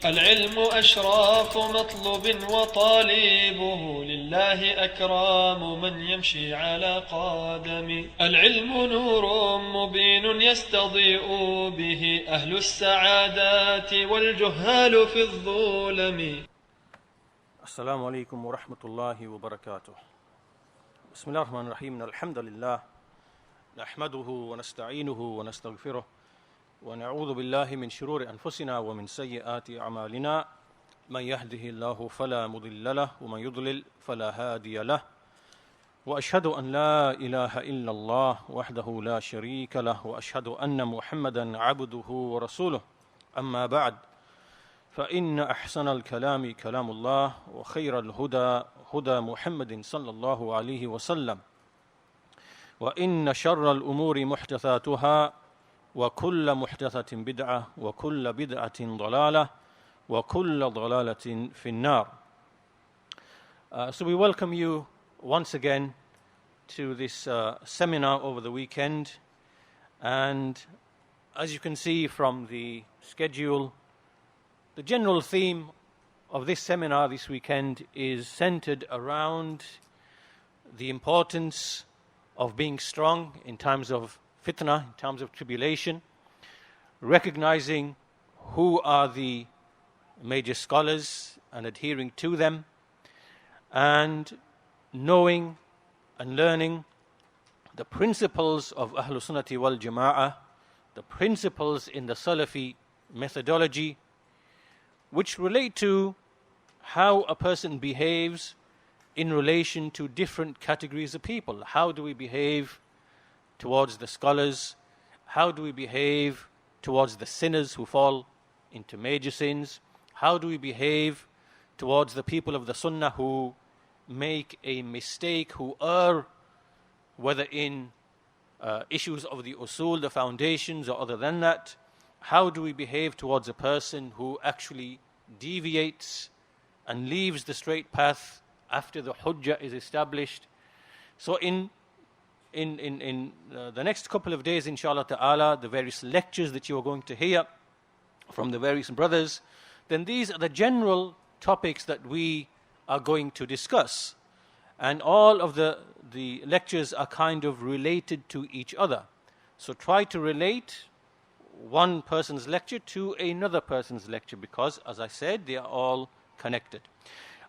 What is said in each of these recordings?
العلم أشراف مطلوب وطالبه لله أكرام من يمشي على قدم العلم نور مبين يستضيء به أهل السعادات والجهال في الظلم. السلام عليكم ورحمة الله وبركاته. بسم الله الرحمن الرحيم. الحمد لله نحمده ونستعينه ونستغفره ونعوذ بالله من شرور أنفسنا ومن سيئات أعمالنا من يهده الله فلا مضل له ومن يضلل فلا هادي له وأشهد أن لا إله إلا الله وحده لا شريك له وأشهد أن محمدا عبده ورسوله. أما بعد فإن أحسن الكلام كلام الله وخير الهدى هدى محمد صلى الله عليه وسلم وإن شر الأمور محدثاتها وكل محدثة بدعة وكل بدعة ضلالة وكل ضلالة في النار. So we welcome you once again to this seminar over the weekend, and as you can see from the schedule, the general theme of this seminar this weekend is centered around the importance of being strong in times of fitna, in times of tribulation, recognizing who are the major scholars and adhering to them, and knowing and learning the principles of Ahlus Sunnah wa-al-Jamāʿah, the principles in the Salafi methodology, which relate to how a person behaves in relation to different categories of people. How do we behave towards the scholars? How do we behave towards the sinners who fall into major sins? How do we behave towards the people of the Sunnah who make a mistake, who err, whether in issues of the usul, the foundations, or other than that? How do we behave towards a person who actually deviates and leaves the straight path after the hujjah is established? So in the next couple of days, inshallah ta'ala, the various lectures that you are going to hear from the various brothers, then these are the general topics that we are going to discuss. And all of the lectures are kind of related to each other. So try to relate one person's lecture to another person's lecture, because, as I said, they are all connected.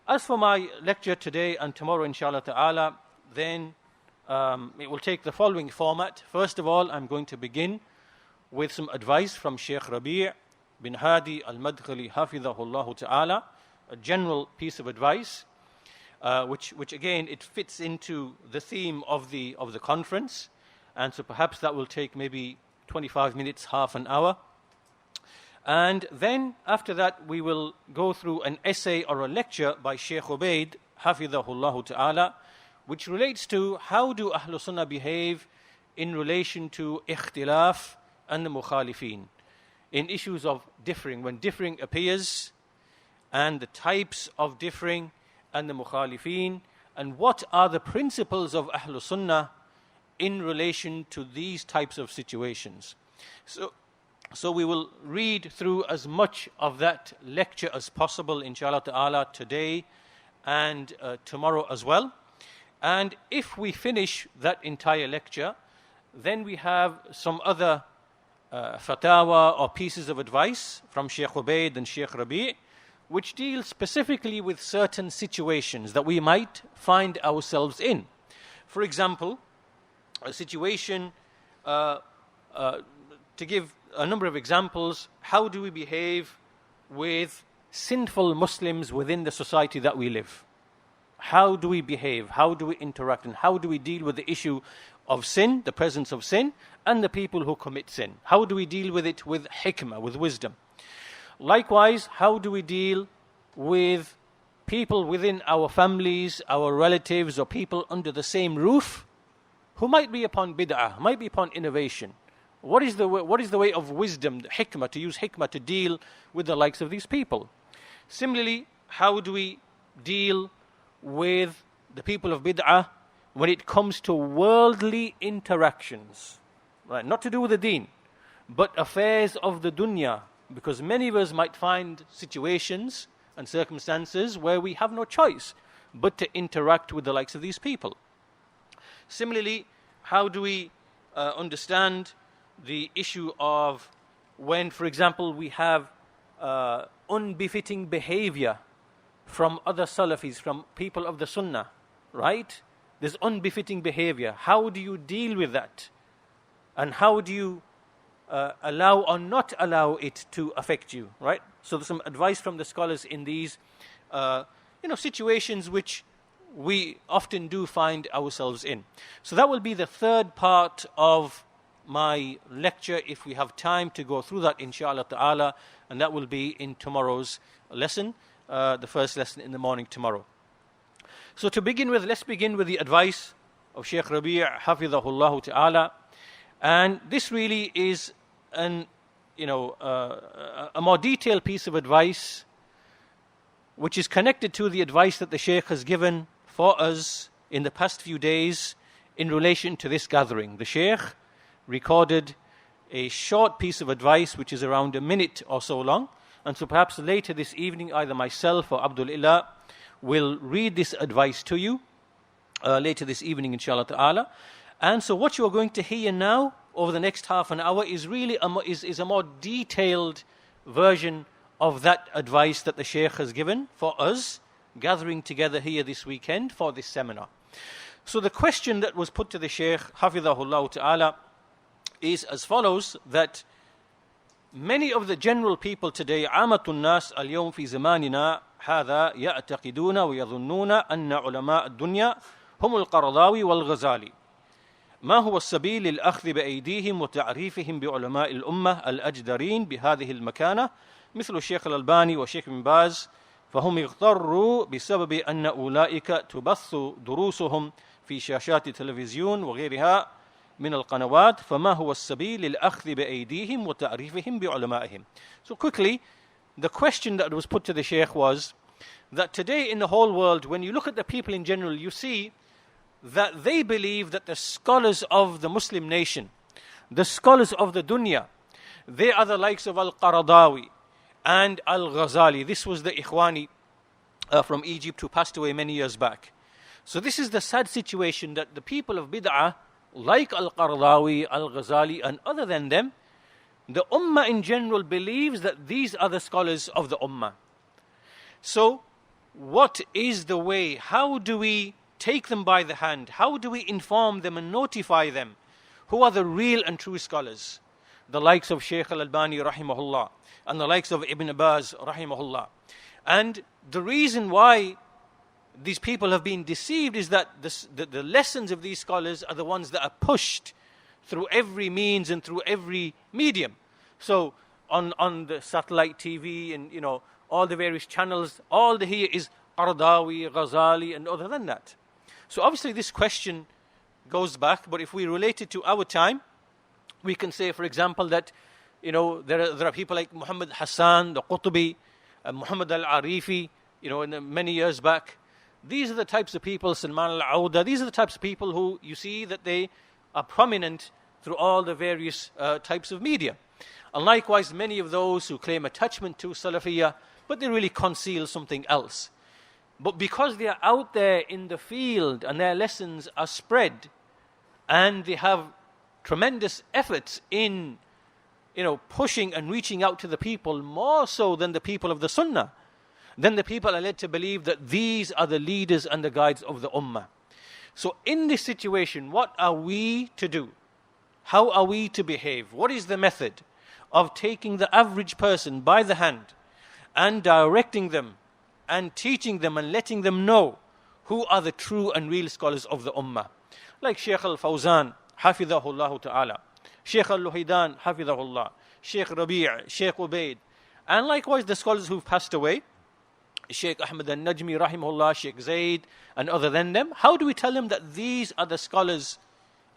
As for my lecture today and tomorrow, inshallah ta'ala, then it will take the following format. First of all, I'm going to begin with some advice from Shaykh Rabīʿ ibn Hādī al-Madkhalī hafidhahullah ta'ala, a general piece of advice, which again, it fits into the theme of the conference, and so perhaps that will take maybe 25 minutes, half an hour. And then after that, we will go through an essay or a lecture by Shaykh ʿUbayd hafidhahullah ta'ala, which relates to how do Ahlus Sunnah behave in relation to ikhtilaf and the mukhalifin, in issues of differing, when differing appears, and the types of differing and the mukhalifin, and what are the principles of Ahlus Sunnah in relation to these types of situations. So we will read through as much of that lecture as possible, inshallah ta'ala, today and tomorrow as well. And if we finish that entire lecture, then we have some other fatawa or pieces of advice from Shaykh ʿUbayd and Shaykh Rabīʿ, which deal specifically with certain situations that we might find ourselves in. For example, a situation, to give a number of examples, how do we behave with sinful Muslims within the society that we live? How do we behave? How do we interact? And how do we deal with the issue of sin, the presence of sin, and the people who commit sin? How do we deal with it with hikmah, with wisdom? Likewise, how do we deal with people within our families, our relatives, or people under the same roof who might be upon bid'ah, might be upon innovation? What is the way of wisdom, the hikmah, to use hikmah to deal with the likes of these people? Similarly, how do we deal with the people of bid'ah when it comes to worldly interactions? Right? Not to do with the deen, but affairs of the dunya, because many of us might find situations and circumstances where we have no choice but to interact with the likes of these people. Similarly, how do we understand the issue of when, for example, we have unbefitting behavior from other Salafis, from people of the Sunnah, right? There's unbefitting behavior. How do you deal with that? And how do you allow or not allow it to affect you, right? So there's some advice from the scholars in these situations which we often do find ourselves in. So that will be the third part of my lecture, if we have time to go through that, inshallah ta'ala, and that will be in tomorrow's lesson, the first lesson in the morning tomorrow. So to begin with, let's begin with the advice of Shaykh Rabīʿ hafidhahullah ta'ala, and this really is a more detailed piece of advice which is connected to the advice that the Shaykh has given for us in the past few days in relation to this gathering. The Shaykh recorded a short piece of advice which is around a minute or so long, and so perhaps later this evening either myself or Abdullah will read this advice to you later this evening, inshallah ta'ala. And so what you are going to hear now over the next half an hour is really a more detailed version of that advice that the Shaykh has given for us gathering together here this weekend for this seminar. So the question that was put to the Shaykh hafidhahullah ta'ala is as follows, that many of the general people today, عامة الناس اليوم في زماننا هذا يعتقدون ويظنون أن علماء الدنيا هم القرضاوي والغزالي. ما هو السبيل للأخذ بأيديهم وتعريفهم بعلماء الأمة الأجدرين بهذه المكانة مثل الشيخ الألباني والشيخ بن باز، فهم اغتروا بسبب أن أولئك تبث دروسهم في شاشات التلفزيون وغيرها من القنوات، فما هو السبيل للأخذ بأيديهم وتعريفهم بعلمائهم. So quickly, the question that was put to the Shaykh was that today in the whole world, when you look at the people in general, you see that they believe that the scholars of the Muslim nation, the scholars of the dunya, they are the likes of Al-Qaradawi and Al-Ghazali. This was the Ikhwani from Egypt who passed away many years back. So this is the sad situation, that the people of bid'ah, like Al-Qaradawi, Al-Ghazali and other than them, the ummah in general believes that these are the scholars of the ummah. So what is the way? How do we take them by the hand? How do we inform them and notify them who are the real and true scholars? The likes of Shaykh al-Albani rahimahullah and the likes of Ibn Baz rahimahullah. And the reason why these people have been deceived is that the lessons of these scholars are the ones that are pushed through every means and through every medium. So on the satellite TV and all the various channels, all the here is Qaradawi, Ghazali and other than that. So obviously this question goes back, but if we relate it to our time, we can say, for example, that there are people like Muhammad Hassan, the Qutbi, Muhammad al-Arifi, in many years back. These are the types of people, Salman al-Auda, these are the types of people who you see that they are prominent through all the various types of media. And likewise, many of those who claim attachment to Salafiyah, but they really conceal something else. But because they are out there in the field and their lessons are spread and they have tremendous efforts in pushing and reaching out to the people more so than the people of the Sunnah, then the people are led to believe that these are the leaders and the guides of the Ummah. So in this situation, what are we to do? How are we to behave? What is the method of taking the average person by the hand and directing them and teaching them and letting them know who are the true and real scholars of the Ummah? Like Shaykh al-Fawzan, hafidhahullah ta'ala, Shaykh al-Luhaydan, hafidhahullah, Shaykh Rabīʿ, Shaykh ʿUbayd, and likewise the scholars who've passed away, Shaykh Ahmad al-Najmi, rahimahullah, Shaykh Zayd, and other than them. How do we tell them that these are the scholars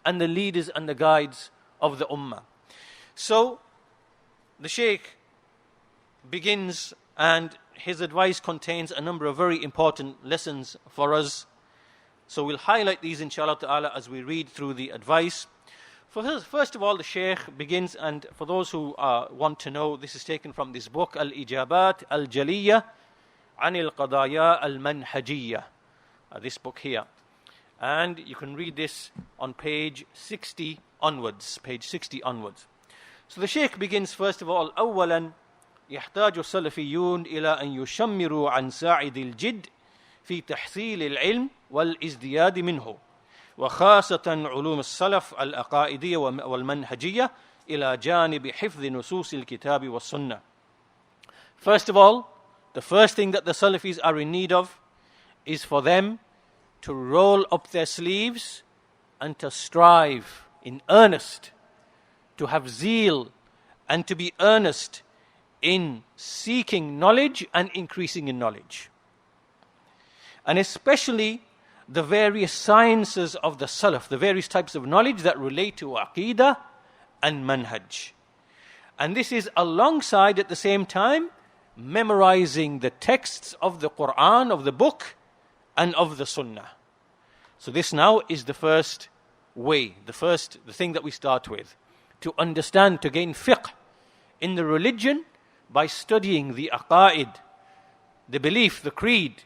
and the leaders and the guides of the Ummah? So the Shaykh begins, and his advice contains a number of very important lessons for us. So we'll highlight these inshallah ta'ala as we read through the advice. First of all, the Shaykh begins, and for those who want to know, this is taken from this book, Al-Ijabat Al-Jaliyya An al-Qadaya Al-Manhajiyya, this book here. And you can read this on page 60 onwards. So the Shaykh begins, first of all, أولا يحتاج السلفيون إلى أن يشمروا عن ساعد الجد في تحصيل العلم والازدياد منه وخاصة علوم السلف العقائدية والمنهجية إلى جانب حفظ نصوص الكتاب والسنة. First of all, the first thing that the Salafis are in need of is for them to roll up their sleeves and to strive in earnest, to have zeal and to be earnest in seeking knowledge and increasing in knowledge. And especially the various sciences of the Salaf, the various types of knowledge that relate to Aqidah and Manhaj. And this is alongside, at the same time, memorizing the texts of the Quran, of the book, and of the Sunnah. So this now is the first way, the thing that we start with. To understand, to gain fiqh in the religion by studying the aqaid, the belief, the creed,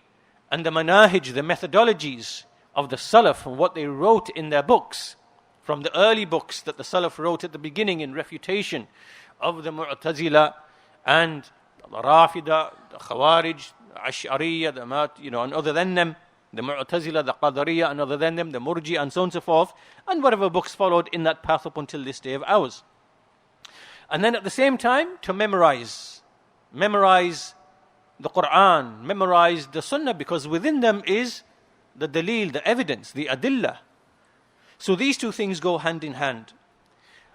and the manahij, the methodologies of the Salaf and what they wrote in their books, from the early books that the Salaf wrote at the beginning in refutation of the Mu'tazila and the Rafida, the Khawarij, the Ash'ariyya, and other than them, the Mu'tazila, the Qadariyya, and other than them, the Murji, and so on and so forth, and whatever books followed in that path up until this day of ours. And then at the same time, to memorize the Quran, memorize the Sunnah, because within them is the dalil, the evidence, the adillah. So these two things go hand in hand.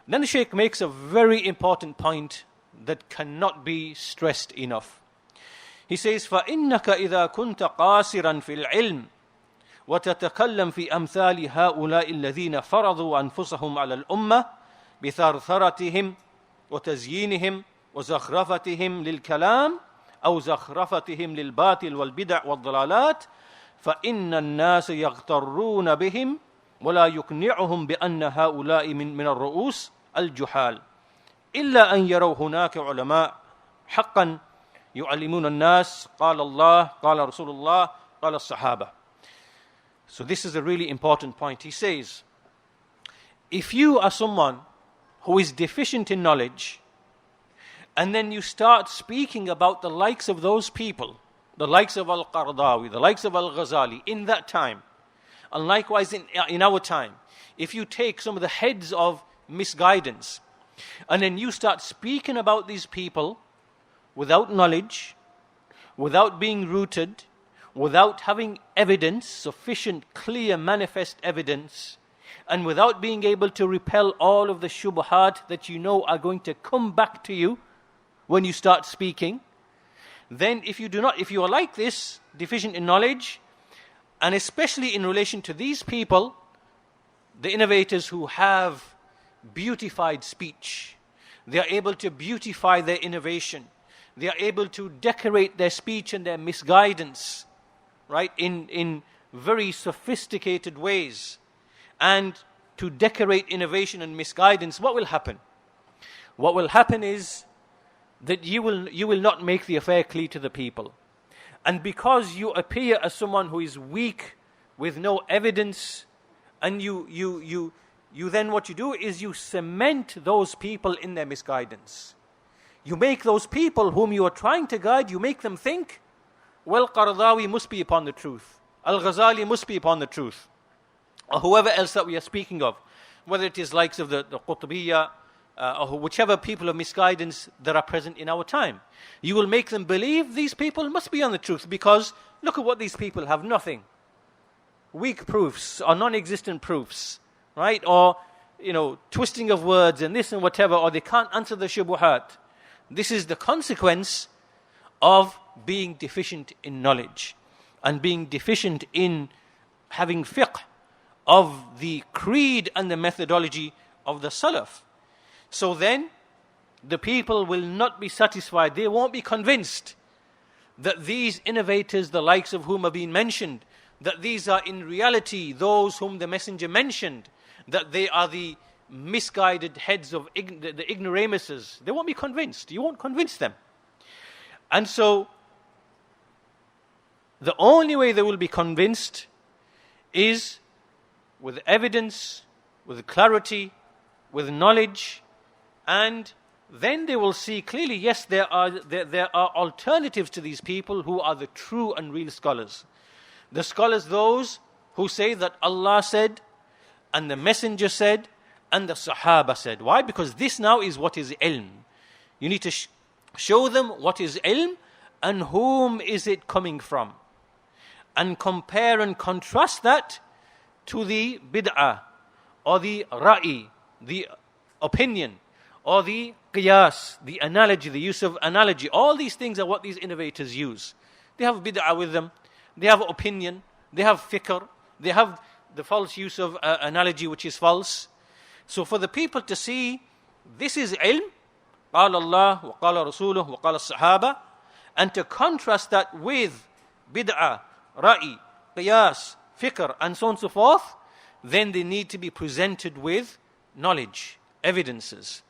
Then the Shaykh makes a very important point that cannot be stressed enough. He says, فَإِنَّكَ إِذَا كُنْتَ قَاصِرًا فِي الْعِلْمِ وَتَتَكَلَّمْ فِي أَمْثَالِ هَؤُلَاءِ الَّذِينَ فَرَضُوا أَنفُسَهُمْ عَلَى الْأُمَّةِ بِثَرْثَرَتِهِمْ وتزيينهم وزخرفتهم للكلام أو زخرفتهم للباطل والبدع والضلالات فإن الناس يغترون بهم ولا يقنعهم بأن هؤلاء من الرؤوس الجحال إلا أن يروا هناك علماء حقا يعلمون الناس قال الله قال رسول الله قال الصحابة. So this is a really important point. He says, if you are someone who is deficient in knowledge, and then you start speaking about the likes of those people, the likes of Al-Qaradawi, the likes of Al-Ghazali in that time, and likewise in our time, if you take some of the heads of misguidance, and then you start speaking about these people without knowledge, without being rooted, without having evidence, sufficient, clear, manifest evidence, and without being able to repel all of the shubhat that you know are going to come back to you when you start speaking, then if you are like this, deficient in knowledge, and especially in relation to these people, the innovators who have beautified speech, they are able to beautify their innovation, they are able to decorate their speech and their misguidance, right, in very sophisticated ways, and to decorate innovation and misguidance, what will happen? What will happen is that you will not make the affair clear to the people. And because you appear as someone who is weak, with no evidence, and you then what you do is you cement those people in their misguidance. You make those people whom you are trying to guide, you make them think, well, Qaradawi must be upon the truth. Al-Ghazali must be upon the truth. Or whoever else that we are speaking of, whether it is likes of the Qutbiyya, or whichever people of misguidance that are present in our time. You will make them believe these people must be on the truth, because look at what these people have, nothing. Weak proofs or non-existent proofs, right? Or, twisting of words and this and whatever, or they can't answer the shubuhat. This is the consequence of being deficient in knowledge and being deficient in having fiqh of the creed and the methodology of the Salaf. So then, the people will not be satisfied. They won't be convinced that these innovators, the likes of whom have been mentioned, that these are in reality those whom the Messenger mentioned, that they are the misguided heads of the ignoramuses, they won't be convinced. You won't convince them. And so, the only way they will be convinced is with evidence, with clarity, with knowledge, and then they will see clearly, yes, there are alternatives to these people who are the true and real scholars. The scholars, those who say that Allah said, and the Messenger said, and the Sahaba said. Why? Because this now is what is ilm. You need to show them what is ilm and whom is it coming from. And compare and contrast that to the bid'ah, or the ra'i, the opinion, or the qiyas, the analogy, the use of analogy. All these things are what these innovators use. They have bid'ah with them, they have opinion, they have fikr, they have the false use of analogy which is false. So for the people to see, this is ilm, قال الله وقال رسوله وقال الصحابة, and to contrast that with bid'ah, ra'i, qiyas, fikr, and so on and so forth, then they need to be presented with knowledge, evidences.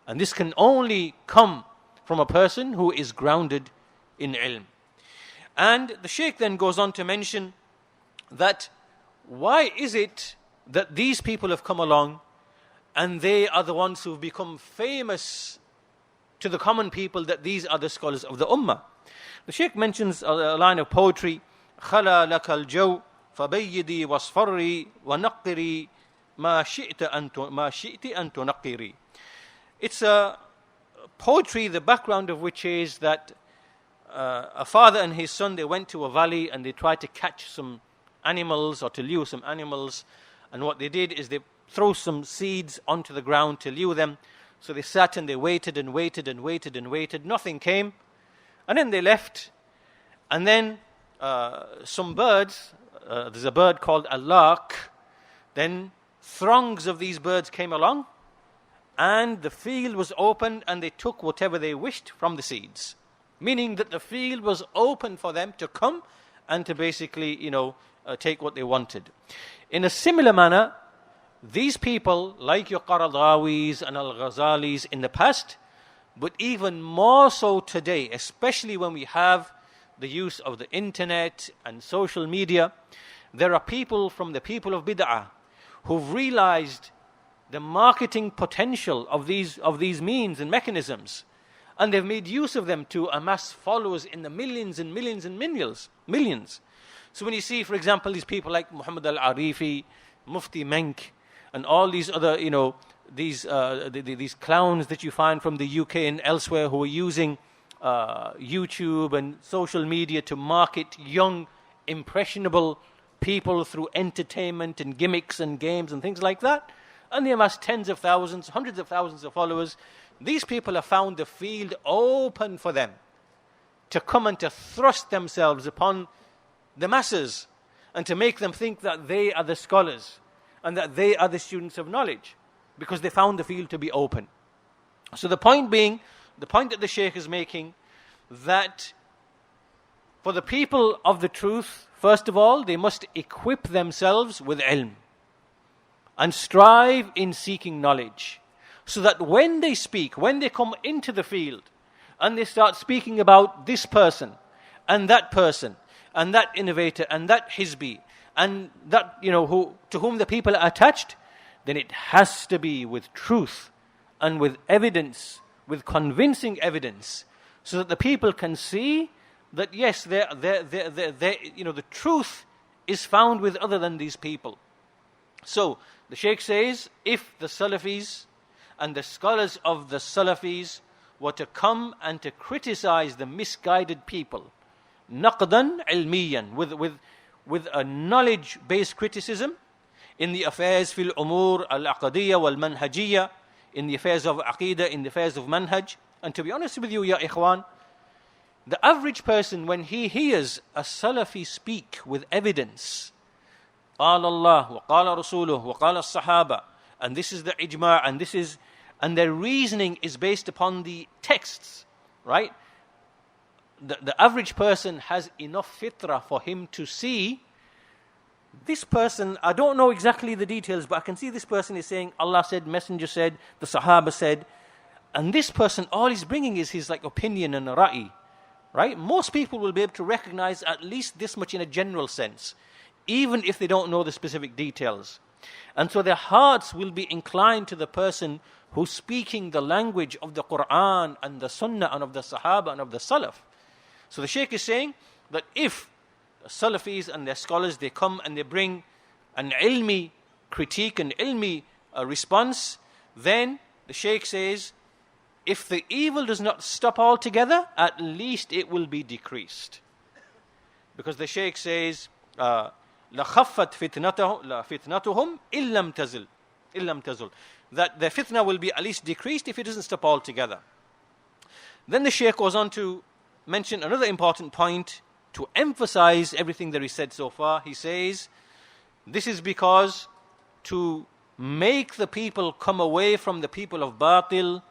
And this can only come from a person who is grounded in ilm. And the Shaykh then goes on to mention that why is it that these people have come along and they are the ones who've become famous to the common people, that these are the scholars of the ummah. The Shaykh mentions a line of poetry, خَلَى لَكَ الْجَوْ فَبَيِّدِي وَاصْفَرِّي وَنَقِّرِي مَا شِئْتِ أَن تُنَقِّرِي. It's a poetry, the background of which is that a father and his son, they went to a valley and they tried to catch some animals or to lure some animals. And what they did is they throw some seeds onto the ground to lure them. So they sat and they waited and waited and waited and waited. Nothing came. And then they left. And then some birds, there's a bird called a lark, then throngs of these birds came along, and the field was opened and they took whatever they wished from the seeds. Meaning that the field was open for them to come and to basically, take what they wanted. In a similar manner, these people, like your Qaradawis and Al-Ghazalis in the past, but even more so today, especially when we have the use of the internet and social media, there are people from the people of bid'ah who've realized the marketing potential of these means and mechanisms, and they've made use of them to amass followers in the millions and millions and millions. So when you see, for example, these people like Muhammad al-Arifi, Mufti Menk, and all these other, these clowns that you find from the UK and elsewhere who are using YouTube and social media to market young, impressionable people through entertainment and gimmicks and games and things like that, and they amass tens of thousands, hundreds of thousands of followers. These people have found the field open for them to come and to thrust themselves upon the masses and to make them think that they are the scholars and that they are the students of knowledge, because they found the field to be open. So the point that the Shaykh is making, that for the people of the truth, first of all, they must equip themselves with ilm and strive in seeking knowledge, so that when they speak, when they come into the field and they start speaking about this person and that innovator and that hizbi and that, to whom the people are attached, then it has to be with truth and with evidence, with convincing evidence, so that the people can see that yes, the truth is found with other than these people. So the Shaykh says, if the Salafis and the scholars of the Salafis were to come and to criticize the misguided people, naqdan ilmiyan, with a knowledge-based criticism in the affairs fil umur al-aqadiyya wal-manhajiyya, in the affairs of aqidah, in the affairs of manhaj. And to be honest with you, ya ikhwan, the average person, when he hears a Salafi speak with evidence, قال الله وقال رسوله وقال الصحابة, and this is the ijma', and their reasoning is based upon the texts, right? The average person has enough fitrah for him to see this person, I don't know exactly the details, but I can see this person is saying, Allah said, Messenger said, the Sahaba said, and this person, all he's bringing is his like opinion and ra'i, right? Most people will be able to recognize at least this much in a general sense, even if they don't know the specific details. And so their hearts will be inclined to the person who's speaking the language of the Quran and the Sunnah and of the Sahaba and of the Salaf. So the Shaykh is saying that if the Salafis and their scholars, they come and they bring an ilmi critique, an ilmi response, then the Shaykh says, if the evil does not stop altogether, at least it will be decreased. Because the Shaykh says, لَخَفَّتْ فِتْنَتُهُمْ إِلَّمْ تَزُلْ, that the fitna will be at least decreased if it doesn't stop altogether. Then the Shaykh goes on to mention another important point to emphasize everything that he said so far. He says, this is because to make the people come away from the people of batil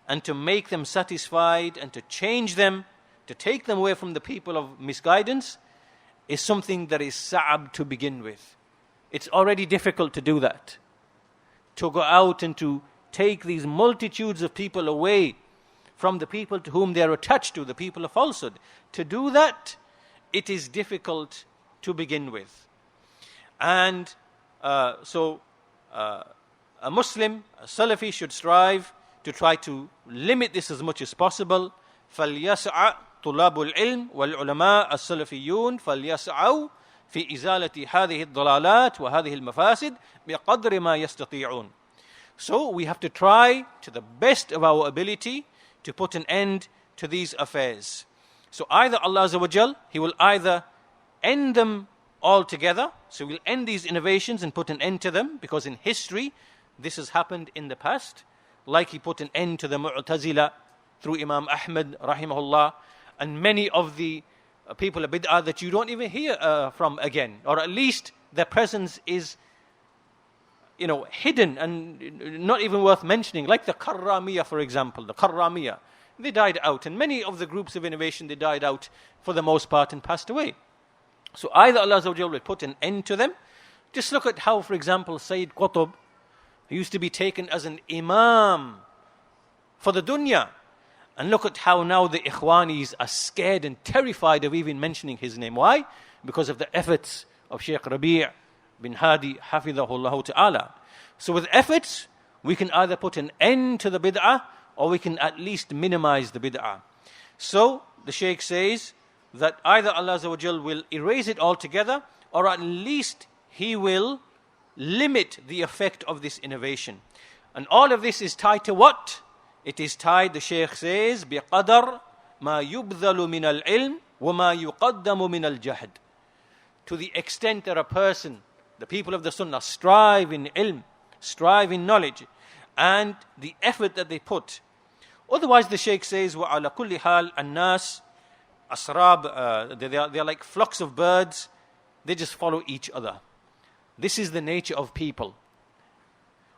and to make them satisfied and to change them, to take them away from the people of misguidance, is something that is sa'ab to begin with. It's already difficult to do that. To go out and to take these multitudes of people away from the people to whom they are attached to, the people of falsehood. To do that, it is difficult to begin with. And so a Muslim, a Salafi should strive to try to limit this as much as possible. فَلْيَسْعَ طُلَابُ الْعِلْمِ وَالْعُلَمَاءَ السَّلَفِيُّونَ فَلْيَسْعَوْا في إزالة هذه الضلالات وهذه المفاسد بقدر ما يستطيعون. So we have to try to the best of our ability to put an end to these affairs. So either Allah Azza wa Jal, He will either end them altogether, so He will end these innovations and put an end to them, because in history this has happened in the past, like He put an end to the Mu'tazila through Imam Ahmad rahimahullah, and many of the people of bid'ah that you don't even hear from again, or at least their presence is, hidden and not even worth mentioning, like the Karramiyah, for example. The Karramiyah, they died out, and many of the groups of innovation, they died out for the most part and passed away. So either Allah Azza wa Jalla will put an end to them. Just look at how, for example, Sayyid Qutb used to be taken as an imam for the dunya. And look at how now the Ikhwanis are scared and terrified of even mentioning his name. Why? Because of the efforts of Shaykh Rabīʿ ibn Hādī, hafidhahullah ta'ala. So with efforts, we can either put an end to the bid'ah, or we can at least minimize the bid'ah. So the Shaykh says that either Allah Azza wa Jal will erase it altogether, or at least He will limit the effect of this innovation. And all of this is tied to what? It is tied, the Shaykh says, بِقَدَرْ مَا يُبْذَلُ مِنَ الْعِلْمِ وَمَا يُقَدَّمُ مِنَ الْجَهْدِ. To the extent that a person, the people of the Sunnah, strive in ilm, strive in knowledge, and the effort that they put. Otherwise, the Shaykh says, وَعَلَى كُلِّ حَالٍ النَّاسِ أَسْرَابٍ, they're like flocks of birds, they just follow each other. This is the nature of people.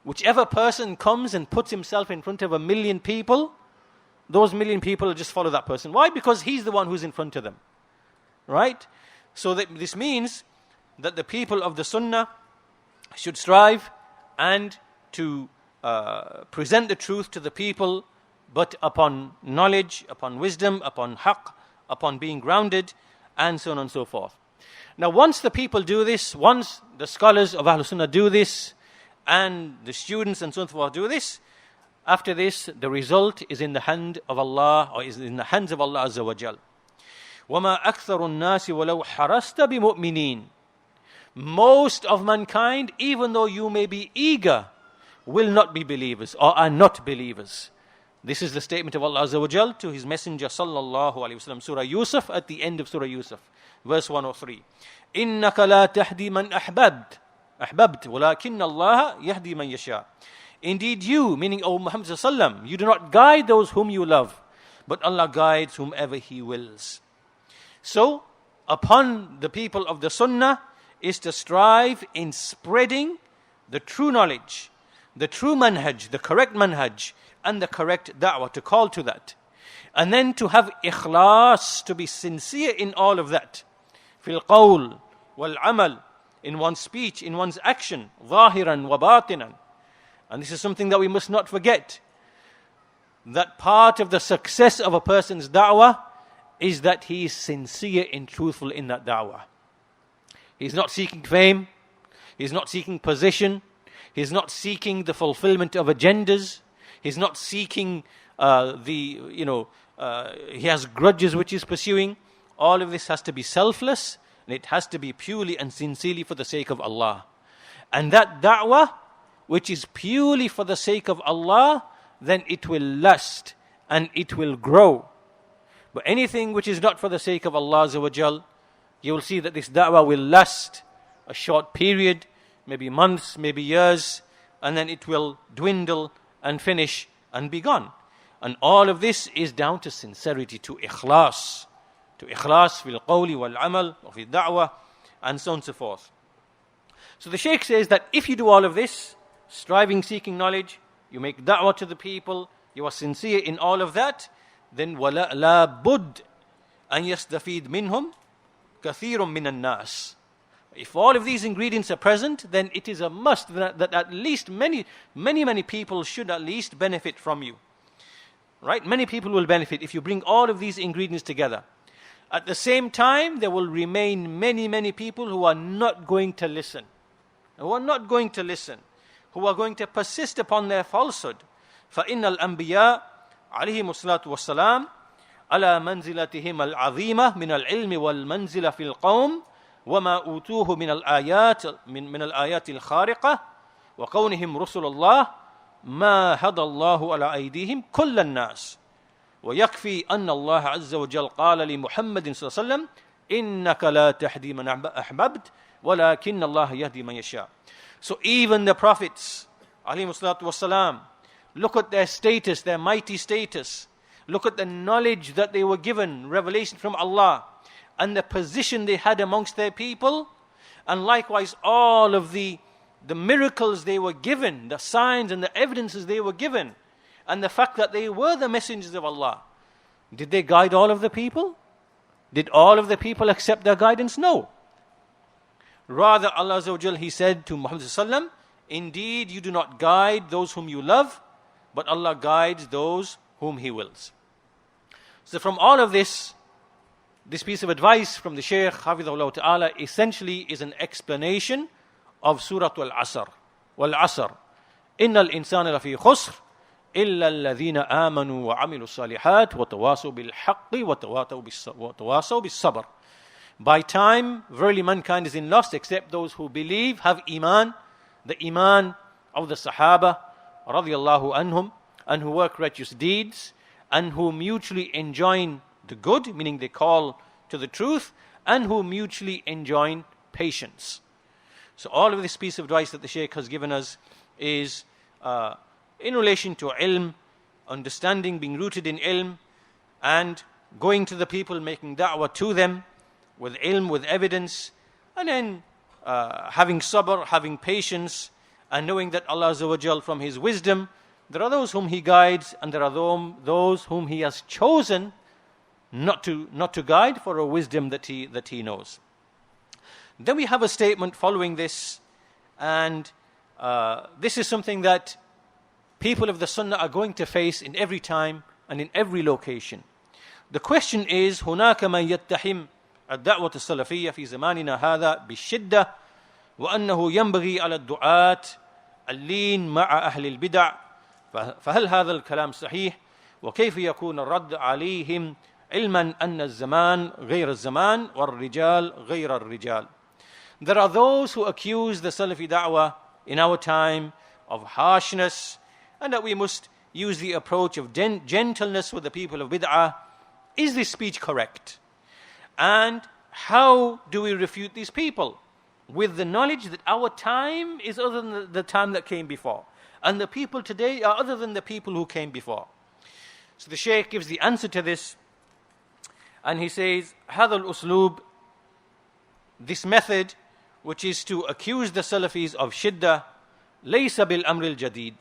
Whichever person comes and puts himself in front of 1 million people, those 1 million people will just follow that person. Why? Because he's the one who's in front of them. Right? So this means that the people of the Sunnah should strive and to present the truth to the people, but upon knowledge, upon wisdom, upon haqq, upon being grounded, and so on and so forth. Now once the people do this, once the scholars of Ahlul Sunnah do this, and the students and so on and so forth do this, after this, the result is in the hand of Allah, or is in the hands of Allah Azza wa Jal. وَمَا أَكْثَرُ النَّاسِ وَلَوْ حَرَسْتَ بِمُؤْمِنِينَ. Most of mankind, even though you may be eager, will not be believers, or are not believers. This is the statement of Allah Azza wa Jal to His Messenger sallallahu alayhi wa sallam. Surah Yusuf, at the end of Surah Yusuf, verse 103. إِنَّكَ لَا تَهْدِي مَنْ أَحْبَبْتَ وَلَكِنَّ اللَّهَ يَهْدِي مَنْ يَشَاءُ. Indeed you, meaning O Muhammad sallam, you do not guide those whom you love, but Allah guides whomever He wills. So, upon the people of the Sunnah is to strive in spreading the true knowledge, the true manhaj, the correct manhaj, and the correct da'wah, to call to that. And then to have ikhlas, to be sincere in all of that. Fil qawl wal amal, in one's speech, in one's action, ظاهرا وباطنا. And this is something that we must not forget, that part of the success of a person's da'wah is that he is sincere and truthful in that da'wah. He's not seeking fame, he's not seeking position, he's not seeking the fulfillment of agendas, he's not seeking he has grudges which he's pursuing. All of this has to be selfless, and it has to be purely and sincerely for the sake of Allah. And that da'wah, which is purely for the sake of Allah, then it will last and it will grow. But anything which is not for the sake of Allah Azza wa Jal, you will see that this da'wah will last a short period, maybe months, maybe years, and then it will dwindle and finish and be gone. And all of this is down to sincerity, to ikhlas fil qawli wal amal, wa fil da'wah, and so on and so forth. So the Shaykh says that if you do all of this, striving, seeking knowledge, you make da'wah to the people, you are sincere in all of that, then وَلَا لَا بُدْ أَنْ يَسْتَفِيدْ مِنْهُمْ كَثِيرٌ مِنَ النَّاسِ. If all of these ingredients are present, then it is a must that at least many people should at least benefit from you. Right? Many people will benefit if you bring all of these ingredients together. At the same time, there will remain many people who are not going to listen. Who are going to persist upon their falsehood. فَإِنَّ الْأَنْبِيَاءَ عَلَيْهِمُ الصَّلَاةُ وَالسَّلَامُ عَلَى مَنْزِلَتِهِمَ الْعَظِيمَةِ مِنَ الْعِلْمِ وَالْمَنْزِلَةِ فِي الْقَوْمِ وَمَا أُوتُوهُ من الآيات الخارقة وكونهم رسل الله ما هدى الله على أيديهم كل الناس ويكفي أن الله عز وجل قال لمحمد صلى الله عليه وسلم إنك لا تهدي من أحببت ولكن الله يهدي من يشاء. So even the prophets عليهم الصلاة والسلام, look at their status, their mighty status. Look at the knowledge that they were given, revelation from Allah, and the position they had amongst their people, and likewise all of the miracles they were given, the signs and the evidences they were given, and the fact that they were the messengers of Allah. Did they guide all of the people? Did all of the people accept their guidance? No. Rather, Allah Azza wa Jal, He said to Muhammad sallallahu alaihi wasallam, indeed you do not guide those whom you love, but Allah guides those whom He wills. So from all of this piece of advice from the Shaykh Hafidhahullah Ta'ala essentially is an explanation of Surah Al-Asr. Wal-Asr. Innal insana lafi khusr illa alladhina amanu wa amilu salihat wa tawasaw bil haqqi wa tawasaw bis sabr. By time, verily mankind is in loss except those who believe, have iman, the iman of the Sahaba radiyallahu anhum, and who work righteous deeds, and who mutually enjoin the good, meaning they call to the truth, and who mutually enjoin patience. So all of this piece of advice that the Shaykh has given us is in relation to ilm, understanding, being rooted in ilm, and going to the people, making da'wah to them with ilm, with evidence, and then having sabr, having patience, and knowing that Allah Azza wa Jal, from His wisdom, there are those whom He guides, and there are those whom He has chosen not to guide for a wisdom that he knows. Then we have a statement following this, and this is something that people of the Sunnah are going to face in every time and in every location. The question is, هناك من يتهم الدعوة السلفية في زماننا هذا بالشدة وأنه ينبغي على الدعاة اللين مع أهل البدع فهل هذا الكلام صحيح وكيف يكون الرد عليهم علما أن الزمان غير الزمان والرجال غير الرجال. There are those who accuse the Salafi da'wah in our time of harshness, and that we must use the approach of gentleness with the people of bid'ah. Is this speech correct? And how do we refute these people? With the knowledge that our time is other than the time that came before, and the people today are other than the people who came before. So the Shaykh gives the answer to this, and he says, هذا الأسلوب, this method, which is to accuse the Salafis of shiddah, ليس بالأمر الجديد.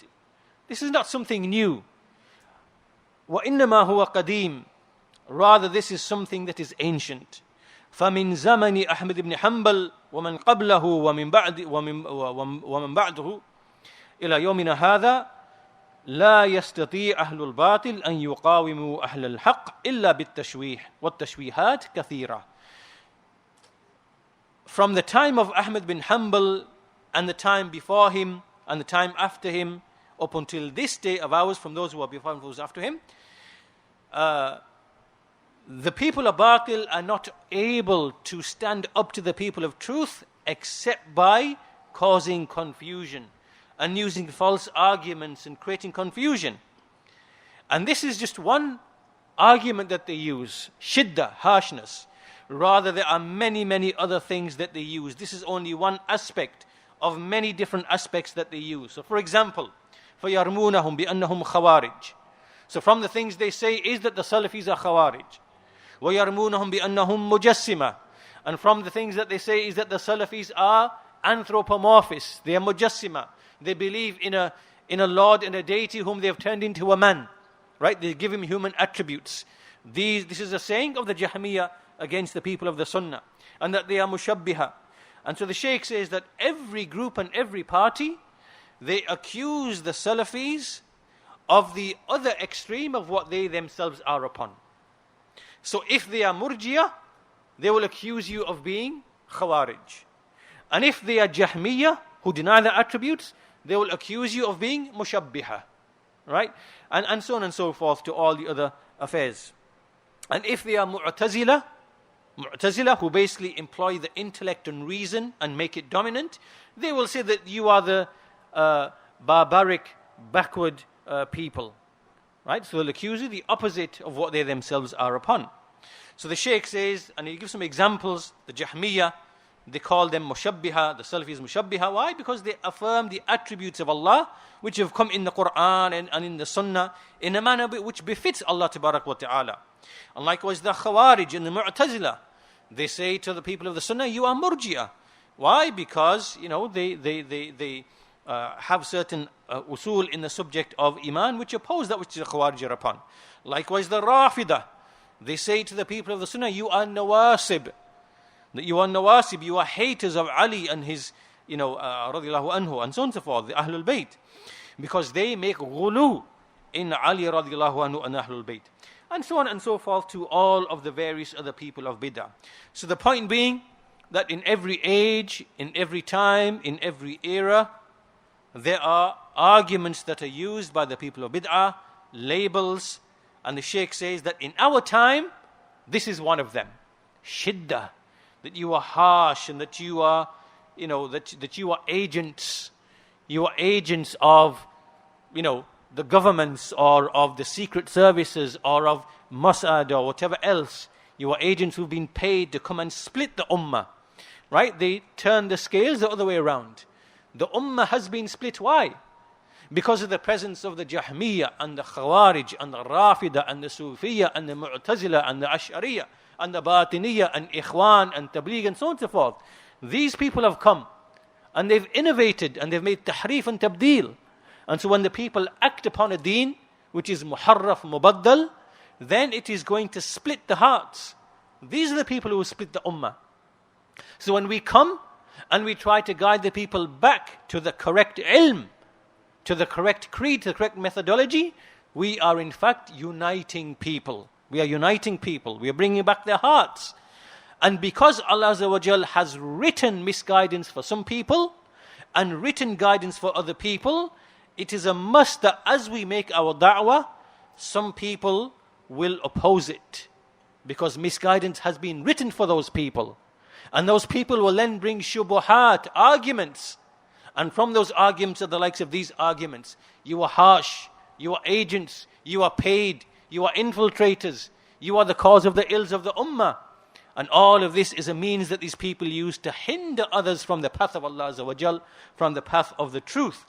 This is not something new. وإنما هو قديم. Rather, this is something that is ancient. فمن زمن أحمد بن حنبل ومن قبله ومن بعده إلى يومنا هذا لا يستطيع أهل الباطل أن يقاوموا أهل الحق إلا بالتشويه والتشويهات كثيرة. From the time of Ahmad bin Hanbal and the time before him and the time after him up until this day of ours, from those who are before him and those after him, the people of Batil are not able to stand up to the people of truth except by causing confusion and using false arguments and creating confusion. And this is just one argument that they use, shiddah, harshness. Rather, there are many, many other things that they use. This is only one aspect of many different aspects that they use. So for example, فَيَرْمُونَهُمْ بِأَنَّهُمْ خَوَارِجٌ. So from the things they say is that the Salafis are Khawarij. وَيَرْمُونَهُمْ بِأَنَّهُمْ مُجَسِّمَةٌ. And from the things that they say is that the Salafis are anthropomorphists. They are mujassima. They believe in a Lord and a deity whom they have turned into a man. Right? They give him human attributes. This is a saying of the Jahmiyyah against the people of the Sunnah. And that they are mushabbiha. And so the Shaykh says that every group and every party, they accuse the Salafis of the other extreme of what they themselves are upon. So if they are Murjiyah, they will accuse you of being Khawarij. And if they are Jahmiyyah, who deny the attributes, they will accuse you of being Mushabbiha. Right? And so on and so forth to all the other affairs. And if they are Mu'tazila, who basically employ the intellect and reason and make it dominant, they will say that you are the barbaric, backward people. Right? So they'll accuse you the opposite of what they themselves are upon. So the Shaykh says, and he gives some examples, the Jahmiyyah, they call them Mushabbiha, the Salafis Mushabbiha. Why? Because they affirm the attributes of Allah, which have come in the Quran and in the Sunnah, in a manner which befits Allah Tabarak wa Ta'ala. And likewise the Khawarij and the Mu'tazila, they say to the people of the Sunnah, you are Murji'ah. Why? Because, they have certain usul in the subject of Iman which oppose that which the Khawarij are upon. Likewise the Rafidah, they say to the people of the Sunnah, you are Nawasib. That you are Nawasib, you are haters of Ali and his, radiallahu anhu, and so on and so forth, the Ahlul Bayt. Because they make ghulu in Ali radiallahu anhu and Ahlul Bayt. And so on and so forth to all of the various other people of Bid'ah. So the point being that in every age, in every time, in every era, there are arguments that are used by the people of Bid'ah, labels, and the Shaykh says that in our time, this is one of them. Shiddah, that you are harsh and that you are, that you are agents. You are agents of, the governments or of the secret services or of Mossad or whatever else. You are agents who've been paid to come and split the ummah. Right? They turn the scales the other way around. The ummah has been split. Why? Because of the presence of the Jahmiyyah and the Khawarij and the Rafidah and the Sufiyah and the Mu'tazila and the Ash'ariyah and the Batiniyah and Ikhwan and Tabligh and so on and so forth. These people have come and they've innovated and they've made tahrif and tabdeel. And so when the people act upon a deen which is muharraf, mubaddal, then it is going to split the hearts. These are the people who split the ummah. So when we come and we try to guide the people back to the correct ilm, to the correct creed, to the correct methodology, we are in fact uniting people. We are uniting people. We are bringing back their hearts. And because Allah Azza wa Jal has written misguidance for some people and written guidance for other people, it is a must that as we make our da'wah, some people will oppose it. Because misguidance has been written for those people. And those people will then bring shubuhat, arguments. And from those arguments are the likes of these arguments. You are harsh, you are agents, you are paid, you are infiltrators, you are the cause of the ills of the ummah. And all of this is a means that these people use to hinder others from the path of Allah Azza wa Jal, from the path of the truth.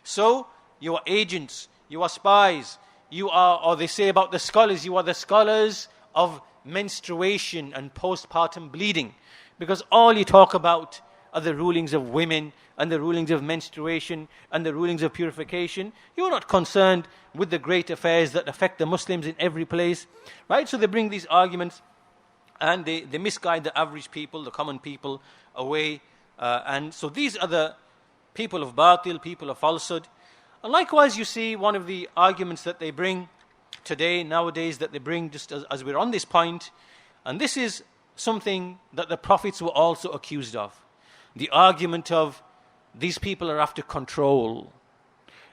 So, you are agents, you are spies, you are, or they say about the scholars, you are the scholars of menstruation and postpartum bleeding. Because all you talk about are the rulings of women and the rulings of menstruation and the rulings of purification. You're not concerned with the great affairs that affect the Muslims in every place. Right? So they bring these arguments and they misguide the average people, the common people, away. And so these are the people of batil, people of falsehood. And likewise, you see one of the arguments that they bring today, nowadays, that they bring just as we're on this point, and this is something that the prophets were also accused of. The argument of these people are after control.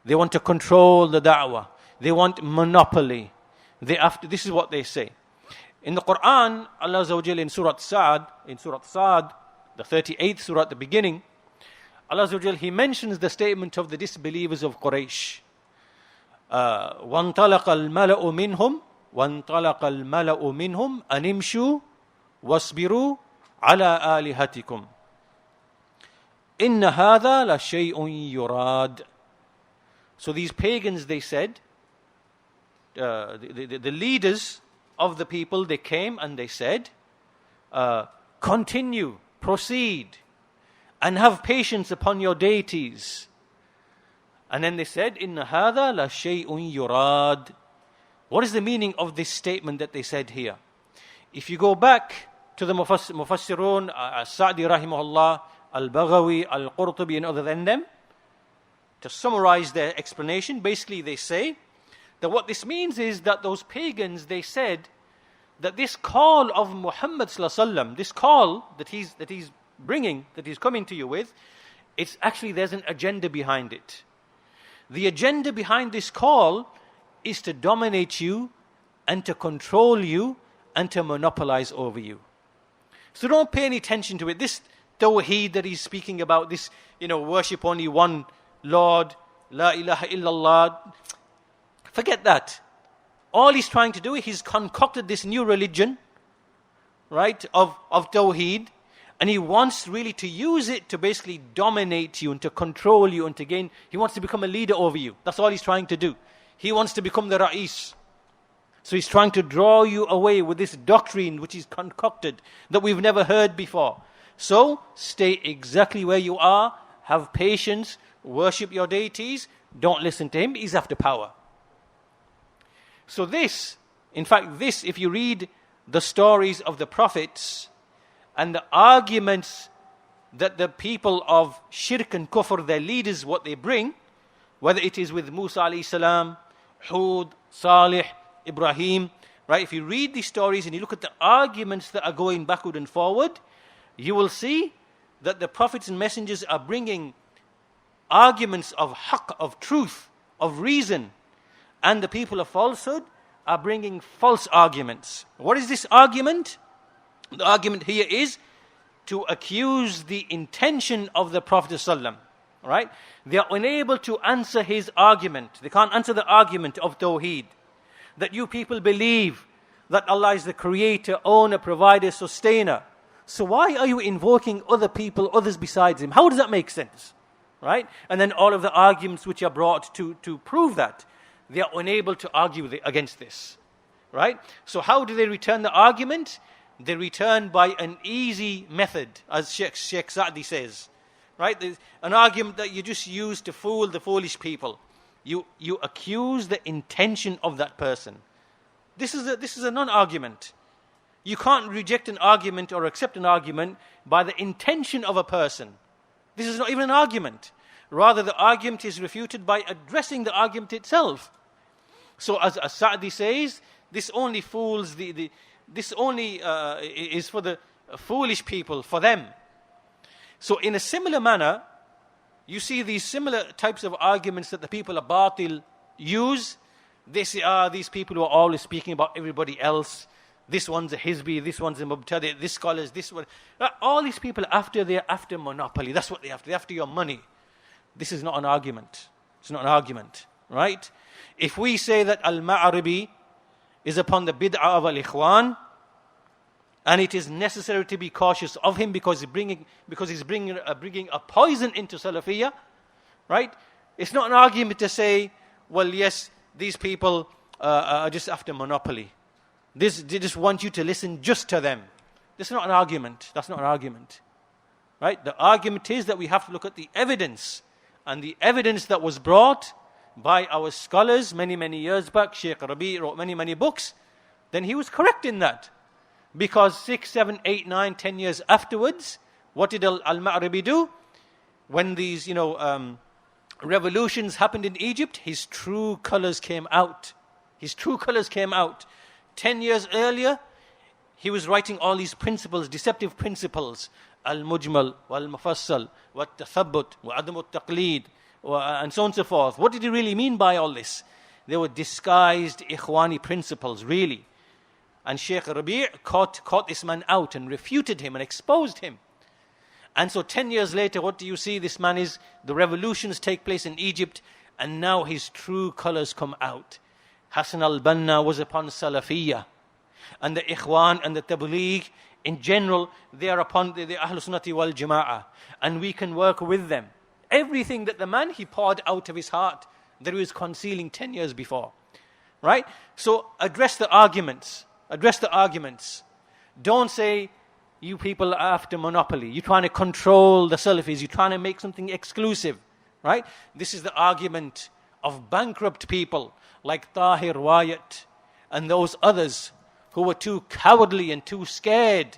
They want to control the da'wah. They want monopoly. This is what they say. In the Quran, Allah Azza wa Jalla in Surah Sa'd, the 38th surah at the beginning, Allah Azza wa Jalla, He mentions the statement of the disbelievers of Quraysh. وَانْطَلَقَ الْمَلَأُ مِنْهُمْ أَنِ امْشُوا وَاصْبِرُوا عَلَىٰ آلِهَتِكُمْ إِنَّ هَذَا لَشَيْءٌ يُرَادٌ. So these pagans, they said, the leaders of the people, they came and they said, continue, proceed, and have patience upon your deities. And then they said, Inna hadha la shay'un yurad. What is the meaning of this statement that they said here? If you go back to the Mufassirun, Sa'di rahimahullah, Al-Baghawi, Al-Qurtubi, and other than them, to summarize their explanation, basically they say that what this means is that those pagans, they said that this call of Muhammad sallallahu alaihi wasallam, this call that he's bringing, that he's coming to you with, it's actually, there's an agenda behind it. The agenda behind this call is to dominate you and to control you and to monopolize over you. So don't pay any attention to it. This tawheed that he's speaking about, this, worship only one Lord, la ilaha illallah, forget that. All he's trying to do, he's concocted this new religion, right, of tawheed, and he wants really to use it to basically dominate you and to control you and to gain. He wants to become a leader over you. That's all he's trying to do. He wants to become the Ra'is. So he's trying to draw you away with this doctrine which is concocted that we've never heard before. So stay exactly where you are, have patience, worship your deities, don't listen to him, he's after power. So this, if you read the stories of the prophets and the arguments that the people of shirk and kufr, their leaders, what they bring, whether it is with Musa alayhi salam, Hud, Salih, Ibrahim, right? If you read these stories and you look at the arguments that are going backward and forward, you will see that the prophets and messengers are bringing arguments of haqq, of truth, of reason, and the people of falsehood are bringing false arguments. What is this argument? The argument here is to accuse the intention of the Prophet ﷺ, right? They are unable to answer his argument. They can't answer the argument of Tawheed, that you people believe that Allah is the creator, owner, provider, sustainer. So why are you invoking other people, others besides him? How does that make sense? Right? And then all of the arguments which are brought to prove that, they are unable to argue against this. Right? So how do they return the argument? They return by an easy method, as Shaykh Sa'di says. Right? There's an argument that you just use to fool the foolish people. You accuse the intention of that person. This is a non-argument. You can't reject an argument or accept an argument by the intention of a person. This is not even an argument. Rather, the argument is refuted by addressing the argument itself. So, as Sa'di says, this only fools this only is for the foolish people, for them. So, in a similar manner, you see these similar types of arguments that the people of Batil use. They say, these people who are always speaking about everybody else. This one's a Hizbi, this one's a Mubtadi, this scholars, this one. All these people, they're after monopoly. That's what they're after. They're after your money. This is not an argument. It's not an argument, right? If we say that al-Ma'aribi is upon the bid'ah of al-Ikhwan, and it is necessary to be cautious of him because he's bringing a poison into Salafiyah, right? It's not an argument to say, well, yes, these people are just after monopoly. They just want you to listen just to them. This is not an argument. That's not an argument. Right? The argument is that we have to look at the evidence. And the evidence that was brought by our scholars many, many years back, Shaykh Rabīʿ wrote many, many books, then he was correct in that. Because 6, 7, 8, 9, 10 years afterwards, what did al-Ma'ribi do? When these, revolutions happened in Egypt, his true colors came out. His true colors came out. 10 years earlier, he was writing all these principles, deceptive principles, al-Mujmal, wal-Mufassal, wa-Tathabbut, wa-Adam al-Taqleed, and so on and so forth. What did he really mean by all this? They were disguised Ikhwani principles, really. And Shaykh Rabīʿ caught this man out and refuted him and exposed him. And so 10 years later, what do you see? This man the revolutions take place in Egypt, and now his true colors come out. Hassan al-Banna was upon Salafiyya. And the Ikhwan and the Tabligh, in general, they are upon the Ahlul Sunnati wa-al-Jamāʿah. And we can work with them. Everything that the man, he poured out of his heart, that he was concealing 10 years before. Right? So address the arguments. Address the arguments. Don't say, you people are after monopoly. You're trying to control the Salafis. You're trying to make something exclusive. Right? This is the argument of bankrupt people like Tahir Wayat and those others who were too cowardly and too scared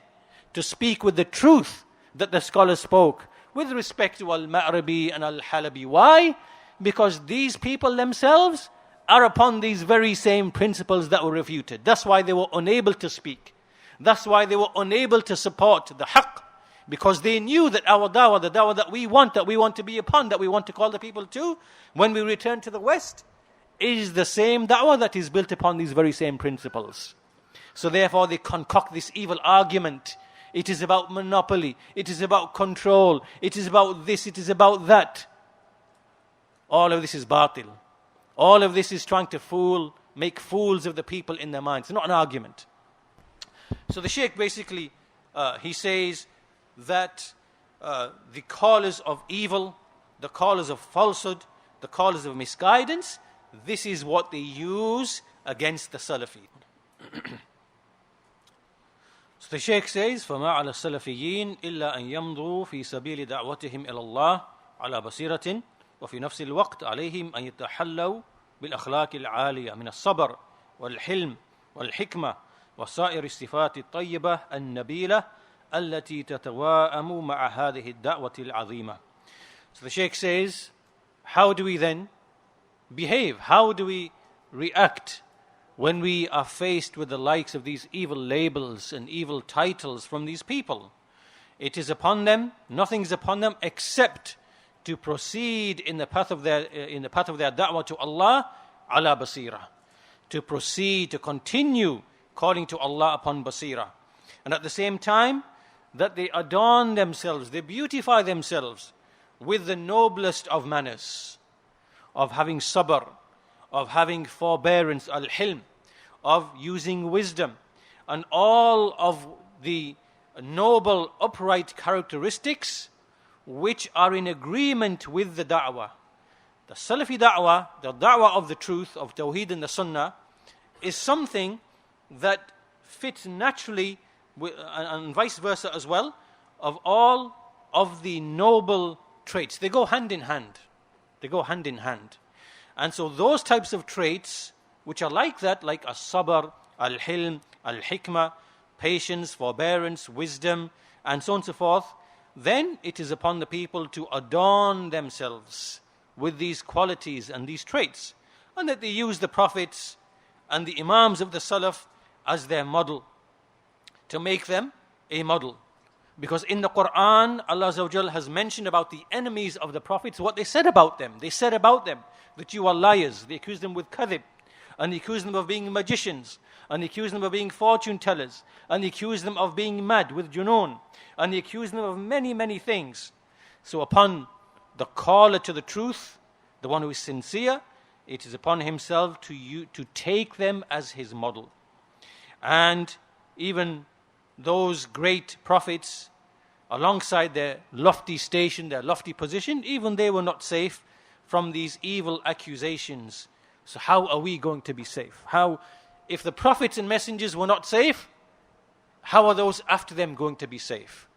to speak with the truth that the scholars spoke with respect to al-Ma'ribi and al-Halabi. Why? Because these people themselves are upon these very same principles that were refuted. That's why they were unable to speak. That's why they were unable to support the haqq. Because they knew that our dawah, the dawah that we want to be upon, that we want to call the people to, when we return to the West, is the same da'wah that is built upon these very same principles. So therefore they concoct this evil argument. It is about monopoly. It is about control. It is about this. It is about that. All of this is batil. All of this is trying to make fools of the people in their minds. It's not an argument. So the Shaykh basically, he says that the callers of evil, the callers of falsehood, the callers of misguidance, this is what they use against the Salafi. So the Shaykh says, فَمَا عَلَى السَّلَفِيِّينَ إِلَّا أَن يَمْضُوا فِي سَبِيلِ دَعْوَتِهِمْ إِلَى اللَّهِ عَلَى بَصِيرَةٍ وفي نفس الوقت عليهم أن يتحلوا بالأخلاق العالية من الصبر والحلم والحكمة وسائر الصفات الطيبة النبيلة التي تتواءم مع هذه الدعوة العظيمة. So the Shaykh says, how do we then behave? How do we react when we are faced with the likes of these evil labels and evil titles from these people? It is upon them, nothing is upon them except to proceed in the path of their da'wah to Allah ala basira, to proceed, to continue calling to Allah upon basira, and at the same time that they adorn themselves, they beautify themselves with the noblest of manners, of having sabr, of having forbearance, al-hilm, of using wisdom, and all of the noble upright characteristics which are in agreement with the da'wah. The Salafi da'wah, the da'wah of the truth, of Tawheed and the Sunnah, is something that fits naturally, and vice versa as well, of all of the noble traits. They go hand in hand. They go hand in hand. And so those types of traits, which are like that, like as-sabr, al-hilm, al-hikmah, patience, forbearance, wisdom, and so on and so forth, then it is upon the people to adorn themselves with these qualities and these traits, and that they use the prophets and the imams of the Salaf as their model, to make them a model. Because in the Quran, Allah Azza wa Jal has mentioned about the enemies of the prophets, what they said about them. They said about them that you are liars. They accused them with kadhib, and they accused them of being magicians, and they accused them of being fortune tellers, and they accused them of being mad with junoon, and they accused them of many, many things. So upon the caller to the truth, the one who is sincere, it is upon himself to take them as his model. And even those great prophets, alongside their lofty station, their lofty position, even they were not safe from these evil accusations. So how are we going to be safe? How, if the prophets and messengers were not safe, how are those after them going to be safe?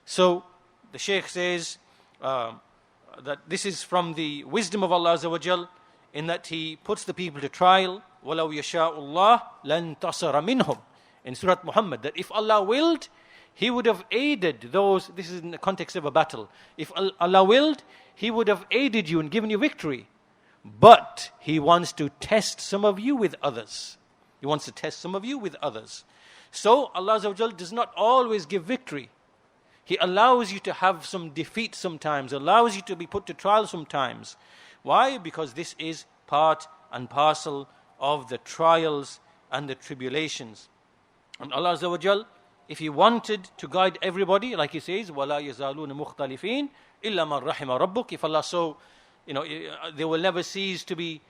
So the Shaykh says that this is from the wisdom of Allah Azza wa Jal, in that He puts the people to trial. وَلَوْ يَشَاءُ اللَّهُ لَنْ تَصَرَ مِنْهُمْ. in Surah Muhammad, that if Allah willed, He would have aided those. This is in the context of a battle. If Allah willed, He would have aided you and given you victory. But He wants to test some of you with others. He wants to test some of you with others. So Allah Azza wa Jal does not always give victory. He allows you to have some defeat sometimes, allows you to be put to trial sometimes. Why? Because this is part and parcel of the trials and the tribulations. And Allah Azza wa Jal, if He wanted to guide everybody, like He says, وَلَا يَزَالُونَ مُخْتَلِفِينَ إِلَّا مَنْ رَحِمَ رَبُّكَ. If Allah so, they will never cease to be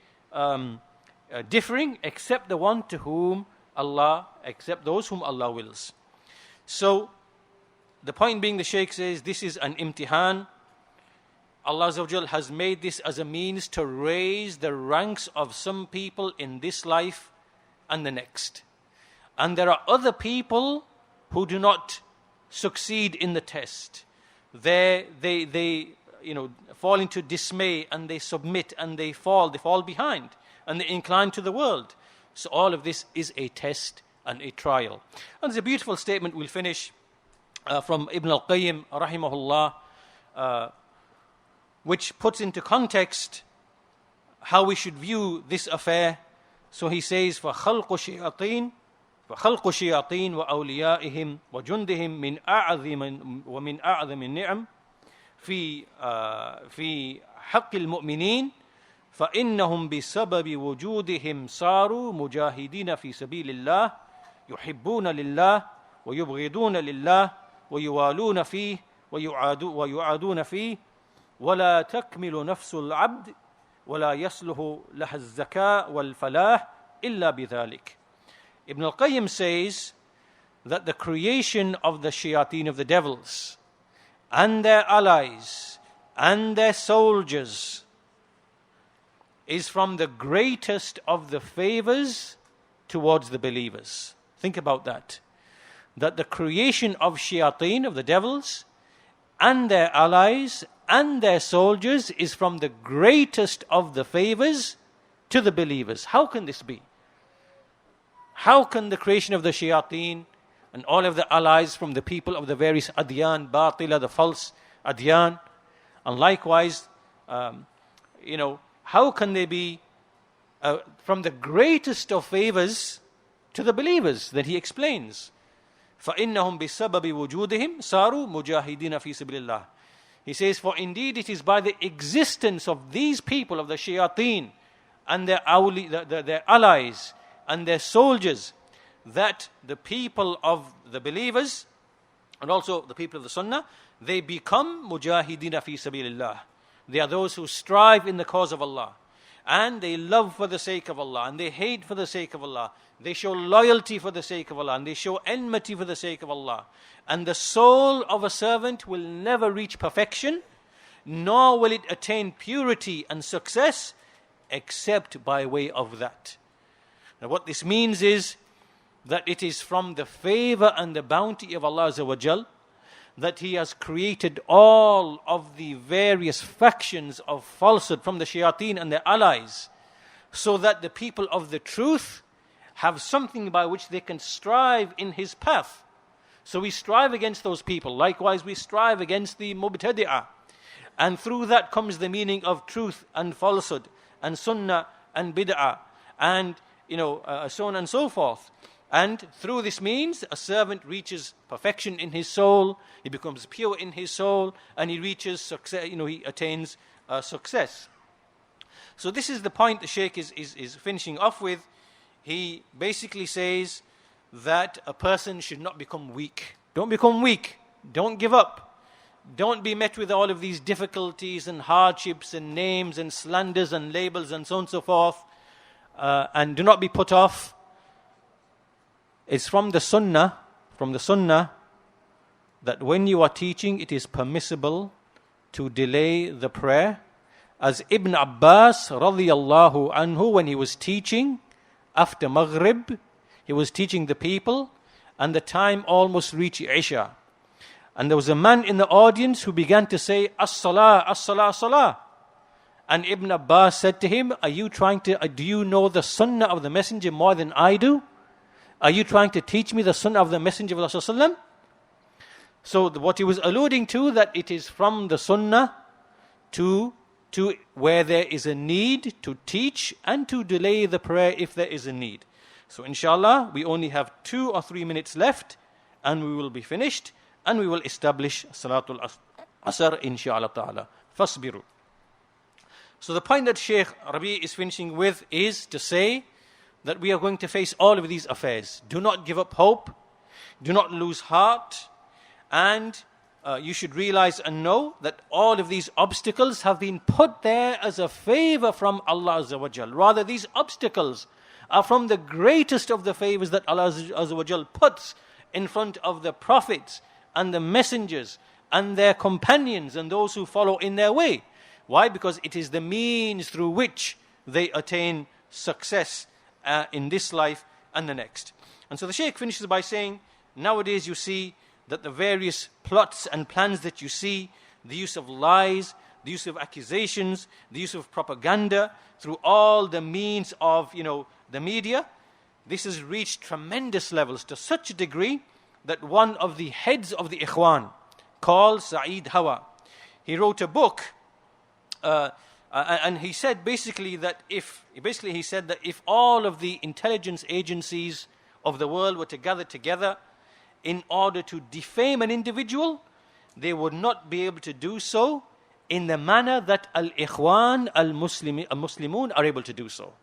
differing, except the one to whom Allah, except those whom Allah wills. So, the point being, the Shaykh says, this is an imtihan. Allah Azza wa Jal has made this as a means to raise the ranks of some people in this life and the next. And there are other people who do not succeed in the test. They fall into dismay and they submit and they fall behind and they incline to the world. So all of this is a test and a trial. And there's a beautiful statement we'll finish from Ibn al-Qayyim rahimahullah, which puts into context how we should view this affair. So he says, فَخَلْقُ الشَّيَاطِينِ وَأَوْلِيَائِهِمْ وَجُنْدِهِمْ مِنْ أَعْظَمِ النِّعَمِ في حق المؤمنين فإنهم بسبب وجودهم صاروا مجاهدين في سبيل الله يحبون لله ويبغضون لله ويوالون فيه ويعادون فيه ولا تكمل نفس العبد ولا يصلح لها الزكاة والفلاح إلا بذلك. Ibn al-Qayyim says that the creation of the shayateen, of the devils, and their allies, and their soldiers, is from the greatest of the favors towards the believers. Think about that. That the creation of shayateen, of the devils, and their allies, and their soldiers, is from the greatest of the favors to the believers. How can this be? How can the creation of the shayateen and all of the allies from the people of the various adyan, batila, the false adyan, and likewise, how can they be from the greatest of favors to the believers? That he explains. فَإِنَّهُمْ بِسَبَبِ وُجُودِهِمْ صَارُوا مُجَاهِدِينَ فِي سَبِيلِ اللَّهِ. He says, for indeed it is by the existence of these people, of the shayateen, and their allies, and their soldiers, that the people of the believers, and also the people of the Sunnah, they become mujahideen fi sabilillah. They are those who strive in the cause of Allah, and they love for the sake of Allah, and they hate for the sake of Allah. They show loyalty for the sake of Allah, and they show enmity for the sake of Allah. And the soul of a servant will never reach perfection, nor will it attain purity and success, except by way of that. Now what this means is that it is from the favor and the bounty of Allah Azza wa Jal that He has created all of the various factions of falsehood from the shayateen and their allies, so that the people of the truth have something by which they can strive in His path. So we strive against those people. Likewise, we strive against the mubtadi'ah. And through that comes the meaning of truth and falsehood, and sunnah and bid'ah, and so on and so forth. And through this means, a servant reaches perfection in his soul, he becomes pure in his soul, and he reaches success, he attains success. So this is the point the Shaykh is finishing off with. He basically says that a person should not become weak. Don't become weak. Don't give up. Don't be met with all of these difficulties and hardships and names and slanders and labels and so on and so forth. And do not be put off. It's from the Sunnah, that when you are teaching, it is permissible to delay the prayer. As Ibn Abbas radiyallahu anhu, when he was teaching after Maghrib, he was teaching the people, and the time almost reached Isha. And there was a man in the audience who began to say, As-salah, as-salah, as-salah. And Ibn Abbas said to him, do you know the Sunnah of the Messenger more than I do? Are you trying to teach me the sunnah of the Messenger of Allah sallallahu alaihi wasallam? So what he was alluding to, that it is from the sunnah to where there is a need to teach and to delay the prayer if there is a need. So inshallah, we only have 2 or 3 minutes left and we will be finished and we will establish Salatul Asr inshallah ta'ala. Fasbiru. So the point that Shaykh Rabīʿ is finishing with is to say that we are going to face all of these affairs. Do not give up hope. Do not lose heart. And you should realize and know that all of these obstacles have been put there as a favor from Allah Azza wa Jal. Rather, these obstacles are from the greatest of the favors that Allah Azza wa Jal puts in front of the prophets and the messengers and their companions and those who follow in their way. Why? Because it is the means through which they attain success in this life and the next. And so the Shaykh finishes by saying, nowadays you see that the various plots and plans that you see, the use of lies, the use of accusations, the use of propaganda, through all the means of, the media, this has reached tremendous levels to such a degree that one of the heads of the Ikhwan, called Sa'id Hawa, he wrote a book, and he said basically that if all of the intelligence agencies of the world were to gather together in order to defame an individual, they would not be able to do so in the manner that al-Ikhwan al-Muslimun are able to do so.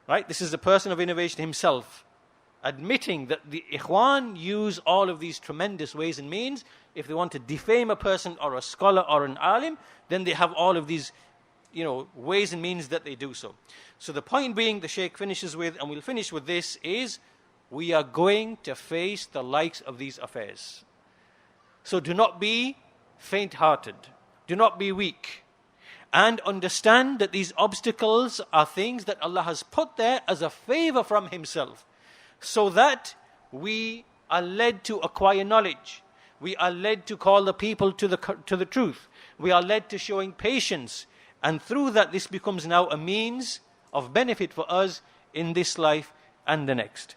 Right? This is the person of innovation himself, admitting that the Ikhwan use all of these tremendous ways and means. If they want to defame a person or a scholar or an alim, then they have all of these, ways and means that they do so. So the point being, the Shaykh finishes with, and we'll finish with this, is we are going to face the likes of these affairs. So do not be faint-hearted. Do not be weak. And understand that these obstacles are things that Allah has put there as a favor from Himself, so that we are led to acquire knowledge. We are led to call the people to the truth. We are led to showing patience. And through that, this becomes now a means of benefit for us in this life and the next.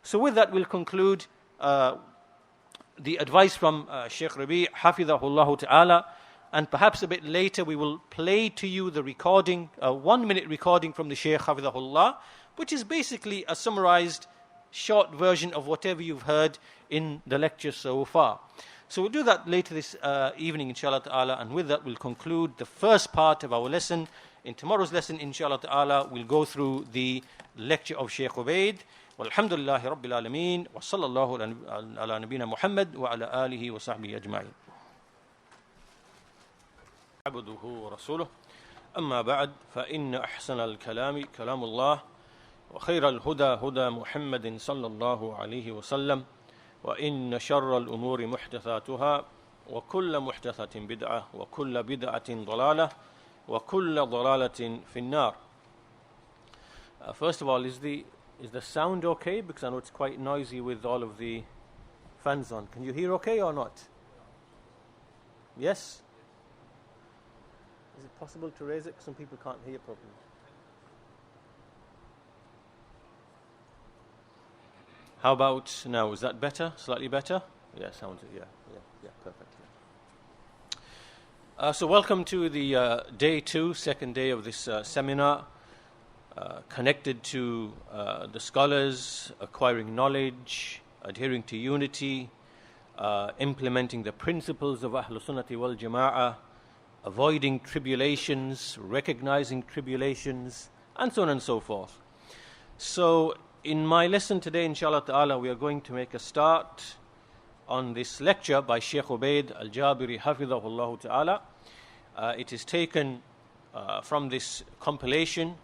So with that, we'll conclude the advice from Shaykh Rabīʿ, Hafidhahullah Ta'ala. And perhaps a bit later, we will play to you the recording, a 1-minute recording from the Shaykh Hafidhahullah, which is basically a summarized short version of whatever you've heard in the lecture so far. So we'll do that later this evening, inshallah ta'ala, and with that we'll conclude the first part of our lesson. In tomorrow's lesson, inshallah ta'ala, we'll go through the lecture of Shaykh ʿUbayd. Walhamdulillahi Rabbil Alameen, wa sallallahu ala nabina Muhammad wa ala alihi wa sahbihi ajma'in. عبده ورسوله أما بعد فإن أحسن الكلام كلام الله وخير الهدى هدى محمد صلى الله عليه وسلم وإن شر الأمور محدثاتها وكل محدثة بدعة وكل بدعة ضلالة وكل ضلالة في النار. First of all, is the sound okay? Because I know it's quite noisy with all of the fans on. Can you hear okay or not? Yes? Is it possible to raise it? Because some people can't hear properly. How about now? Is that better? Slightly better? Yeah, sounds yeah, perfect. Yeah. So welcome to the day 2, second day of this seminar, connected to the scholars, acquiring knowledge, adhering to unity, implementing the principles of Ahl-Sunnah wa-al-Jamāʿah, avoiding tribulations, recognizing tribulations, and so on and so forth. So in my lesson today, inshallah ta'ala, we are going to make a start on this lecture by Shaykh Ūbayd al-Jābirī, hafidhahullah ta'ala. It is taken from this compilation,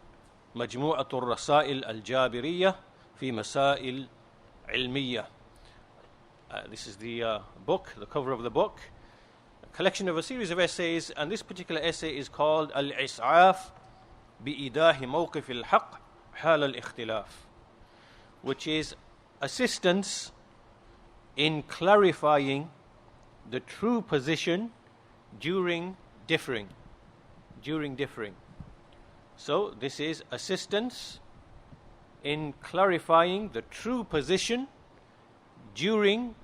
Majmū'atul Rasā'il al-Jābiriyya fi Masā'il Ilmiyya. This is the book, the cover of the book, a collection of a series of essays, and this particular essay is called Al-Is'āf bi-Idāhi Mawqif al-Haqq Hāl al-Ikhtilāf, which is assistance in clarifying the true position during differing. So this is assistance in clarifying the true position during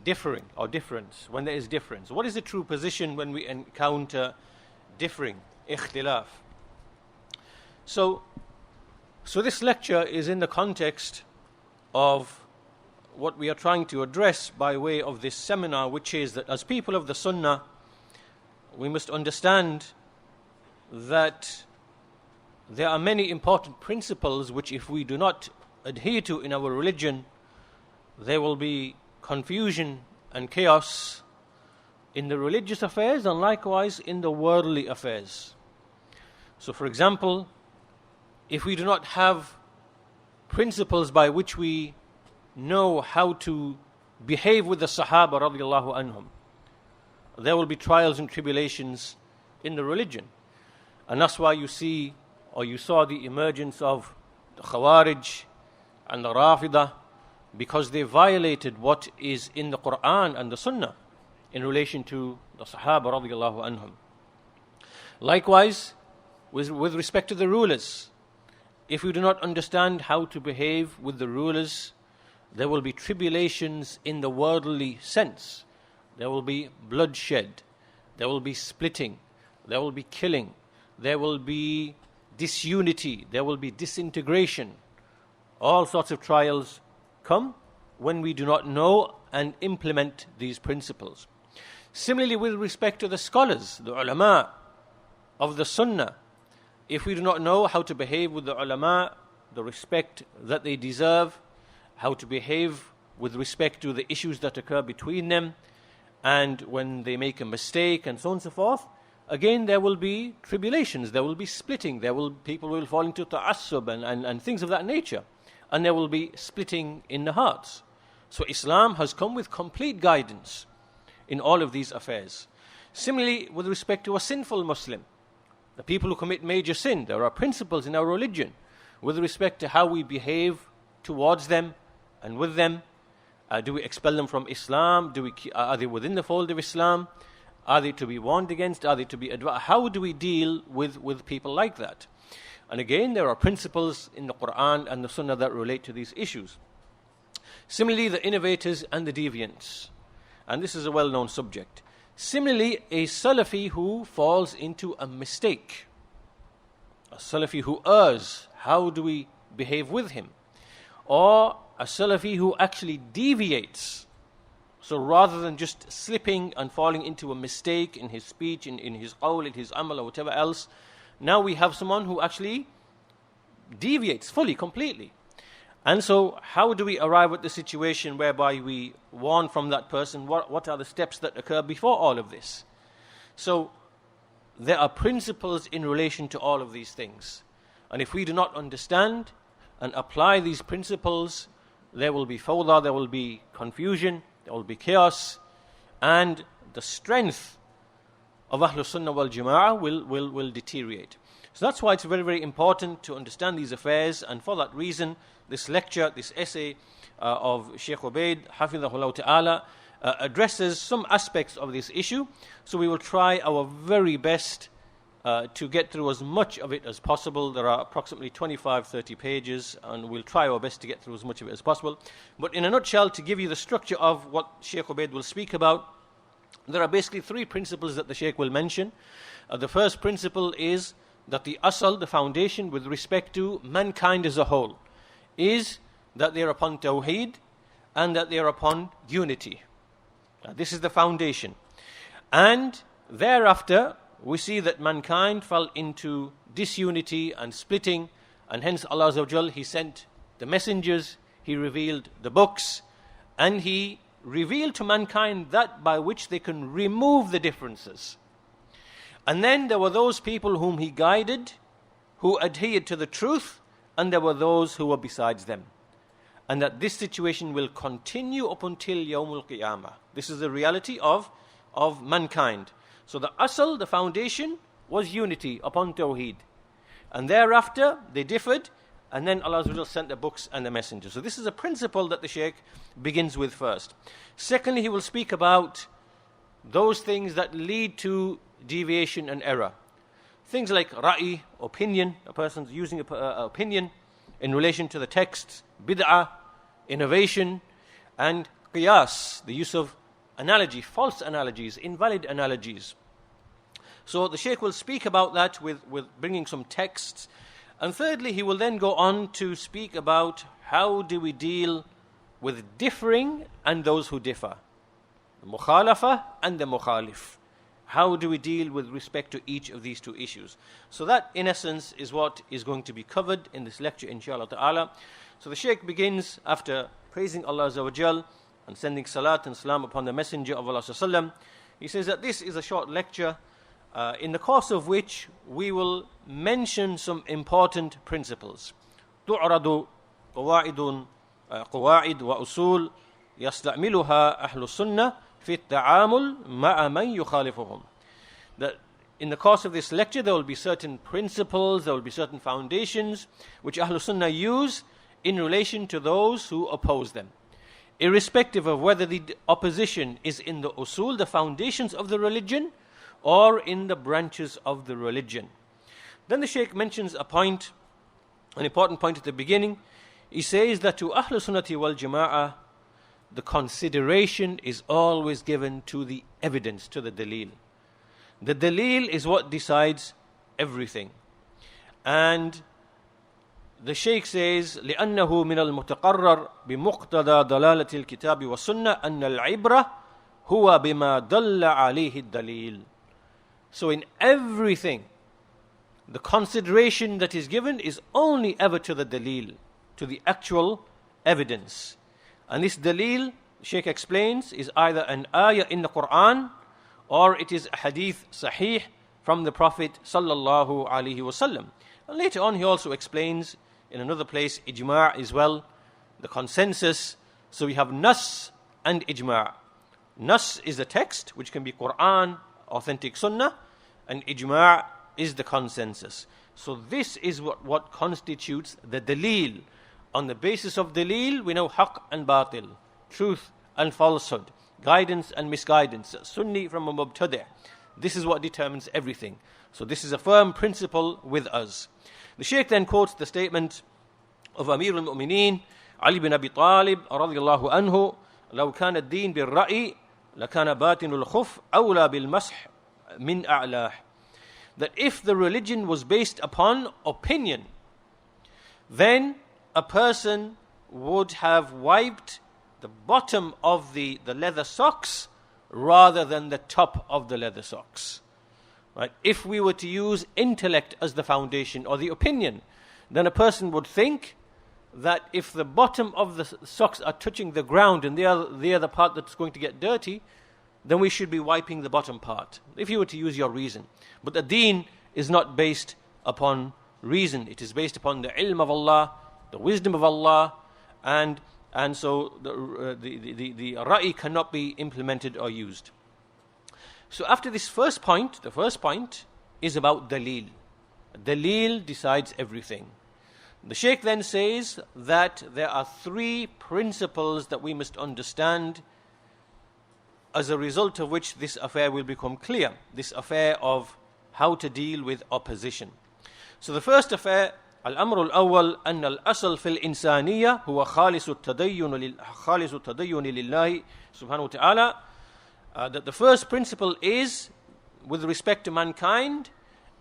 differing or difference, when there is difference. What is the true position when we encounter differing, ikhtilaf? So this lecture is in the context of what we are trying to address by way of this seminar, which is that as people of the Sunnah, we must understand that there are many important principles which, if we do not adhere to in our religion, there will be confusion and chaos in the religious affairs and likewise in the worldly affairs. So, for example, if we do not have principles by which we know how to behave with the Sahaba radiallahu anhum, there will be trials and tribulations in the religion. And that's why you see, or you saw, the emergence of the Khawarij and the Rafidah, because they violated what is in the Quran and the Sunnah in relation to the Sahaba radiallahu anhum. Likewise, with respect to the rulers, if we do not understand how to behave with the rulers, there will be tribulations in the worldly sense. There will be bloodshed, there will be splitting, there will be killing, there will be disunity, there will be disintegration. All sorts of trials come when we do not know and implement these principles. Similarly, with respect to the scholars, the ulama of the Sunnah, if we do not know how to behave with the ulama, the respect that they deserve, how to behave with respect to the issues that occur between them, and when they make a mistake and so on and so forth, again there will be tribulations, there will be splitting, people will fall into ta'assub and things of that nature, and there will be splitting in the hearts. So Islam has come with complete guidance in all of these affairs. Similarly, with respect to a sinful Muslim, the people who commit major sin, there are principles in our religion with respect to how we behave towards them and with them. Do we expel them from Islam? Are they within the fold of Islam? Are they to be warned against? Are they to be advised? How do we deal with people like that? And again, there are principles in the Quran and the Sunnah that relate to these issues. Similarly, the innovators and the deviants. And this is a well-known subject. Similarly, a Salafi who falls into a mistake, a Salafi who errs, how do we behave with him? Or a Salafi who actually deviates. So rather than just slipping and falling into a mistake in his speech, in his qawl, in his amal or whatever else, now we have someone who actually deviates fully, completely. And so how do we arrive at the situation whereby we warn from that person? What are the steps that occur before all of this? So there are principles in relation to all of these things. And if we do not understand and apply these principles, there will be fawda, there will be confusion, there will be chaos, and the strength of Ahlus Sunnah wal-Jamāʿah will deteriorate. So that's why it's very, very important to understand these affairs, and for that reason, this lecture, this essay of Shaykh ʿUbayd, Hafidhahullah Ta'ala, addresses some aspects of this issue. So we will try our very best to get through as much of it as possible. There are approximately 25-30 pages, and we'll try our best to get through as much of it as possible. But in a nutshell, to give you the structure of what Shaykh ʍubayd will speak about, there are basically three principles that the Shaykh will mention. The first principle is that the asal, the foundation with respect to mankind as a whole, is that they are upon tawheed and that they are upon unity. This is the foundation. And thereafter, we see that mankind fell into disunity and splitting, and hence Allah Azza wa Jal, He sent the messengers, He revealed the books, and He revealed to mankind that by which they can remove the differences. And then there were those people whom He guided, who adhered to the truth, and there were those who were besides them. And that this situation will continue up until Yawmul Qiyamah. This is the reality of mankind. So the asal, the foundation, was unity upon tawheed. And thereafter, they differed, and then Allah Azza wa Jal sent the books and the messengers. So this is a principle that the Shaykh begins with first. Secondly, he will speak about those things that lead to deviation and error. Things like ra'i, opinion, a person's using opinion in relation to the texts, bid'ah, innovation, and qiyas, the use of analogy, false analogies, invalid analogies. So the Shaykh will speak about that with bringing some texts. And thirdly, he will then go on to speak about how do we deal with differing and those who differ. The mukhalafa and the mukhalif. How do we deal with respect to each of these two issues? So that, in essence, is what is going to be covered in this lecture, inshallah ta'ala. So the Shaykh begins, after praising Allah Azza wa Jal and sending salat and salam upon the Messenger of Allah Sallallahu Alaihi Wasallam. He says that this is a short lecture in the course of which we will mention some important principles. تُعْرَضُ قواعد وأصول يستعملها أهل السنة في التعامل مع من يخالفهم. That in the course of this lecture there will be certain principles, there will be certain foundations which Ahlul Sunnah use in relation to those who oppose them, irrespective of whether the opposition is in the usul, the foundations of the religion, or in the branches of the religion. Then the Shaykh mentions a point, an important point at the beginning. He says that to Ahlul Sunnati wal-Jamāʿah, the consideration is always given to the evidence, to the dalil. The dalil is what decides everything. And the Shaykh says, لأنه من المتقرر بمقتضى ضلالة الكتاب والسنة أن العبرة هو بما دل عليه الدليل. So in everything, the consideration that is given is only ever to the dalil, to the actual evidence. And this dalil, Shaykh explains, is either an ayah in the Quran or it is a hadith sahih from the Prophet sallallahu alaihi wasallam. And later on he also explains in another place ijma' as well, the consensus. So we have nas and ijma'. Nas is the text, which can be Quran, authentic sunnah, and ijma' is the consensus. So this is what constitutes the dalil. On the basis of dalil, we know haqq and batil, truth and falsehood, guidance and misguidance, sunni from a mubtadi'. This is what determines everything. So this is a firm principle with us. The Shaykh then quotes the statement of Amir al-Mu'mineen, Ali bin Abi Talib, radiyallahu anhu, لو كان الدين بالرأي لكان باطن الخف أولى بالمسح من أعلاه. That if the religion was based upon opinion, then a person would have wiped the bottom of the leather socks rather than the top of the leather socks. Right? If we were to use intellect as the foundation or the opinion, then a person would think that if the bottom of the socks are touching the ground and they are the part that's going to get dirty, then we should be wiping the bottom part, if you were to use your reason. But the deen is not based upon reason. It is based upon the ilm of Allah, the wisdom of Allah, and so the ra'i cannot be implemented or used. So after this first point, the first point is about dalil. Dalil decides everything. The Shaykh then says that there are three principles that we must understand, as a result of which this affair will become clear, this affair of how to deal with opposition. So the first affair, الأمر الأول أن الأصل في الإنسانية هو خالص التدين لله سبحانه وتعالى. That the first principle is, with respect to mankind,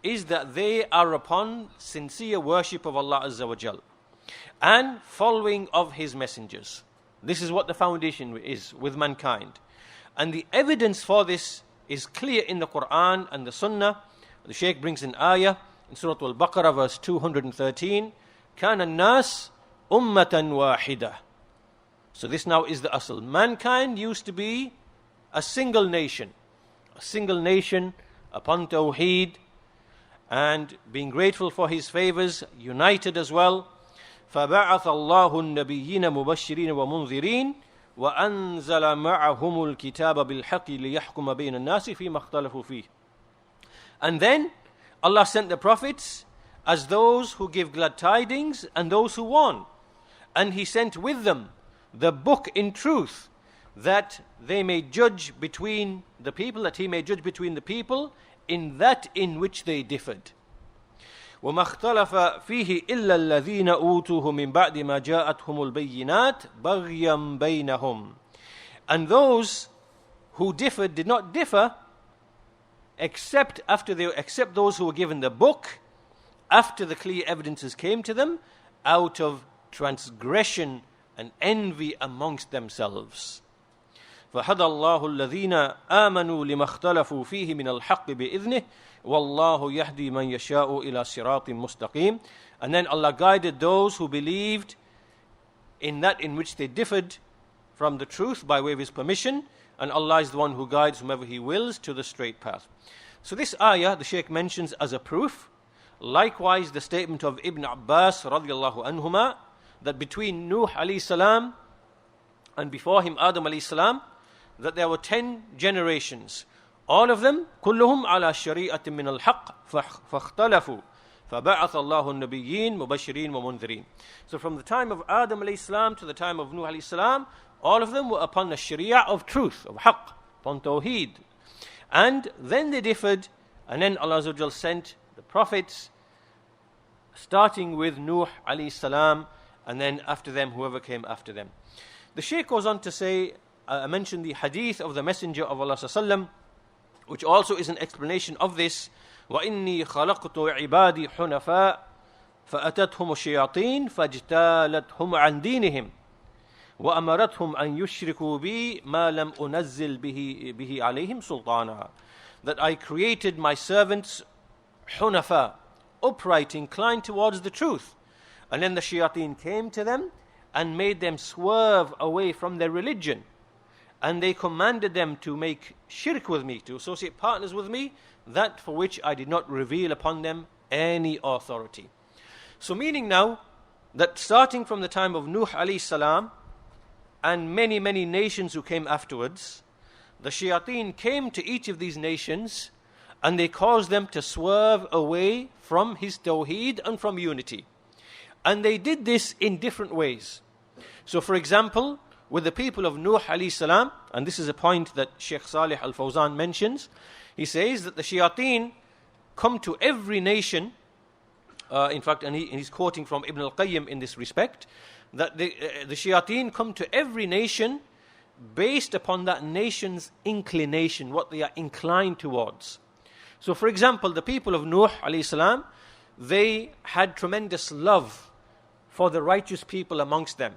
is that they are upon sincere worship of Allah Azza wa Jal and following of His messengers. This is what the foundation is with mankind. And the evidence for this is clear in the Quran and the Sunnah. The Shaykh brings an ayah in Surah Al-Baqarah verse 213, كَانَ النَّاسِ أُمَّةً وَاحِدَةً. So this now is the asl. Mankind used to be a single nation upon Tawheed and being grateful for His favors, united as well. فَبَعَثَ اللَّهُ النَّبِيِّينَ مُبَشِّرِينَ وَمُنذِرِينَ وَأَنزَلَ مَعَهُمُ الْكِتَابَ بِالْحَقِّ لِيَحْكُمَ بَيْنَ النَّاسِ فِيمَا اخْتَلَفُوا فِيهِ. And then Allah sent the prophets as those who give glad tidings and those who warn. And He sent with them the book in truth, that they may judge between the people, that He may judge between the people in that in which they differed. وَمَا اخْتَلَفَ فِيهِ إِلَّا الَّذِينَ أُوتُوهُ مِنْ بَعْدِ مَا جَاءَتْهُمُ الْبَيِّنَاتِ بَغْيًا بَيْنَهُمْ. And those who differed did not differ except those who were given the book after the clear evidences came to them, out of transgression and envy amongst themselves. فَهَدَى اللَّهُ الَّذِينَ آمَنُوا لِمَا اخْتَلَفُوا فِيهِ مِنَ الْحَقِّ بِإِذْنِهِ وَاللَّهُ يَهْدِي مَنْ يَشَاءُ إِلَى صِرَاطٍ مُسْتَقِيمٍ. And then Allah guided those who believed in that in which they differed from the truth by way of His permission, and Allah is the one who guides whomever He wills to the straight path. So this ayah the Shaykh mentions as a proof. Likewise the statement of Ibn Abbas radiallahu anhuma, that between Nuh alayhi salam and before him Adam alayhi salam, that there were 10 generations. All of them, كلهم على شريعة من الحق فاختلفوا فبعث الله النبيين مبشرين ومنذرين. So from the time of Adam alayhi salam to the time of Nuh alayhi salam, all of them were upon the sharia of truth, of haqq, upon tawheed. And then they differed, and then Allah Azza wa Jal sent the prophets, starting with Nuh alayhi salam, and then after them whoever came after them. The Shaykh goes on to say, I mentioned the hadith of the Messenger of Allah sallam, which also is an explanation of this. وَإِنِّي خَلَقْتُ عِبَادِي حُنَفَاءَ فَأَتَتْهُمُ الشَّيَاطِينُ فَاجْتَالَتْهُمْ عَنْ دِينِهِمْ وَأَمَرَتْهُمْ أَنْ يُشْرِكُوا بِي مَا لَمْ أُنَزِّلْ بِهِ عَلَيْهِمْ سُلْطَانًا. That I created my servants hunafa, upright, inclined towards the truth. And then the shayateen came to them and made them swerve away from their religion. And they commanded them to make shirk with me, to associate partners with me, that for which I did not reveal upon them any authority. So meaning now that starting from the time of Nuh alayhi salam and many nations who came afterwards, the shayateen came to each of these nations and they caused them to swerve away from his tawheed and from unity. And they did this in different ways. So for example, with the people of Nuh alayhi salam, and this is a point that Shaykh Salih al-Fawzan mentions, he says that the shayateen come to every nation, in fact, and he's quoting from Ibn al-Qayyim in this respect, that the shayateen come to every nation based upon that nation's inclination, what they are inclined towards. So for example, the people of Nuh alayhi salam, they had tremendous love for the righteous people amongst them,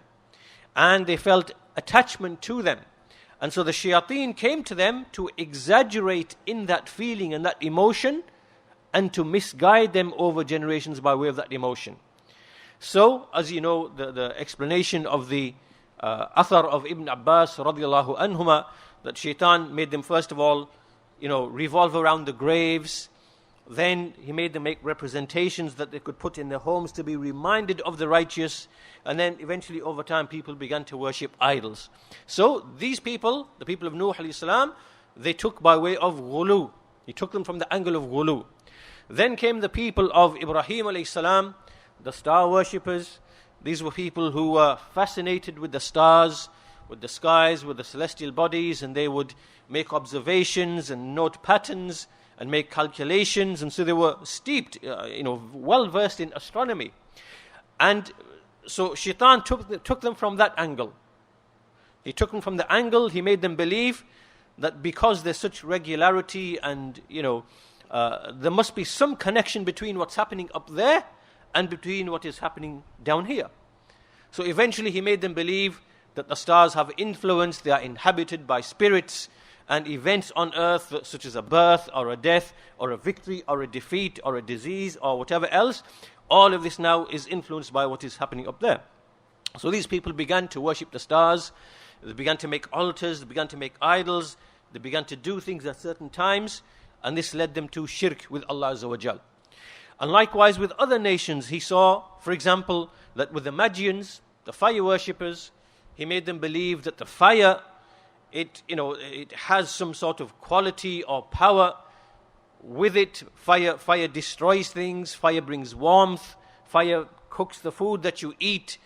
and they felt attachment to them. And so the shayateen came to them to exaggerate in that feeling and that emotion, and to misguide them over generations by way of that emotion. So, as you know, the explanation of the athar of Ibn Abbas radiallahu anhuma, that shaitan made them first of all, revolve around the graves. Then he made them make representations that they could put in their homes to be reminded of the righteous. And then eventually over time people began to worship idols. So these people, the people of Nuh alayhi salam, they took by way of ghulu. He took them from the angle of ghulu. Then came the people of Ibrahim alayhi salam, the star worshippers. These were people who were fascinated with the stars, with the skies, with the celestial bodies, and they would make observations and note patterns and make calculations, and so they were steeped, well versed in astronomy. And so Shaitan took them from that angle. He took them from the angle, he made them believe that because there's such regularity and, there must be some connection between what's happening up there and between what is happening down here. So eventually he made them believe that the stars have influence, they are inhabited by spirits, and events on earth such as a birth or a death or a victory or a defeat or a disease or whatever else, all of this now is influenced by what is happening up there. So these people began to worship the stars, they began to make altars, they began to make idols, they began to do things at certain times, and this led them to shirk with Allah Azza wa Jal. And likewise with other nations, he saw, for example, that with the Magians, the fire worshippers, he made them believe that the fire, it has some sort of quality or power with it. Fire destroys things, fire brings warmth, fire cooks the food that you eat,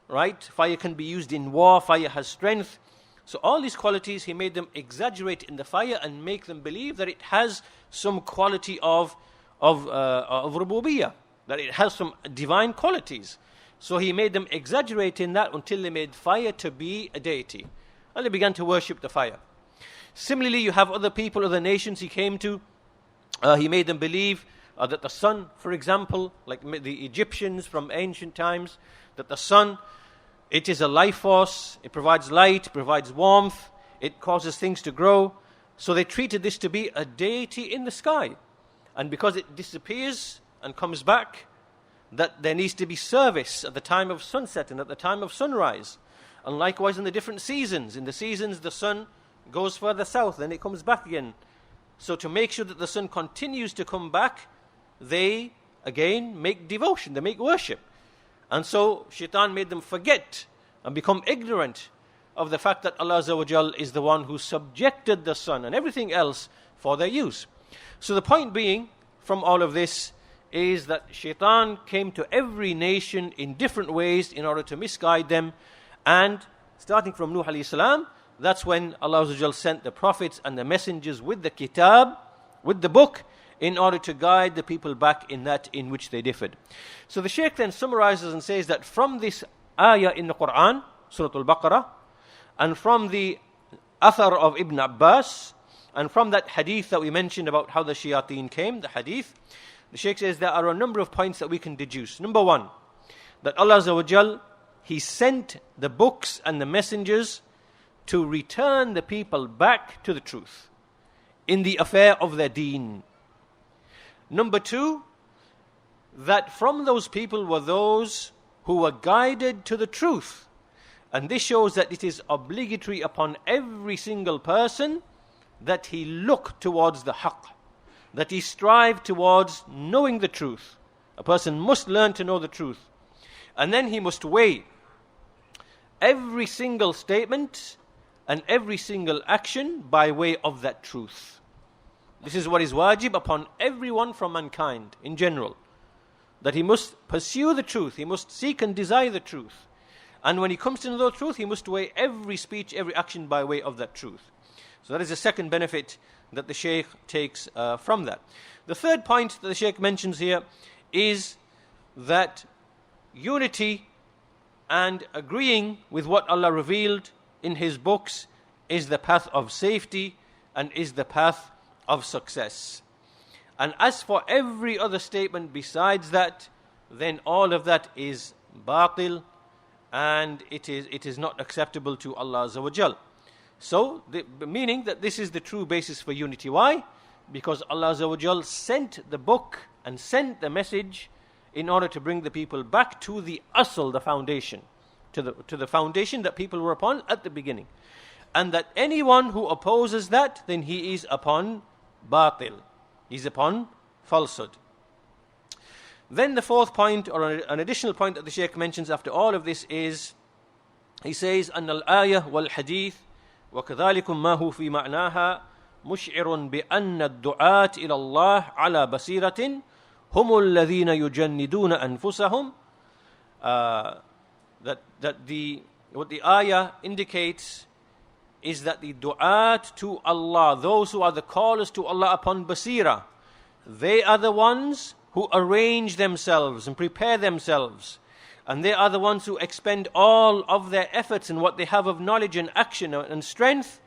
right? Fire can be used in war, fire has strength. So all these qualities, he made them exaggerate in the fire and make them believe that it has some quality of rububiyyah, that it has some divine qualities. So he made them exaggerate in that until they made fire to be a deity. And they began to worship the fire. Similarly, you have other people, other nations he came to. He made them believe that the sun, for example, like the Egyptians from ancient times, that the sun, it is a life force, it provides light, it provides warmth, it causes things to grow. So they treated this to be a deity in the sky. And because it disappears and comes back, that there needs to be service at the time of sunset and at the time of sunrise. And likewise in the different seasons. In the seasons the sun goes further south, then it comes back again. So to make sure that the sun continues to come back, they again make devotion, they make worship. And so Shaitan made them forget and become ignorant of the fact that Allah Azza wa Jal is the one who subjected the sun and everything else for their use. So the point being from all of this is that Shaitan came to every nation in different ways in order to misguide them. And starting from Nuh alayhi salam, that's when Allah Azza wa Jal sent the prophets and the messengers with the kitab, with the book, in order to guide the people back in that in which they differed. So the Shaykh then summarizes and says that from this ayah in the Quran, Surah Al-Baqarah, and from the Athar of Ibn Abbas, and from that hadith that we mentioned about how the shayateen came, the hadith, the Shaykh says there are a number of points that we can deduce. Number one, that Allah Azza wa Jal, He sent the books and the messengers to return the people back to the truth in the affair of their deen. Number two, that from those people were those who were guided to the truth. And this shows that it is obligatory upon every single person that he look towards the haqq, that he strive towards knowing the truth. A person must learn to know the truth. And then he must weigh every single statement and every single action by way of that truth. This is what is wajib upon everyone from mankind in general. That he must pursue the truth, he must seek and desire the truth. And when he comes to know the truth, he must weigh every speech, every action by way of that truth. So that is the second benefit that the Shaykh takes from that. The third point that the Shaykh mentions here is that unity and agreeing with what Allah revealed in His books is the path of safety and is the path of success. And as for every other statement besides that, then all of that is batil, and it is not acceptable to Allah Azza wa Jal. So, meaning that this is the true basis for unity. Why? Because Allah Azza wa Jal sent the book and sent the message in order to bring the people back to the asl, the foundation, to the foundation that people were upon at the beginning. And that anyone who opposes that, then he is upon batil. He's upon falsehood. Then the fourth point, or an additional point that the Shaykh mentions after all of this is, he says, أن الآية والحديث وكذلك ما هو في معناها مشعر بأن الدعاة إلى الله على بصيرة هم الذين يجندون أنفسهم. What the ayah indicates is that the du'at to Allah, those who are the callers to Allah upon basira, they are the ones who arrange themselves and prepare themselves. And they are the ones who expend all of their efforts and what they have of knowledge and action and strength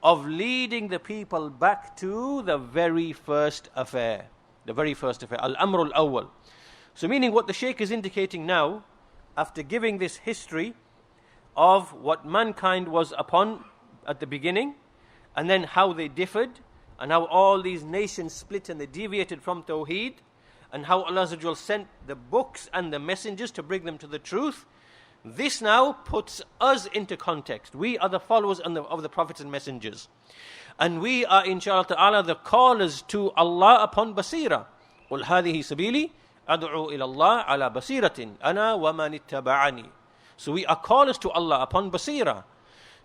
of leading the people back to the very first affair. The very first affair, al-amr al-awwal. So meaning what the Shaykh is indicating now, after giving this history of what mankind was upon at the beginning, and then how they differed, and how all these nations split and they deviated from Tawheed, and how Allah Azza wa Jal sent the books and the messengers to bring them to the truth. This now puts us into context. We are the followers of the prophets and messengers. And we are, inshaAllah ta'ala, the callers to Allah upon basira. قُلْ هَذِهِ سَبِيلِي أَدْعُو إِلَى اللَّهِ عَلَى بَصِيرَةٍ أَنَا وَمَنِ اتَّبَعَنِي. So we are callers to Allah upon basira.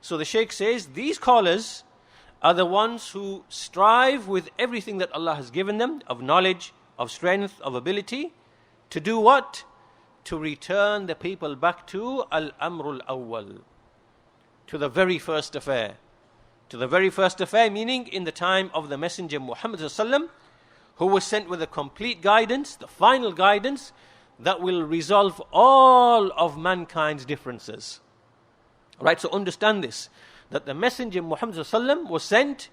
So the Shaykh says, these callers are the ones who strive with everything that Allah has given them, of knowledge, of strength, of ability, to do what? To return the people back to al-amrul awwal, to the very first affair. To the very first affair, meaning in the time of the Messenger Muhammad sallallahu alaihi wasallam, who was sent with a complete guidance, the final guidance that will resolve all of mankind's differences. Right, so understand this, that the Messenger Muhammad ﷺ was sent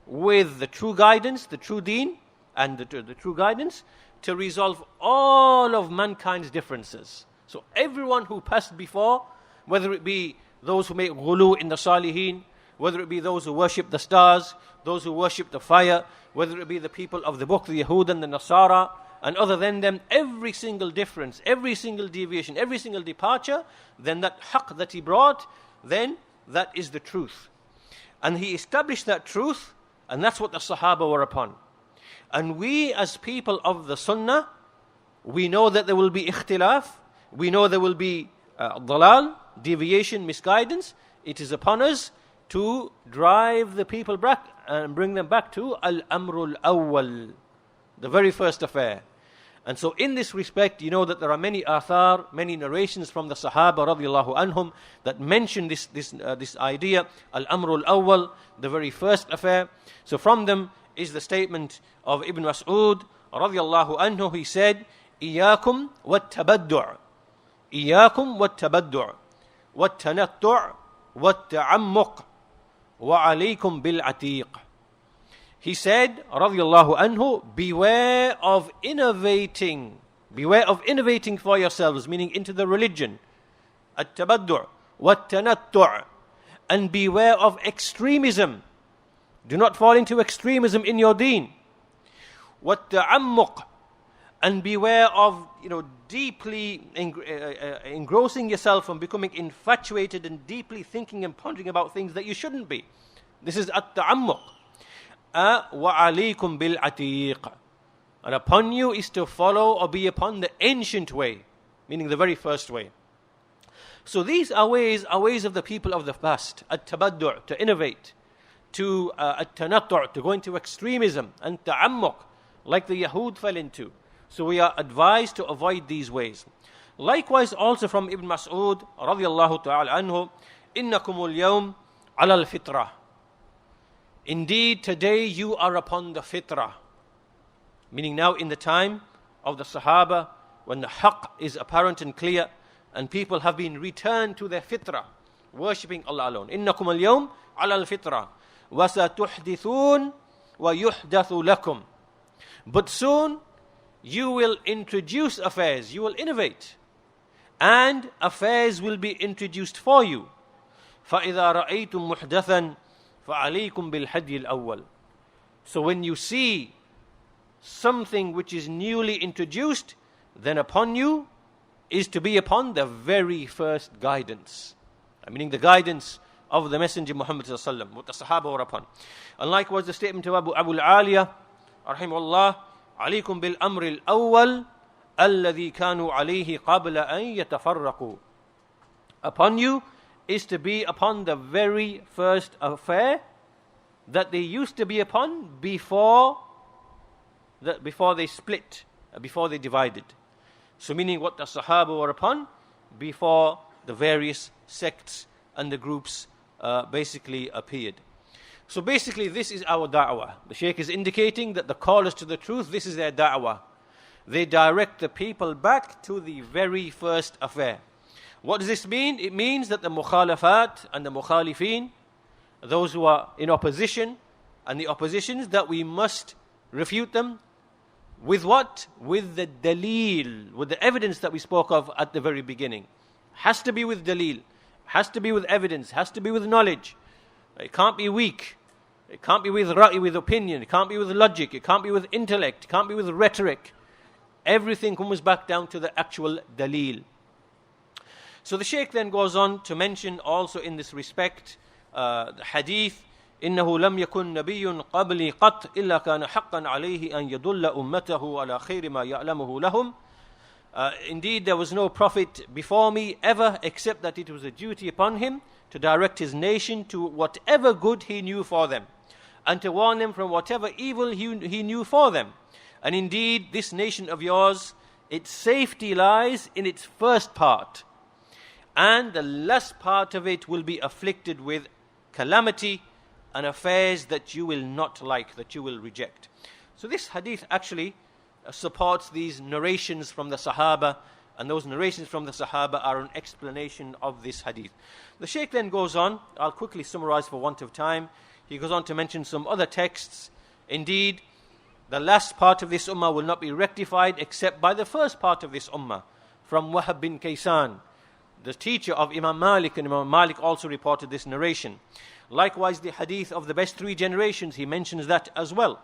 with the true guidance, the true deen, and the true guidance to resolve all of mankind's differences. So everyone who passed before, whether it be those who make ghulu in the salihin, whether it be those who worship the stars, those who worship the fire, whether it be the people of the book, the Yahud and the Nasara, and other than them, every single difference, every single deviation, every single departure, then that haqq that he brought, then that is the truth. And he established that truth, and that's what the Sahaba were upon. And we as people of the Sunnah, we know that there will be ikhtilaf, we know there will be dalal, deviation, misguidance. It is upon us to drive the people back and bring them back to al-amrul awwal, the very first affair. And so in this respect, you know that there are many athar, many narrations from the Sahaba radiallahu anhum that mention this idea, al-amrul awwal, the very first affair. So from them is the statement of Ibn Mas'ud radiallahu anhu. He said, إِيَّاكُمْ وَالتَّبَدُّعُ إِيَّاكُمْ وَالتَّبَدُّعُ وَالتَّنَطُّعُ وَالتَّعَمُّقُ وَعَلَيْكُمْ بِالْعَتِيقِ. He said, radiallahu anhu, beware of innovating for yourselves, meaning into the religion, at-tabaddu' wat-tanattu', and beware of extremism. Do not fall into extremism in your deen. Wat-ta'ammuq, and beware of deeply engrossing yourself and becoming infatuated and deeply thinking and pondering about things that you shouldn't be. This is at-ta'ammuq. وَعَلَيْكُمْ بِالْعَتِيقِ, and upon you is to follow or be upon the ancient way, meaning the very first way. So these are ways of the people of the past. At-tabaddu', to innovate, to at-tanattu', to go into extremism, and ta'ammuq, like the Yahud fell into. So we are advised to avoid these ways. Likewise also from Ibn Mas'ud radiallahu ta'ala anhu, إِنَّكُمُ الْيَوْمِ عَلَى الْفِطْرَةِ, indeed today you are upon the fitrah. Meaning now in the time of the Sahaba, when the haqq is apparent and clear, and people have been returned to their fitrah, worshipping Allah alone. إِنَّكُمُ الْيَوْمِ عَلَى الْفِطْرَةِ وَسَتُحْدِثُونَ وَيُحْدَثُ لَكُمْ. But soon you will introduce affairs, you will innovate, and affairs will be introduced for you. فَإِذَا رَأَيْتُمْ مُحْدَثًا فَعَلَيْكُمْ بِالْحَدْيِ الْأَوَّلِ. So when you see something which is newly introduced, then upon you is to be upon the very first guidance, meaning the guidance of the Messenger Muhammad sallallahu alaihi wasallam, what the Sahaba were upon. And likewise the statement of Abū ʿIyāḍ rahimahullah, عليكم بالأمر الأول الذي كانوا عليه قبل أن يتفرقوا. Upon you is to be upon the very first affair that they used to be upon before they split, before they divided. So meaning what the Sahaba were upon before the various sects and the groups basically appeared. So basically this is our da'wah. The Shaykh is indicating that the callers to the truth, this is their da'wah. They direct the people back to the very first affair. What does this mean? It means that the mukhalafat and the mukhalifin, those who are in opposition, and the oppositions, that we must refute them with what? With the daleel, with the evidence that we spoke of at the very beginning. Has to be with daleel, has to be with evidence, has to be with knowledge. It can't be weak. It can't be with ra'i, with opinion. It can't be with logic. It can't be with intellect. It can't be with rhetoric. Everything comes back down to the actual daleel. So the Shaykh then goes on to mention also in this respect the hadith, إِنَّهُ لَمْ يَكُنْ نَبِيٌّ قَبْلِي قَطْ إِلَّا كَانَ حَقًّا عَلَيْهِ أَنْ يَدُلَّ أُمَّتَهُ عَلَى خَيْرِ مَا يَعْلَمُهُ لَهُمْ. Indeed, there was no prophet before me ever, except that it was a duty upon him to direct his nation to whatever good he knew for them, and to warn them from whatever evil he knew for them. And indeed, this nation of yours, its safety lies in its first part, and the last part of it will be afflicted with calamity and affairs that you will not like, that you will reject. So this hadith actually supports these narrations from the Sahaba, and those narrations from the Sahaba are an explanation of this hadith. The Shaykh then goes on, I'll quickly summarize for want of time. He goes on to mention some other texts. Indeed, the last part of this ummah will not be rectified except by the first part of this ummah, from Wahab bin Kaysan, the teacher of Imam Malik, and Imam Malik also reported this narration. Likewise, the hadith of the best three generations, he mentions that as well.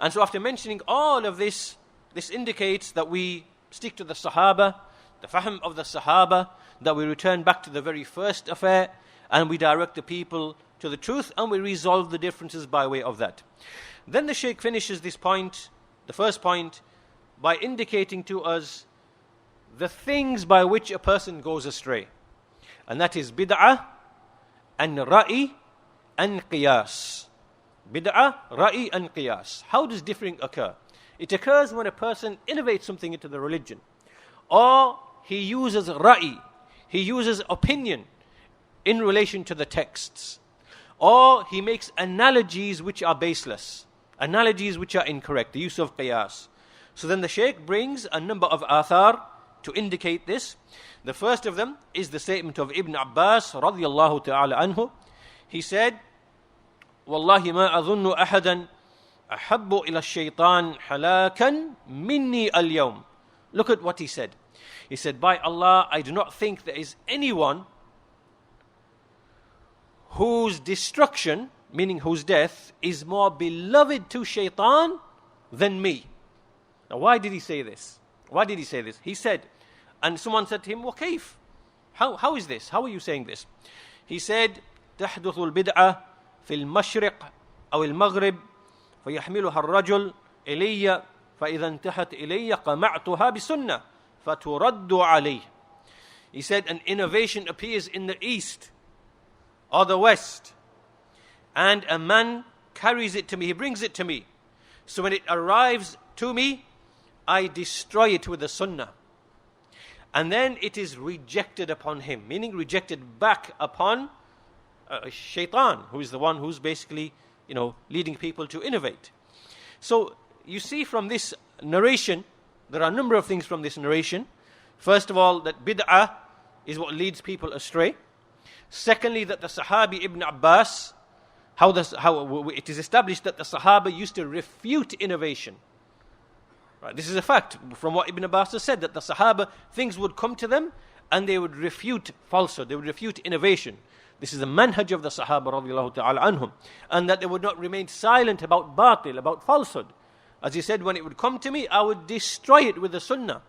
And so after mentioning all of this, this indicates that we stick to the Sahaba, the fahm of the Sahaba, that we return back to the very first affair, and we direct the people to the truth, and we resolve the differences by way of that. Then the Shaykh finishes this point, the first point, by indicating to us the things by which a person goes astray. And that is bid'ah and ra'i and qiyas. Bid'ah, ra'i and qiyas. How does differing occur? It occurs when a person innovates something into the religion, or he uses ra'i, he uses opinion in relation to the texts, or he makes analogies which are baseless, analogies which are incorrect, the use of qiyas. So then the Shaykh brings a number of athar to indicate this. The first of them is the statement of Ibn Abbas radiyallahu ta'ala anhu. He said, "Wallahi ma adhunnu ahadan ahabbu ila shaytan halakan minni al-yawm." Look at what he said. He said, by Allah, I do not think there is anyone whose destruction, meaning whose death, is more beloved to shaitan than me. Now why did he say this? Why did he say this? He said, and someone said to him, وَكَيْف? How is this? How are you saying this? He said, تحدث البدعة في المشرق أو المغرب فيحملها الرجل إلي فإذا انتهت إلي قمعتها بسنة فَتُرَدُّ عَلَيْهِ. He said, an innovation appears in the east or the west, and a man carries it to me, he brings it to me. So when it arrives to me, I destroy it with the sunnah. And then it is rejected upon him, meaning rejected back upon shaitan, who is the one who's basically, leading people to innovate. So you see from this narration, there are a number of things from this narration. First of all, that bid'ah is what leads people astray. Secondly, that the Sahabi Ibn Abbas, how it is established that the Sahaba used to refute innovation. Right? This is a fact from what Ibn Abbas has said, that the Sahaba, things would come to them and they would refute falsehood, they would refute innovation. This is the manhaj of the Sahaba radiallahu ta'ala anhum. And that they would not remain silent about batil, about falsehood. As he said, when it would come to me, I would destroy it with the sunnah.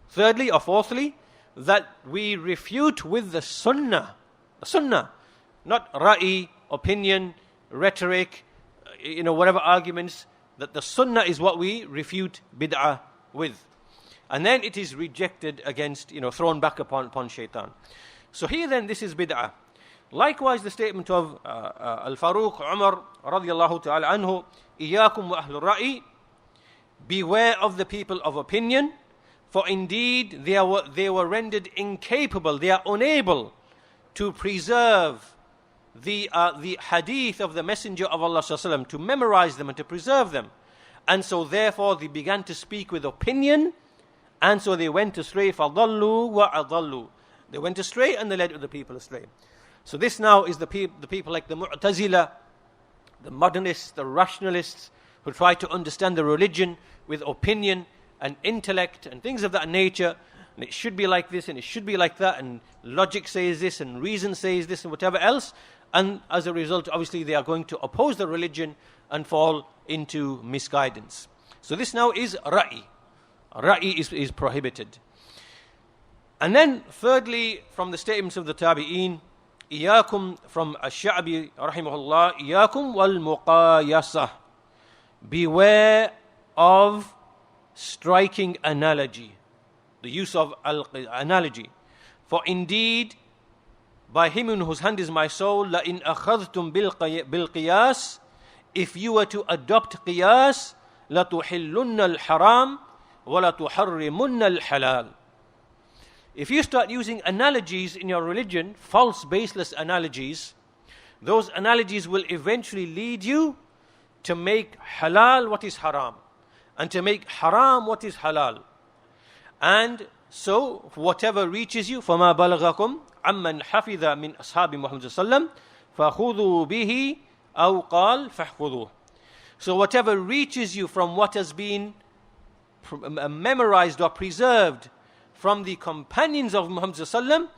Thirdly or fourthly, that we refute with the sunnah. The sunnah, not ra'i, opinion, rhetoric, whatever arguments, that the sunnah is what we refute bid'ah with. And then it is rejected against, thrown back upon shaitan. So here then, this is bid'ah. Likewise, the statement of Al-Faruq Umar radiyallahu ta'ala anhu, إِيَّاكُمْ وَأَهْلُ الرَّأِي, beware of the people of opinion, for indeed they were rendered incapable, they are unable to preserve the hadith of the Messenger of Allah sallallahu alaihi wasallam, to memorize them and to preserve them. And so therefore they began to speak with opinion, and so they went astray. فَضَلُّوا وَأَضَلُّوا. They went astray and they led the people astray. So this now is the people like the Mu'tazila, the modernists, the rationalists, who try to understand the religion with opinion and intellect and things of that nature. And it should be like this and it should be like that, and logic says this and reason says this and whatever else. And as a result, obviously, they are going to oppose the religion and fall into misguidance. So this now is ra'i. Ra'i is prohibited. And then thirdly, from the statements of the tabi'een, إِيَّاكُمْ from al-Sha'bi rahimahullah, إِيَّاكُمْ وَالْمُقَايَسَةِ, beware of striking analogy, the use of analogy. For indeed, by him in whose hand is my soul, لَإِنْ أَخَذْتُمْ بِالْقِيَاسِ, if you were to adopt qiyas, لَتُحِلُّنَّ الْحَرَامِ وَلَتُحَرِّمُنَّ الْحَلَالِ. If you start using analogies in your religion, false, baseless analogies, those analogies will eventually lead you to make halal what is haram, and to make haram what is halal. And so, whatever reaches you, فَمَا بَلَغَكُمْ عَمَّنْ حَفِظَ مِنْ أَصْحَابِ مُحَمَّدٍ صَلَّى اللَّهُ عَلَيْهِ وسلم فَخُذُوا بِهِ أَوْ قَالْ فَاحْفُظُوهُ. So whatever reaches you from what has been memorized or preserved from the companions of Muhammad sallallahu alaihi wasallam,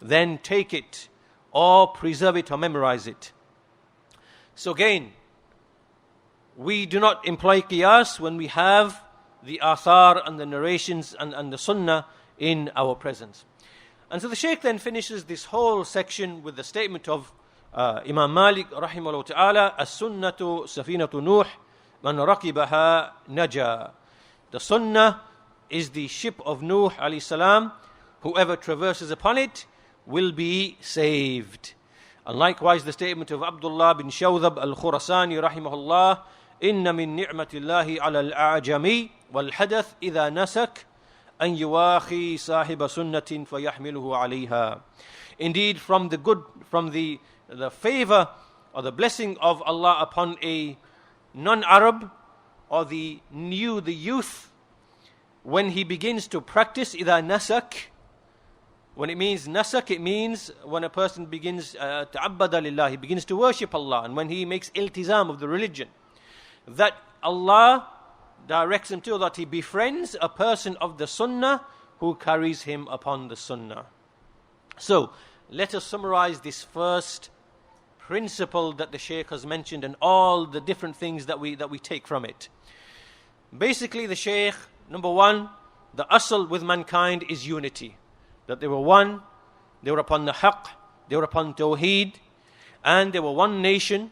then take it or preserve it or memorize it. So again, we do not employ qiyas when we have the athar and the narrations and the sunnah in our presence. And so the Shaykh then finishes this whole section with the statement of Imam Malik rahimahullah ta'ala, as-sunnatu safinatu Nuh, man raqibaha naja. The sunnah is the ship of Nuh alayhi salam. Whoever traverses upon it will be saved. And likewise the statement of Abdullah bin Shawdhab al-Khurasani rahimahullah, inna min ni'matillahi ala al-a'jami wal-hadath idha nasak an yuwakhi sahiba sunnatin fayahmiluhu alayha. Indeed, from the favor or the blessing of Allah upon a non-Arab or the youth, when he begins to practice idha nasak. When it means nasak, it means when a person begins ta'abbada lillah, he begins to worship Allah, and when he makes iltizam of the religion, that Allah directs him to, that he befriends a person of the sunnah who carries him upon the sunnah. So, let us summarize this first principle that the Shaykh has mentioned and all the different things that we take from it. Basically, the Shaykh, number one, the asl with mankind is unity. That they were one, they were upon the haqq, they were upon tawheed, and they were one nation,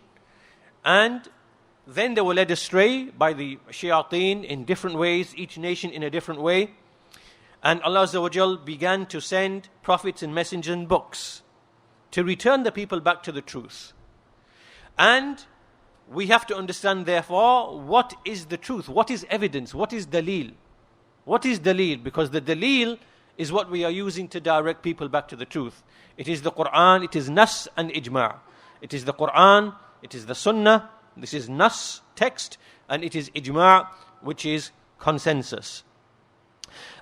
and then they were led astray by the shayateen in different ways, each nation in a different way. And Allah Azza wa Jal began to send prophets and messengers and books to return the people back to the truth. And we have to understand, therefore, what is the truth? What is evidence? What is daleel? What is daleel? Because the daleel is what we are using to direct people back to the truth. It is the Quran, it is nas and ijma'. It is the Quran, it is the sunnah, this is nas, text, and it is ijma', which is consensus.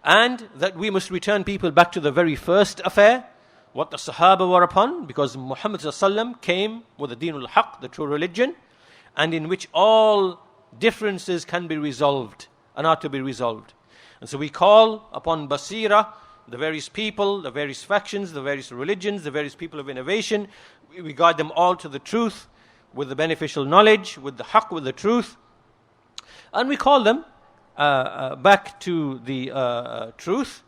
And that we must return people back to the very first affair, what the Sahaba were upon, because Muhammad sallallahu alaihi wasallam came with the Deenul Haqq, the true religion, and in which all differences can be resolved and are to be resolved. And so we call upon Basira, the various people, the various factions, the various religions, the various people of innovation. We guide them all to the truth with the beneficial knowledge, with the haqq, with the truth. And we call them back to the truth.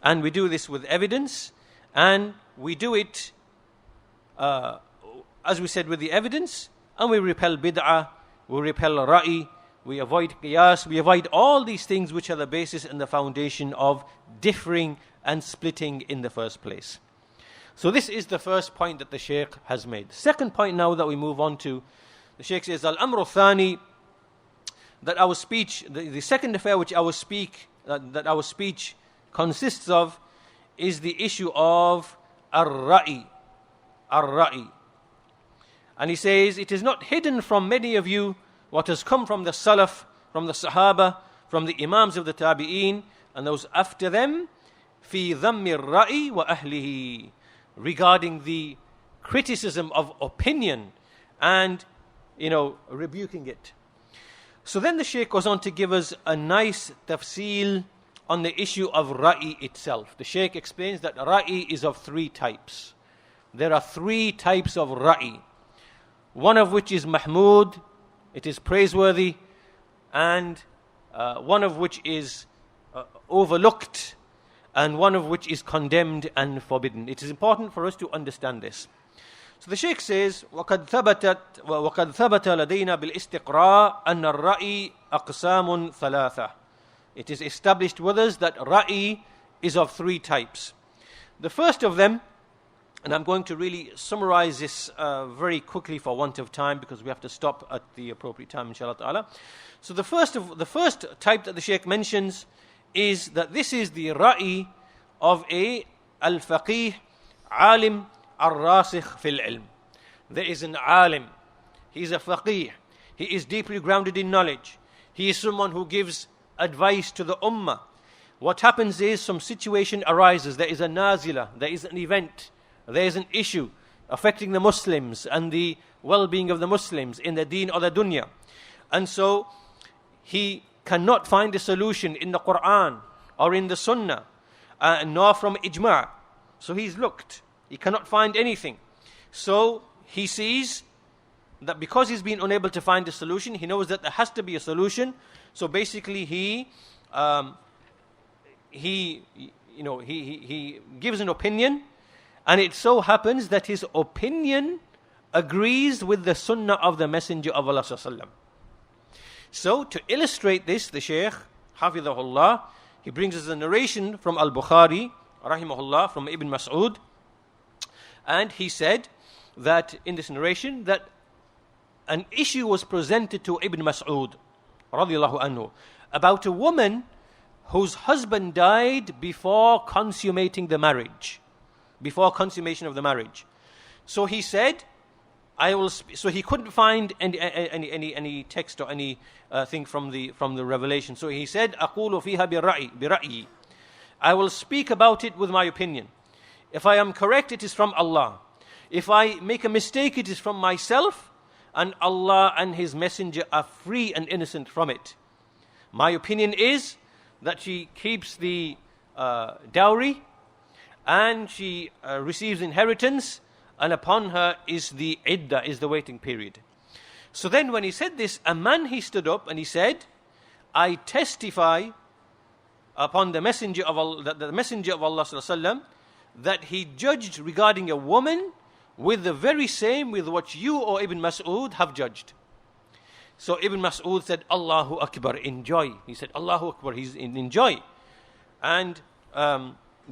And we do this with evidence. And we do it, as we said, with the evidence. And we repel bid'ah, we repel ra'i, we avoid qiyas, we avoid all these things which are the basis and the foundation of differing and splitting in the first place. So this is the first point that the Shaykh has made. The second point now that we move on to, the Shaykh says, Al-Amru Thani, that our speech, the second affair which that our speech consists of, is the issue of ar-ra'i. Ar-ra'i. And he says, it is not hidden from many of you what has come from the Salaf, from the Sahaba, from the Imams of the Tabi'een, and those after them, fi dhammi ar-ra'i wa ahlihi, regarding the criticism of opinion and, rebuking it. So then the Shaykh goes on to give us a nice tafsil on the issue of ra'i itself. The Shaykh explains that ra'i is of three types. There are three types of ra'i. One of which is mahmud, it is praiseworthy, and one of which is overlooked, and one of which is condemned and forbidden. It is important for us to understand this. So the Shaykh says, وَقَدْ ثَبَتَ لَدَيْنَا بِالْإِسْتِقْرَاءِ أَنَّ الرَّأِي أَقْسَامٌ ثَلَاثَةٌ. It is established with us that ra'i is of three types. The first of them, and I'm going to really summarize this very quickly for want of time, because we have to stop at the appropriate time, inshallah ta'ala. So the first type that the Shaykh mentions is that this is the ra'i of a al-faqih, alim, ar-rasikh fil ilm. There is an alim, he's a faqih, He is deeply grounded in knowledge. He is someone who gives advice to the ummah. What happens is some situation arises. There is a nazila, there is an event, there is an issue affecting the Muslims and the well-being of the Muslims in the deen or the dunya. And so he cannot find a solution in the Quran or in the Sunnah, nor from ijma'. So he's looked. He cannot find anything. So he sees that because he's been unable to find a solution, he knows that there has to be a solution. So basically he gives an opinion, and it so happens that his opinion agrees with the Sunnah of the Messenger of Allah sallallahu alaihi wasallam. So to illustrate this, the Shaykh, Hafidhahullah, he brings us a narration from al-Bukhari, rahimahullah, from Ibn Mas'ud, and he said that in this narration that an issue was presented to Ibn Mas'ud, radiyallahu anhu, about a woman whose husband died before consummating the marriage, before consummation of the marriage. So he said, so he couldn't find any text or any thing from the revelation. So he said, أقول فيها برأيي. I will speak about it with my opinion. If I am correct, it is from Allah. If I make a mistake, it is from myself, and Allah and His Messenger are free and innocent from it. My opinion is that she keeps the dowry, and she receives inheritance, and upon her is the iddah, is the waiting period. So then when he said this, a man, he stood up and he said, I testify upon the Messenger of Allah, the Messenger of Allah sallallahu alaihi wasallam, that he judged regarding a woman with the very same with what you, O Ibn Mas'ud, have judged. So Ibn Mas'ud said, Allahu Akbar, in joy. He said, Allahu Akbar, he's in joy. And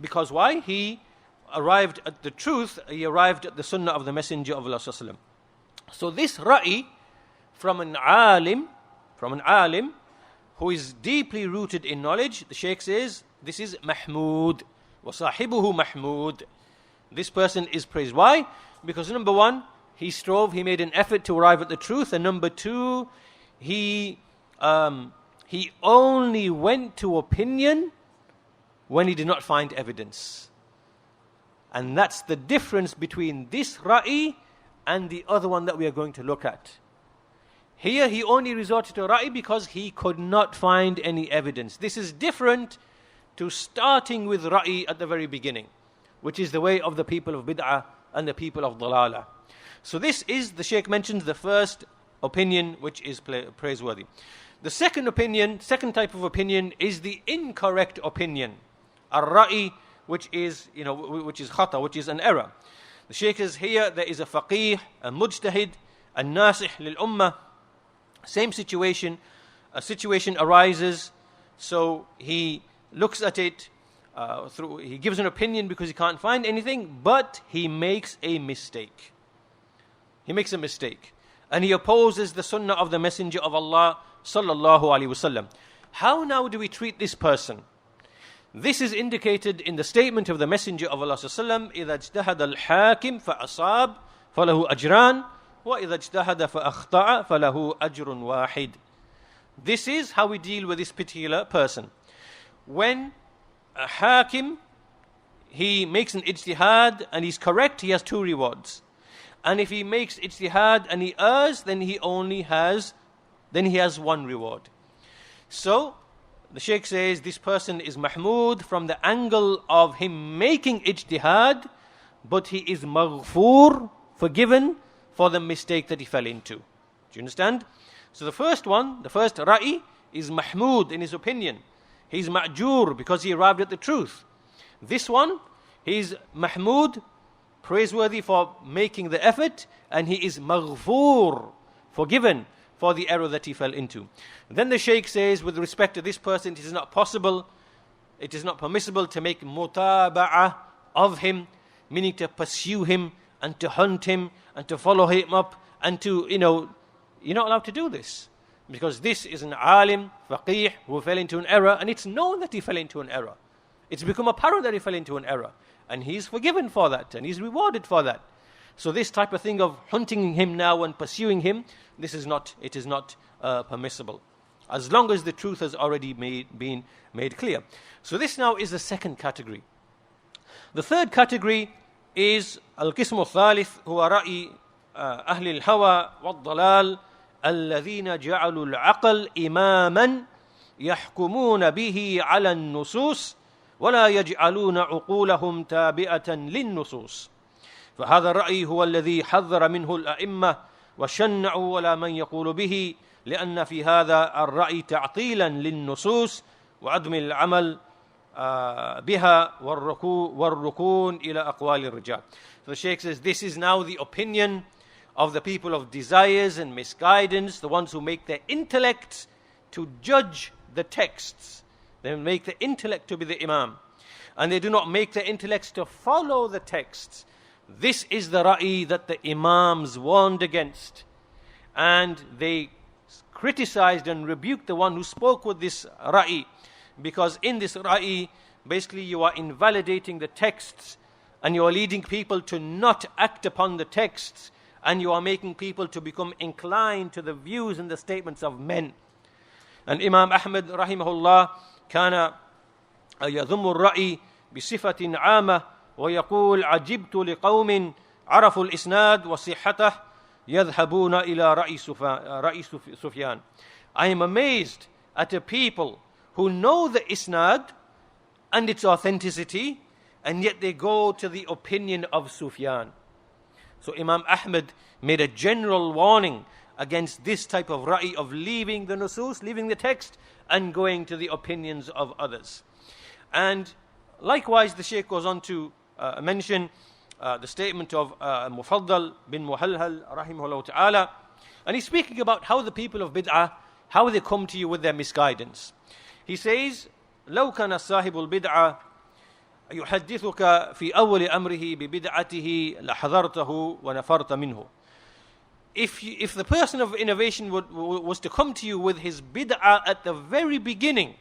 because why? He arrived at the truth, he arrived at the Sunnah of the Messenger of Allah sallallahu alaihi wasallam. So this ra'i from an alim who is deeply rooted in knowledge, the Shaykh says, this is Mahmud. وَصَاحِبُهُ Mahmud. This person is praised. Why? Because number one, he strove, he made an effort to arrive at the truth. And number two, he only went to opinion when he did not find evidence. And that's the difference between this ra'i and the other one that we are going to look at. Here he only resorted to ra'i because he could not find any evidence. This is different to starting with ra'i at the very beginning, which is the way of the people of bid'ah and the people of dalalah. So this is, the Shaykh mentions, the first opinion which is praiseworthy. The second opinion, second type of opinion, is the incorrect opinion. Ar-ra'i, which is khata, which is an error. The Shaykh says here there is a faqih, a mujtahid, a nasih lil ummah. Same situation, a situation arises, so he looks at it, he gives an opinion because he can't find anything, but he makes a mistake. He makes a mistake. And he opposes the sunnah of the Messenger of Allah sallallahu alaihi wasallam. How now do we treat this person? This is indicated in the statement of the Messenger of Allah sallallahu alaihi wasallam, إِذَا اجْتَهَدَ الْحَاكِمْ فَأَصَابَ فَلَهُ أَجْرَانِ وَإِذَا اجْتَهَدَ فَأَخْطَأَ فَلَهُ أَجْرٌ وَاحِدٌ. This is how we deal with this particular person. When a hakim, he makes an ijtihad and he's correct, he has 2 rewards. And if he makes ijtihad and he errs, then he has 1 reward. So the Shaykh says this person is Mahmud from the angle of him making ijtihad, but he is maghfur, forgiven for the mistake that he fell into. Do you understand? So the first one, the first ra'i, is Mahmud in his opinion. He's ma'jur because he arrived at the truth. This one, he's Mahmud, praiseworthy for making the effort, and he is maghfur, forgiven for the error that he fell into. Then the Shaykh says, with respect to this person, it is not possible, it is not permissible to make mutaba'ah of him, meaning to pursue him and to hunt him and to follow him up and to, you're not allowed to do this. Because this is an alim, faqih, who fell into an error, and it's known that he fell into an error. It's become apparent that he fell into an error. And he's forgiven for that, and he's rewarded for that. So this type of thing of hunting him now and pursuing him, it is not permissible, as long as the truth has already been made clear. So this now is the second category. The third category is القسم الثالث هو رأي أهل الهوى والضلال الذين جعلوا العقل إماما يحكمون به على النصوص ولا يجعلون عقولهم تابعة للنصوص. فهذا الرأي هو الذي حذر منه الأئمة وشنعوا ولا من يقول به، لأن في هذا الرأي تعطيلا للنصوص وعدم العمل بها والركون إلى أقوال الرجال. So the Shaykh says, this is now the opinion of the people of desires and misguidance, the ones who make their intellect to judge the texts. They make the intellect to be the imam, and they do not make their intellects to follow the texts. This is the ra'i that the imams warned against, and they criticized and rebuked the one who spoke with this ra'i, because in this ra'i, basically you are invalidating the texts, and you are leading people to not act upon the texts, and you are making people to become inclined to the views and the statements of men. And Imam Ahmad rahimahullah كان يذم الرأي بصفة عامة ويقول عجبت لقوم عرفوا الإسناد وصحته يذهبون إلى رأي سفيان. I am amazed at a people who know the isnad and its authenticity, and yet they go to the opinion of Sufyan. So Imam Ahmad made a general warning against this type of ra'i of leaving the nusus, leaving the text, and going to the opinions of others. And likewise, the Shaykh goes on to mention the statement of Mufaddal bin Muhalhal rahimahullah ta'ala, and he's speaking about how the people of bid'ah, how they come to you with their misguidance. He says, لو كان صاحب البدعة يحدثك في أول أمره ببدعته لحذرته ونفرت منه. If the person of innovation was to come to you with his bid'ah at the very beginning,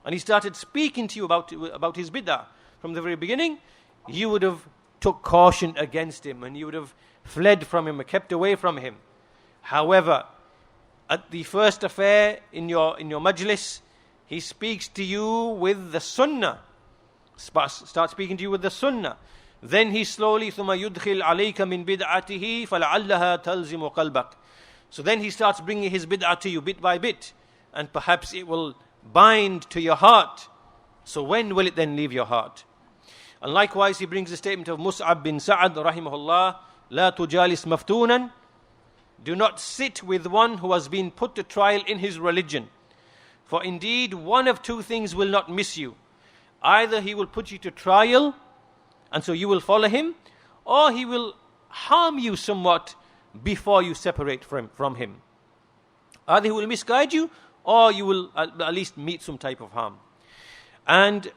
and he started speaking to you about his bid'ah from the very beginning, you would have took caution against him, and you would have fled from him and kept away from him. However, at the first affair in your majlis, he speaks to you with the Sunnah. Start speaking to you with the Sunnah. Then he slowly ثم يدخل عليك من بدعته فلعلها تلزم قلبك. So then he starts bringing his bid'ah to you bit by bit, and perhaps it will bind to your heart. So when will it then leave your heart? And likewise he brings the statement of Mus'ab bin Sa'ad rahimahullah, لا تجالس مفتونا. Do not sit with one who has been put to trial in his religion. For indeed one of two things will not miss you. Either he will put you to trial, and so you will follow him, or he will harm you somewhat before you separate from him. Either he will misguide you, or you will at least meet some type of harm. And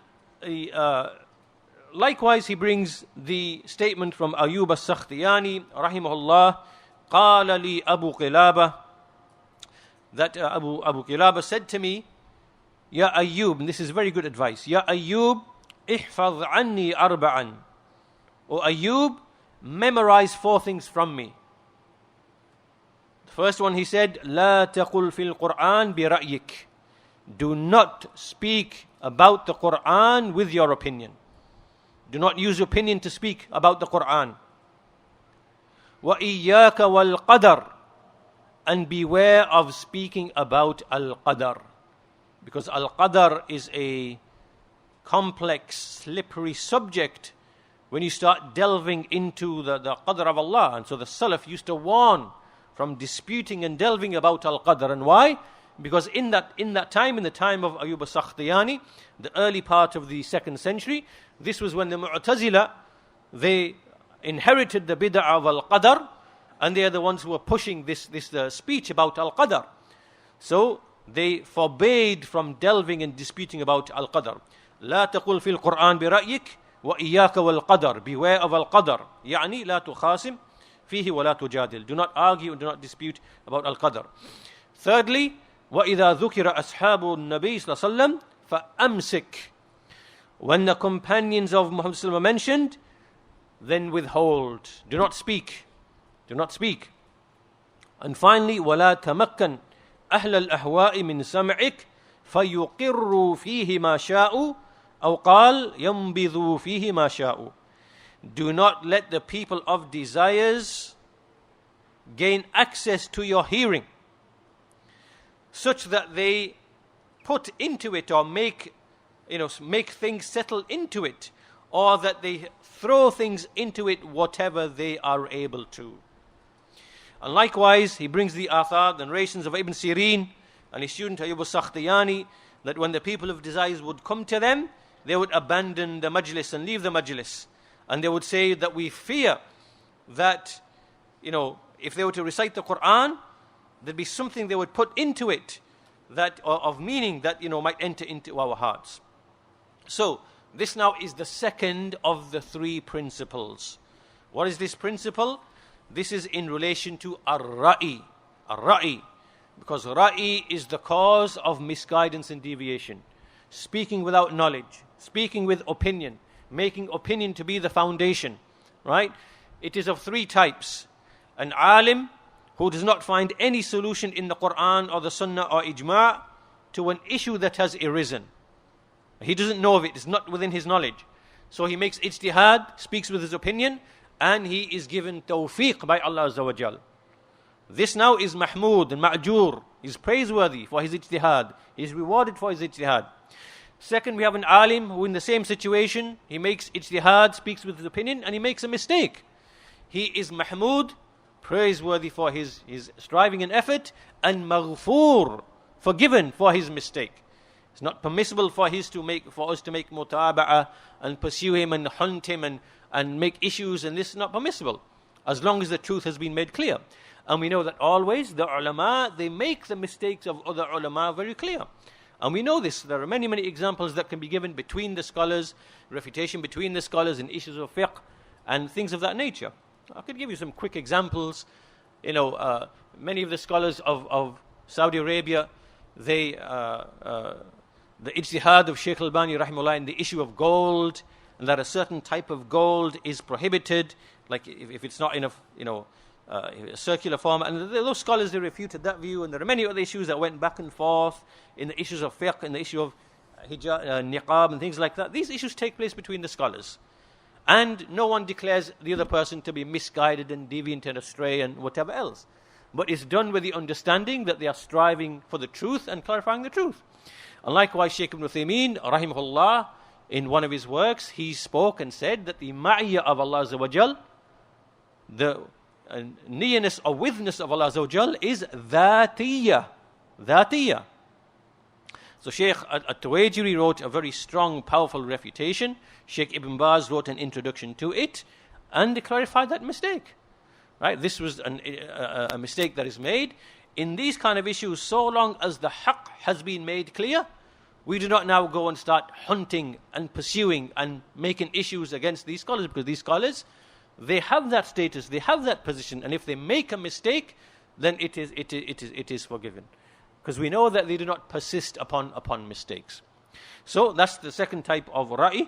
likewise he brings the statement from Ayyub as-Sakhtiyani rahimahullah, قال لي أبو قلابة, that Abu Qilaba said to me, Ya Ayyub, and this is very good advice, Ya Ayyub, احفظ عني أربعا. O Ayyub, memorize 4 things from me. The first one he said, لا تقل في القرآن برأيك. Do not speak about the Quran with your opinion. Do not use opinion to speak about the Quran. وَإِيَّاكَ وَالْقَدَرِ. And beware of speaking about al-qadar, because al-qadar is a complex, slippery subject when you start delving into the qadr of Allah. And so the Salaf used to warn from disputing and delving about al-qadr. And why? Because in that time, in the time of Ayyub as-Sakhtiyani, the early part of the 2nd century, this was when the Mu'tazila, they inherited the bid'ah of al-qadr, and they are the ones who are pushing this speech about al-qadr. So they forbade from delving and disputing about al-qadr. لا تقل في القرآن برأيك وإياك والقدر. Beware of al-qadr. يعني لا تخاصم فيه ولا تجادل. Do not argue and do not dispute about al-qadr. Thirdly, وإذا ذكر أصحاب النبي صلى الله عليه وسلم فأمسك. When the companions of Muhammad sallallahu alaihi wasallam are mentioned, then withhold. Do not speak. Do not speak. And finally, وَلَا تَمَكَّنْ أَهْلَ الْأَهْوَاءِ مِنْ سَمْعِكَ فَيُقِرُّوا فِيهِ مَا شَاءُوا أَوْ قَالْ يَنْبِذُوا فِيهِ مَا شَاءُوا. Do not let the people of desires gain access to your hearing, such that they put into it or make things settle into it, or that they throw things into it, whatever they are able to. And likewise, he brings the athar, the narrations of Ibn Sirin and his student Ayyub al-Sakhtiyani, that when the people of desires would come to them, they would abandon the majlis and leave the majlis. And they would say that we fear that, if they were to recite the Quran, there'd be something they would put into it that of meaning that, might enter into our hearts. So, this now is the second of the three principles. What is this principle? This is in relation to ar-ra'i. Ar-ra'i. Because ra'i is the cause of misguidance and deviation. Speaking without knowledge. Speaking with opinion. Making opinion to be the foundation. Right? It is of three types. An alim who does not find any solution in the Quran or the Sunnah or ijma' to an issue that has arisen. He doesn't know of it. It's not within his knowledge. So he makes ijtihad, speaks with his opinion, and he is given tawfiq by Allah Azza wa Jal. This now is mahmood and ma'jur. He's praiseworthy for his ijtihad. He's rewarded for his ijtihad. Second, we have an alim who in the same situation, he makes ijtihad, speaks with his opinion, and he makes a mistake. He is mahmood, praiseworthy for his striving and effort, and maghfoor, forgiven for his mistake. It's not permissible for us to make mutaba'ah and pursue him and hunt him and make issues, and this is not permissible, as long as the truth has been made clear. And we know that always the ulama, they make the mistakes of other ulama very clear. And we know this. There are many, many examples that can be given between the scholars, refutation between the scholars in issues of fiqh and things of that nature. I could give you some quick examples. Many of the scholars of Saudi Arabia, the ijtihad of Shaykh Albani rahimahullah in the issue of gold, and that a certain type of gold is prohibited, like if it's not in a circular form. And those scholars, they refuted that view, and there are many other issues that went back and forth in the issues of fiqh, in the issue of hijab, niqab and things like that. These issues take place between the scholars. And no one declares the other person to be misguided and deviant and astray and whatever else. But it's done with the understanding that they are striving for the truth and clarifying the truth. And likewise, Shaykh ibn Uthaymeen, rahimahullah, in one of his works, he spoke and said that the ma'iyah of Allah Azza wa Jal, the nearness or withness of Allah Azza wa Jal is dhatiyah. Dhatiyah. So Shaykh al-Tuwajiri wrote a very strong, powerful refutation. Shaykh Ibn Baz wrote an introduction to it and clarified that mistake. Right? This was a mistake that is made. In these kind of issues, so long as the haqq has been made clear, we do not now go and start hunting and pursuing and making issues against these scholars, because these scholars, they have that status, they have that position, and if they make a mistake, then it is forgiven. Because we know that they do not persist upon mistakes. So that's the second type of ra'i.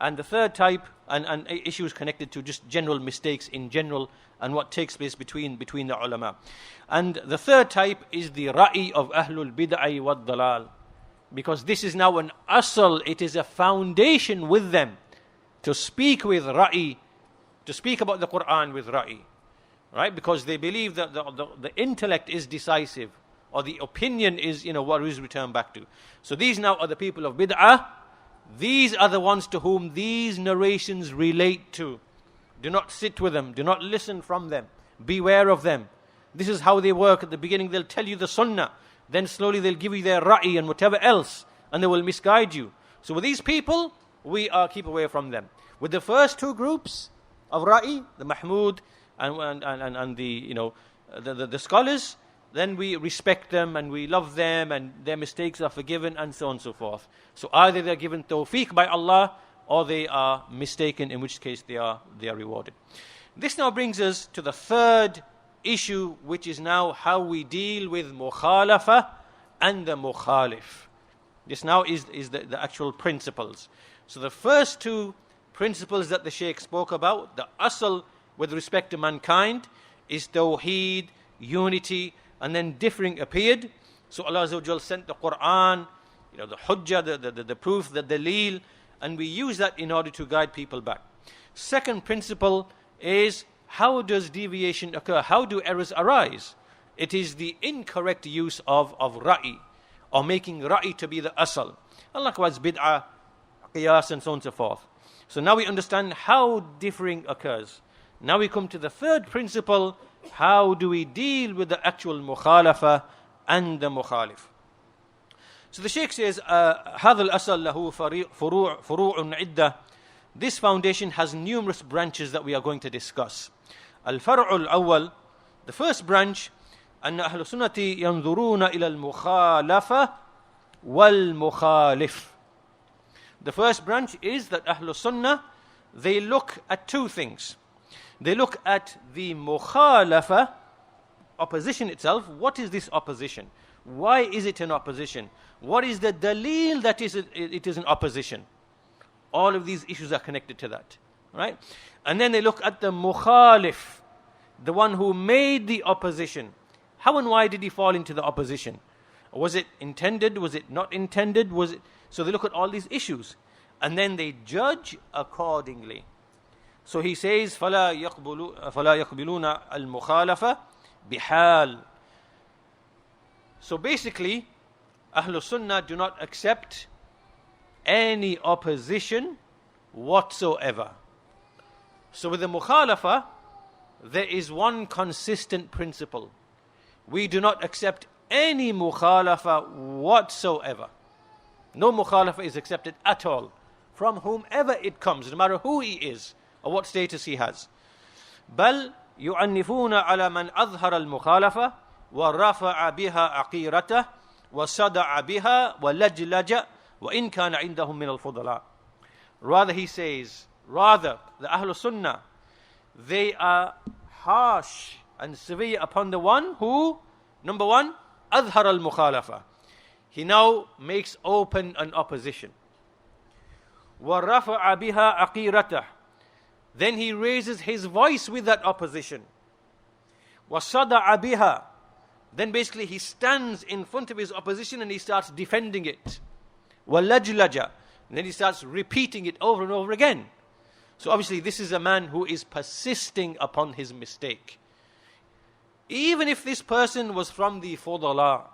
And the third type, and issues connected to just general mistakes in general, and what takes place between the ulama. And the third type is the ra'i of ahlul bid'ah wad dalal. Because this is now an asl, it is a foundation with them to speak with ra'i, to speak about the Quran with ra'i. Right? Because they believe that the intellect is decisive, or the opinion is, what is returned back to. So these now are the people of bid'ah. These are the ones to whom these narrations relate to. Do not sit with them. Do not listen from them. Beware of them. This is how they work. At the beginning, they'll tell you the sunnah. Then slowly they'll give you their ra'i and whatever else, and they will misguide you. So with these people, we keep away from them. With the first two groups of ra'i, the mahmood and the scholars, then we respect them and we love them and their mistakes are forgiven and so on and so forth. So either they're given tawfiq by Allah or they are mistaken, in which case they are rewarded. This now brings us to the third issue, which is now how we deal with mukhalafa and the mukhalif. This now is the actual principles. So the first two principles that the Shaykh spoke about, the asl with respect to mankind is tawheed, unity, and then differing appeared. So Allah Azza wa Jal sent the Quran, the hujjah, the proof, the daleel, and we use that in order to guide people back. Second principle is, how does deviation occur? How do errors arise? It is the incorrect use of ra'i, or making ra'i to be the asl. And likewise bid'ah, qiyas, and so on and so forth. So now we understand how differing occurs. Now we come to the third principle. How do we deal with the actual mukhalafa and the mukhalif? So the Shaykh says, هذا الأصل له فروع عدة. This foundation has numerous branches that we are going to discuss. الفرع الأول, the first branch, أن أهل السنة ينظرون إلى المخالفة والمخالف. The first branch is that Ahlul Sunnah, they look at two things. They look at the mukhalafa, opposition itself. What is this opposition? Why is it an opposition? What is the daleel that it is an opposition? All of these issues are connected to that, right? And then they look at the mukhalif, the one who made the opposition. How and why did he fall into the opposition? Was it intended? Was it not intended? So they look at all these issues, and then they judge accordingly. So he says, فَلَا يَقْبِلُونَ الْمُخَالَفَةِ بِحَالٍ. So basically, Ahlul Sunnah do not accept any opposition whatsoever. So with the mukhalafa, there is one consistent principle. We do not accept any mukhalafa whatsoever. No mukhalafa is accepted at all, from whomever it comes, no matter who he is or what status he has. بل يعنفون على من أظهر المخالفة ورفع بها عقيرته وصدع بها ولجلج وإن كان عندهم من الفضلاء. Rather, he says, the Ahlul Sunnah, they are harsh and severe upon the one who, number one, أظهر المخالفة. He now makes open an opposition. وَرَفَعَ بِهَا عَقِيرَتَهُ. Then he raises his voice with that opposition. وَصَدَعَ بِهَا. Then basically he stands in front of his opposition and he starts defending it. وَلَجْلَجَ. And then he starts repeating it over and over again. So obviously this is a man who is persisting upon his mistake. Even if this person was from the fudala,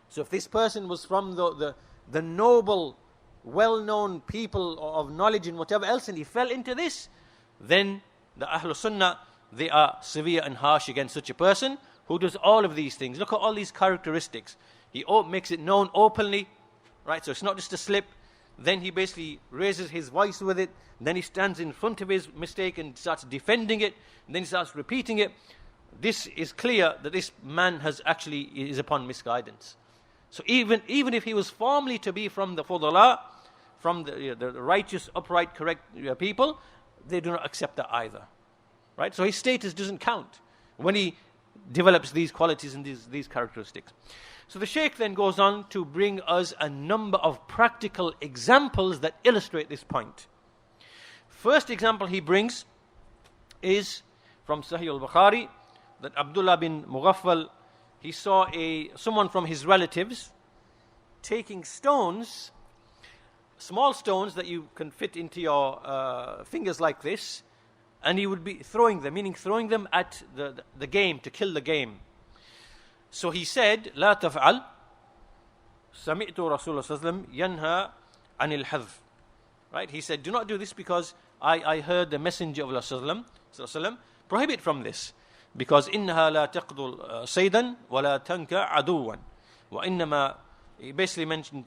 so if this person was from the noble, well-known people of knowledge and whatever else, and he fell into this, then the Ahlul Sunnah, they are severe and harsh against such a person who does all of these things. Look at all these characteristics. He makes it known openly, right? So it's not just a slip. Then he basically raises his voice with it. Then he stands in front of his mistake and starts defending it. And then he starts repeating it. This is clear that this man is upon misguidance. So even if he was formally to be from the fudala, from the righteous, upright, correct people, they do not accept that either. Right? So his status doesn't count when he develops these qualities and these characteristics. So the Shaykh then goes on to bring us a number of practical examples that illustrate this point. First example he brings is from Sahih al-Bukhari, that Abdullah bin Mughaffal, he saw someone from his relatives taking stones, small stones that you can fit into your fingers like this, and he would be throwing them, meaning throwing them at the game, to kill the game. So he said, لا تفعل سمعت رسول الله صلى الله عليه وسلم ينهى عن الحذف. Right? He said, do not do this because I heard the Messenger of Allah صلى الله عليه وسلم prohibit from this. Because إنها لا تقتل صيدا ولا تنكى عدوا. وإنما, he basically mentioned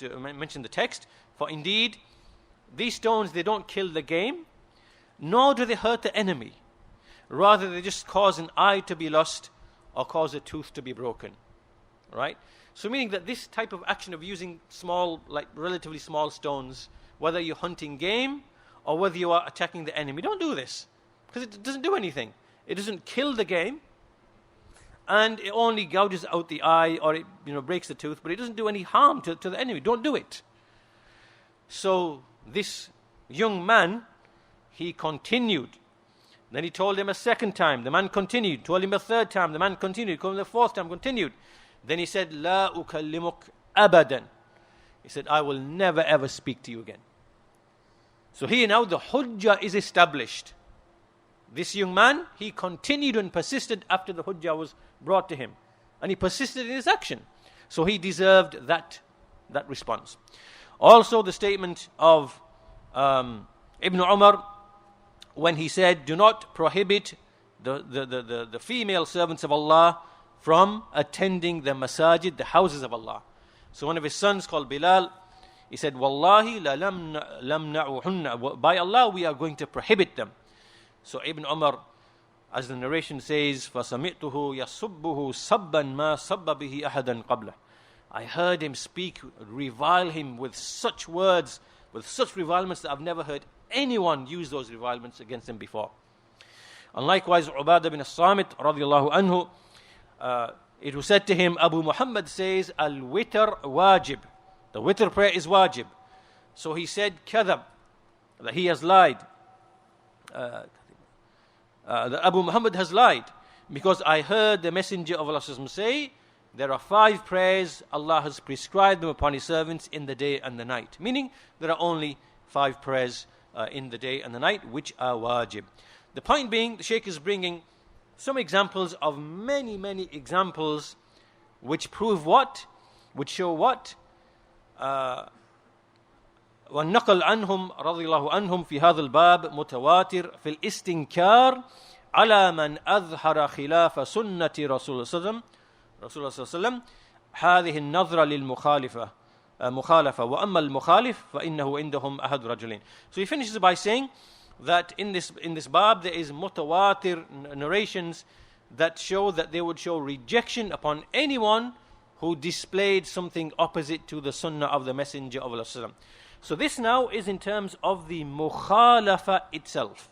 the text, for indeed these stones, they don't kill the game, nor do they hurt the enemy. Rather, they just cause an eye to be lost or cause a tooth to be broken. Right? So meaning that this type of action of using small, like relatively small stones, whether you're hunting game or whether you are attacking the enemy, don't do this. Because it doesn't do anything. It doesn't kill the game, and it only gouges out the eye or it breaks the tooth, but it doesn't do any harm to the enemy. Don't do it. So this young man, he continued. Then he told him a second time. The man continued. Told him a third time. The man continued. Told him the fourth time. Continued. Then he said, "La ukallimuk abadan." He said, "I will never ever speak to you again." So here now the hujjah is established. This young man, he continued and persisted after the hujjah was brought to him. And he persisted in his action. So he deserved that response. Also the statement of Ibn Umar, when he said, "Do not prohibit the female servants of Allah from attending the masajid, the houses of Allah." So one of his sons called Bilal, he said, "Wallahi la lamna'uhunna." By Allah, we are going to prohibit them. So Ibn Umar, as the narration says, فَسَمِعْتُهُ يَصُبُّهُ صَبًّا مَا صَبَّ بِهِ أَحَدًا قَبْلَهُ. I heard him speak, revile him with such words, with such revilements that I've never heard anyone use those revilements against him before. And likewise, ʿubayd ibn Samit, radiallahu anhu, it was said to him, Abu Muhammad says, "Al-witr wajib." The witr prayer is wajib. So he said, "Kadhab," that he has lied. That Abu Muhammad has lied, because I heard the Messenger of Allah say, there are 5 prayers Allah has prescribed them upon His servants in the day and the night. Meaning, there are only 5 prayers in the day and the night which are wajib. The point being, the Shaykh is bringing some examples of many, many examples which prove what? Which show what? والنقل عنهم رضي الله عنهم في هذا الباب متواتر في الاستنكار على من أظهر خلاف سنة رسول الله صلى الله عليه وسلم هذه النظرة للمخالفة مخالفة وأما المخالف فإنه عندهم أحد رجلين. So he finishes by saying that in this bab there is mutawatir narrations that show that they would show rejection upon anyone who displayed something opposite to the sunnah of the Messenger of Allah. So this now is in terms of the mukhalafa itself.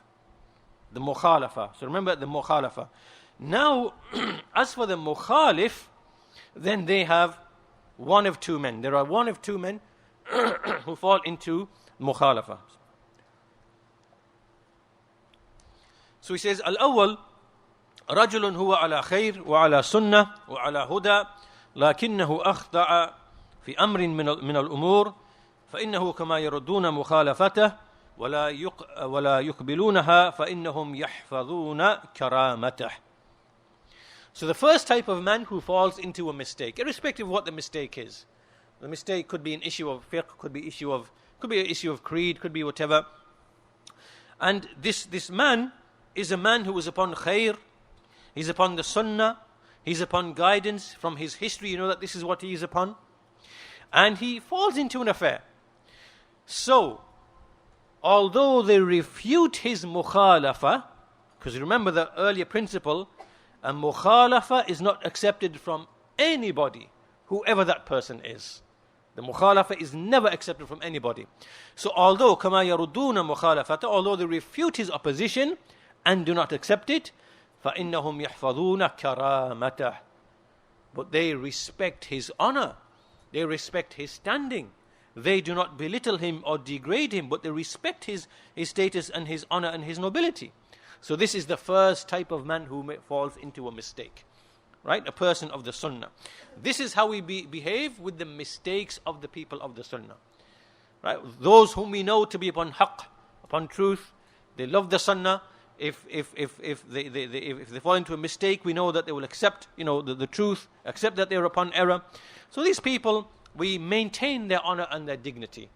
The mukhalafa. So remember the mukhalafa. Now, as for the mukhalif, then they have one of 2 men. There are one of 2 men who fall into mukhalafa. So he says, Al-awwal, رجل هو على خير وعلى سنة وعلى هدى لكنه أخطأ في أمر من الأمور فإنه كما يردون مخالفته ولا يقبلونها فإنهم يحفظون كرامته. So the first type of man who falls into a mistake, irrespective of what the mistake is. The mistake could be an issue of fiqh, could be an issue of creed, could be whatever. And this man is a man who is upon khair, he's upon the sunnah, he's upon guidance from his history, you know that this is what he is upon. And he falls into an affair. So, although they refute his mukhalafa, because remember the earlier principle, a mukhalafa is not accepted from anybody, whoever that person is. The mukhalafa is never accepted from anybody. So although كَمَا يَرُدُّونَ مُخَالَفَةَ, although they refute his opposition and do not accept it, فَإِنَّهُمْ يَحْفَظُونَ كَرَامَتَهُ, but they respect his honor, they respect his standing. They do not belittle him or degrade him, but they respect his status and his honor and his nobility. So this is the first type of man who falls into a mistake. Right? A person of the sunnah. This is how we behave with the mistakes of the people of the sunnah. Right? Those whom we know to be upon haqq, upon truth, they love the sunnah. If they fall into a mistake, we know that they will accept, the truth, accept that they are upon error. So these people, we maintain their honor and their dignity.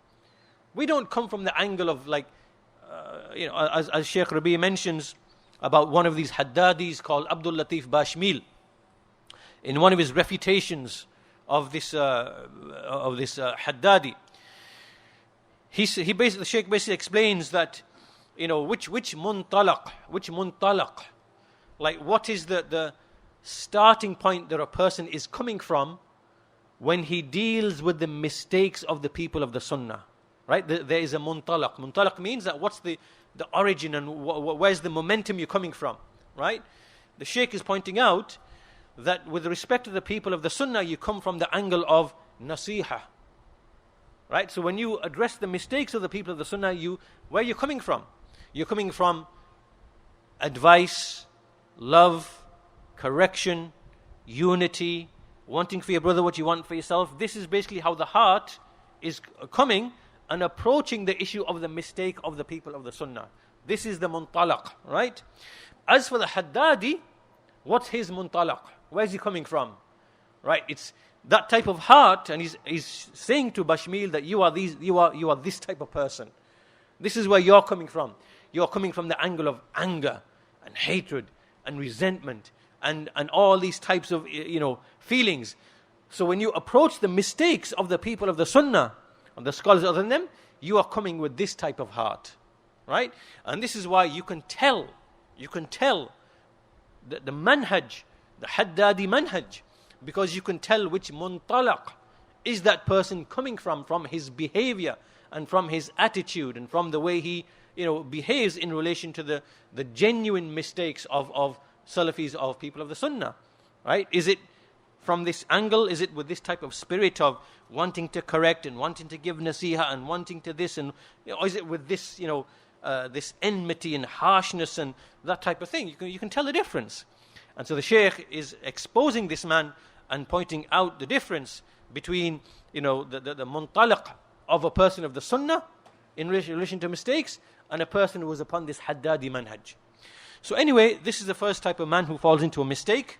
We don't come from the angle of as Shaykh Rabīʿ mentions about one of these Haddadis called Abdul Latif Bashmil. In one of his refutations of this Haddadi, the Shaykh basically explains that, which muntalaq, like what is the starting point that a person is coming from when he deals with the mistakes of the people of the sunnah. Right? There is a muntalaq. Muntalaq means that what's the origin and where's the momentum you're coming from. Right? The Shaykh is pointing out that with respect to the people of the sunnah, you come from the angle of nasiha. Right? So when you address the mistakes of the people of the sunnah, where are you coming from? You're coming from advice, love, correction, unity, wanting for your brother what you want for yourself. This is basically how the heart is coming and approaching the issue of the mistake of the people of the Sunnah. This is the muntalaq, right? As for the Haddadi, what's his muntalaq? Where's he coming from? Right? It's that type of heart, and he's saying to Bashmil that you are this type of person. This is where you're coming from. You're coming from the angle of anger and hatred and resentment and all these types of feelings. So when you approach the mistakes of the people of the Sunnah, of the scholars other than them, you are coming with this type of heart, right? And this is why you can tell the manhaj, the Haddadi manhaj, because you can tell which muntalaq is that person coming from his behavior and from his attitude and from the way he behaves in relation to the genuine mistakes of Salafis, of people of the Sunnah, right? Is it from this angle? Is it with this type of spirit of wanting to correct and wanting to give nasiha and wanting to this, and or is it with this this enmity and harshness and that type of thing? You can tell the difference. And so the Shaykh is exposing this man and pointing out the difference between the muntalaq of a person of the Sunnah in relation to mistakes and a person who is upon this Haddadi manhaj. So anyway, this is the first type of man who falls into a mistake.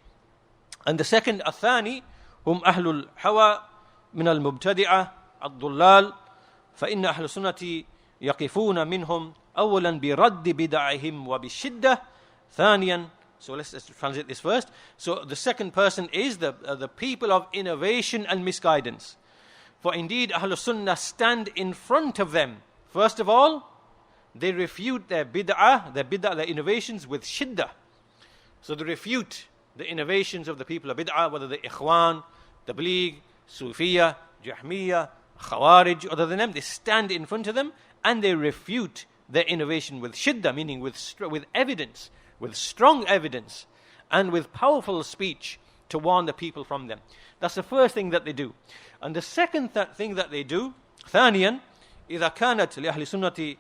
And the second, الثاني هم أهل الهوى من المبتدعة الضلال فإن أهل السنة يقفون منهم أولا برد بدعهم وبالشدة ثانيا. So let's translate this first. So the second person is the people of innovation and misguidance. For indeed Ahlul Sunnah stand in front of them. First of all, they refute their innovations with shiddah. So they refute the innovations of the people of bid'ah, whether the Ikhwan, Tabligh, Sufiyya, Jahmiyya, Khawarij, other than them. They stand in front of them and they refute their innovation with shiddah, meaning with evidence, with strong evidence, and with powerful speech to warn the people from them. That's the first thing that they do. And the second thing that they do, ثانيا إذا كانت لأهل السنة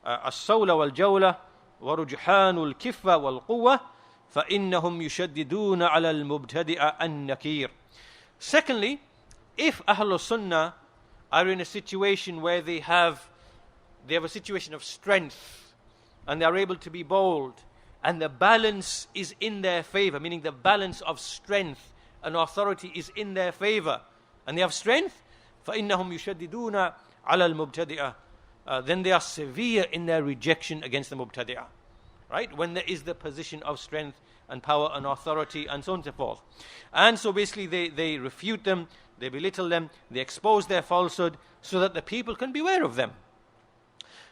الصولة والجولة ورجحان الكفة والقوة فإنهم يشددون على المبتدئ النكير. Secondly, if Ahlul Sunnah are in a situation where they have a situation of strength and they are able to be bold and the balance is in their favor, meaning the balance of strength and authority is in their favor, and they have strength, فإنهم يشددون على المبتدئ, then they are severe in their rejection against the mubtadi'ah, right? When there is the position of strength and power and authority and so on and so forth. And so basically they refute them, they belittle them, they expose their falsehood so that the people can beware of them.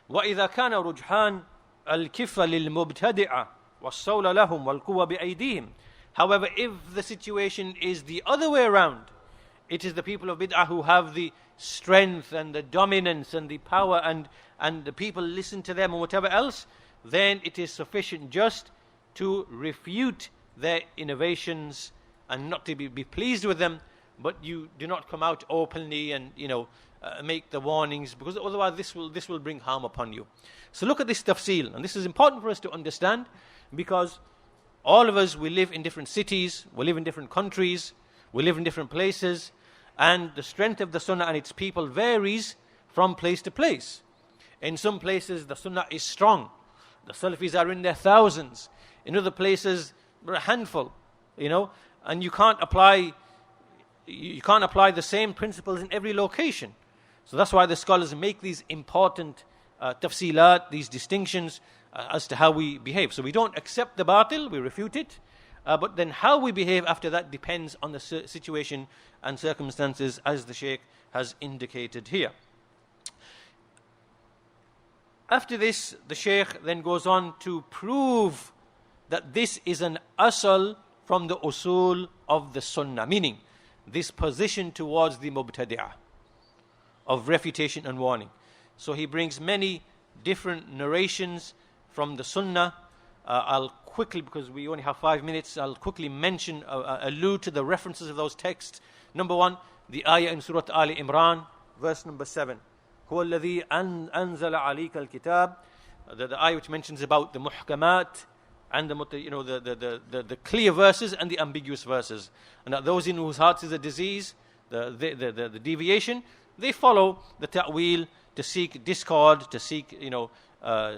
وَإِذَا كَانَ رُجْحَانَ الْكِفَّ لِلْمُبْتَدِعَ وَالصَّوْلَ لَهُمْ وَالْقُوَّ بِأَيْدِيهِمْ. However, if the situation is the other way around, it is the people of bid'ah who have the strength and the dominance and the power and the people listen to them and whatever else, then it is sufficient just to refute their innovations and not to be pleased with them, but you do not come out openly and make the warnings, because otherwise this will bring harm upon you. So look at this tafsil, and this is important for us to understand, because all of us, we live in different cities, we live in different countries, we live in different places, and the strength of the Sunnah and its people varies from place to place. In some places the Sunnah is strong, the Salafis are in their thousands. In other places they're a handful, and you can't apply the same principles in every location. So that's why the scholars make these important tafsilat, these distinctions as to how we behave. So we don't accept the batil, we refute it, but then how we behave after that depends on the situation and circumstances, as the Shaykh has indicated here. After this, the Shaykh then goes on to prove that this is an asal from the usul of the Sunnah, meaning this position towards the mubtadi'ah of refutation and warning. So he brings many different narrations from the Sunnah. I'll quickly, because we only have 5 minutes, I'll quickly allude to the references of those texts. Number one, the ayah in Surah Ali Imran, verse number 7. هو الذي أنزل عليك الكتاب the ayah which mentions about the muhkamat and the clear verses and the ambiguous verses, and that those in whose hearts is a disease, the deviation, they follow the ta'wil to seek discord, to seek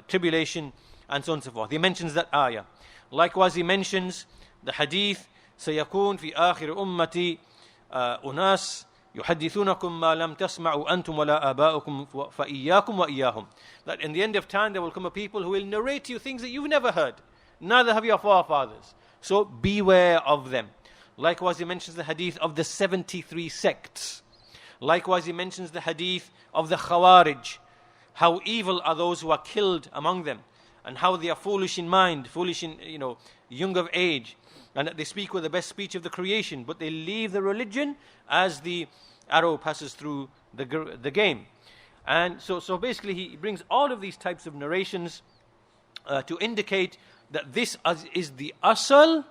tribulation, and so on and so forth. He mentions that ayah. Likewise, he mentions the hadith, سيكون في آخر أمتي أناس يحدثونكم ما لم تسمعوا أنتم ولا آباؤكم فإياكم وإياهم. That in the end of time there will come a people who will narrate to you things that you've never heard, neither have your forefathers. So beware of them. Likewise, he mentions the hadith of the 73 sects. Likewise, he mentions the hadith of the Khawarij, how evil are those who are killed among them, and how they are foolish in mind, foolish in young of age, and that they speak with the best speech of the creation, but they leave the religion as the arrow passes through the game. And so basically he brings all of these types of narrations to indicate that this is the asal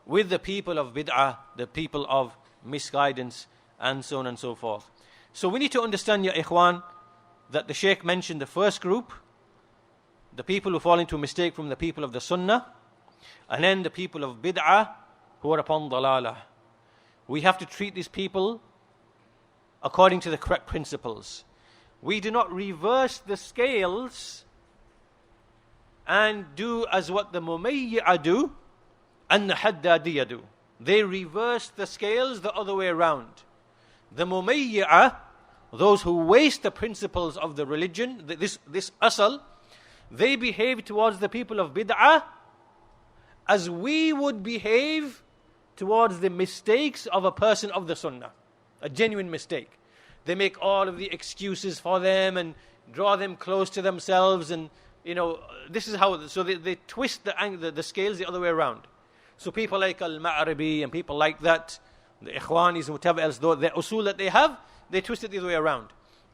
with the people of bid'ah, the people of misguidance, and so on and so forth. So we need to understand, ya ikhwan, that the Shaykh mentioned the first group, the people who fall into a mistake from the people of the Sunnah, and then the people of bid'ah who are upon dalalah. We have to treat these people according to the correct principles. We do not reverse the scales and do as what the Mumayyi'ah do and the Haddadiyah do. They reverse the scales the other way around. The Mumayyi'ah, those who waste the principles of the religion, this asal, they behave towards the people of bid'ah as we would behave towards the mistakes of a person of the Sunnah, a genuine mistake. They make all of the excuses for them and draw them close to themselves, and this is how. So they twist the scales the other way around. So people like al-Ma'ribi and people like that, the Ikhwanis and whatever else, the usul that they have, they twist it the other way around.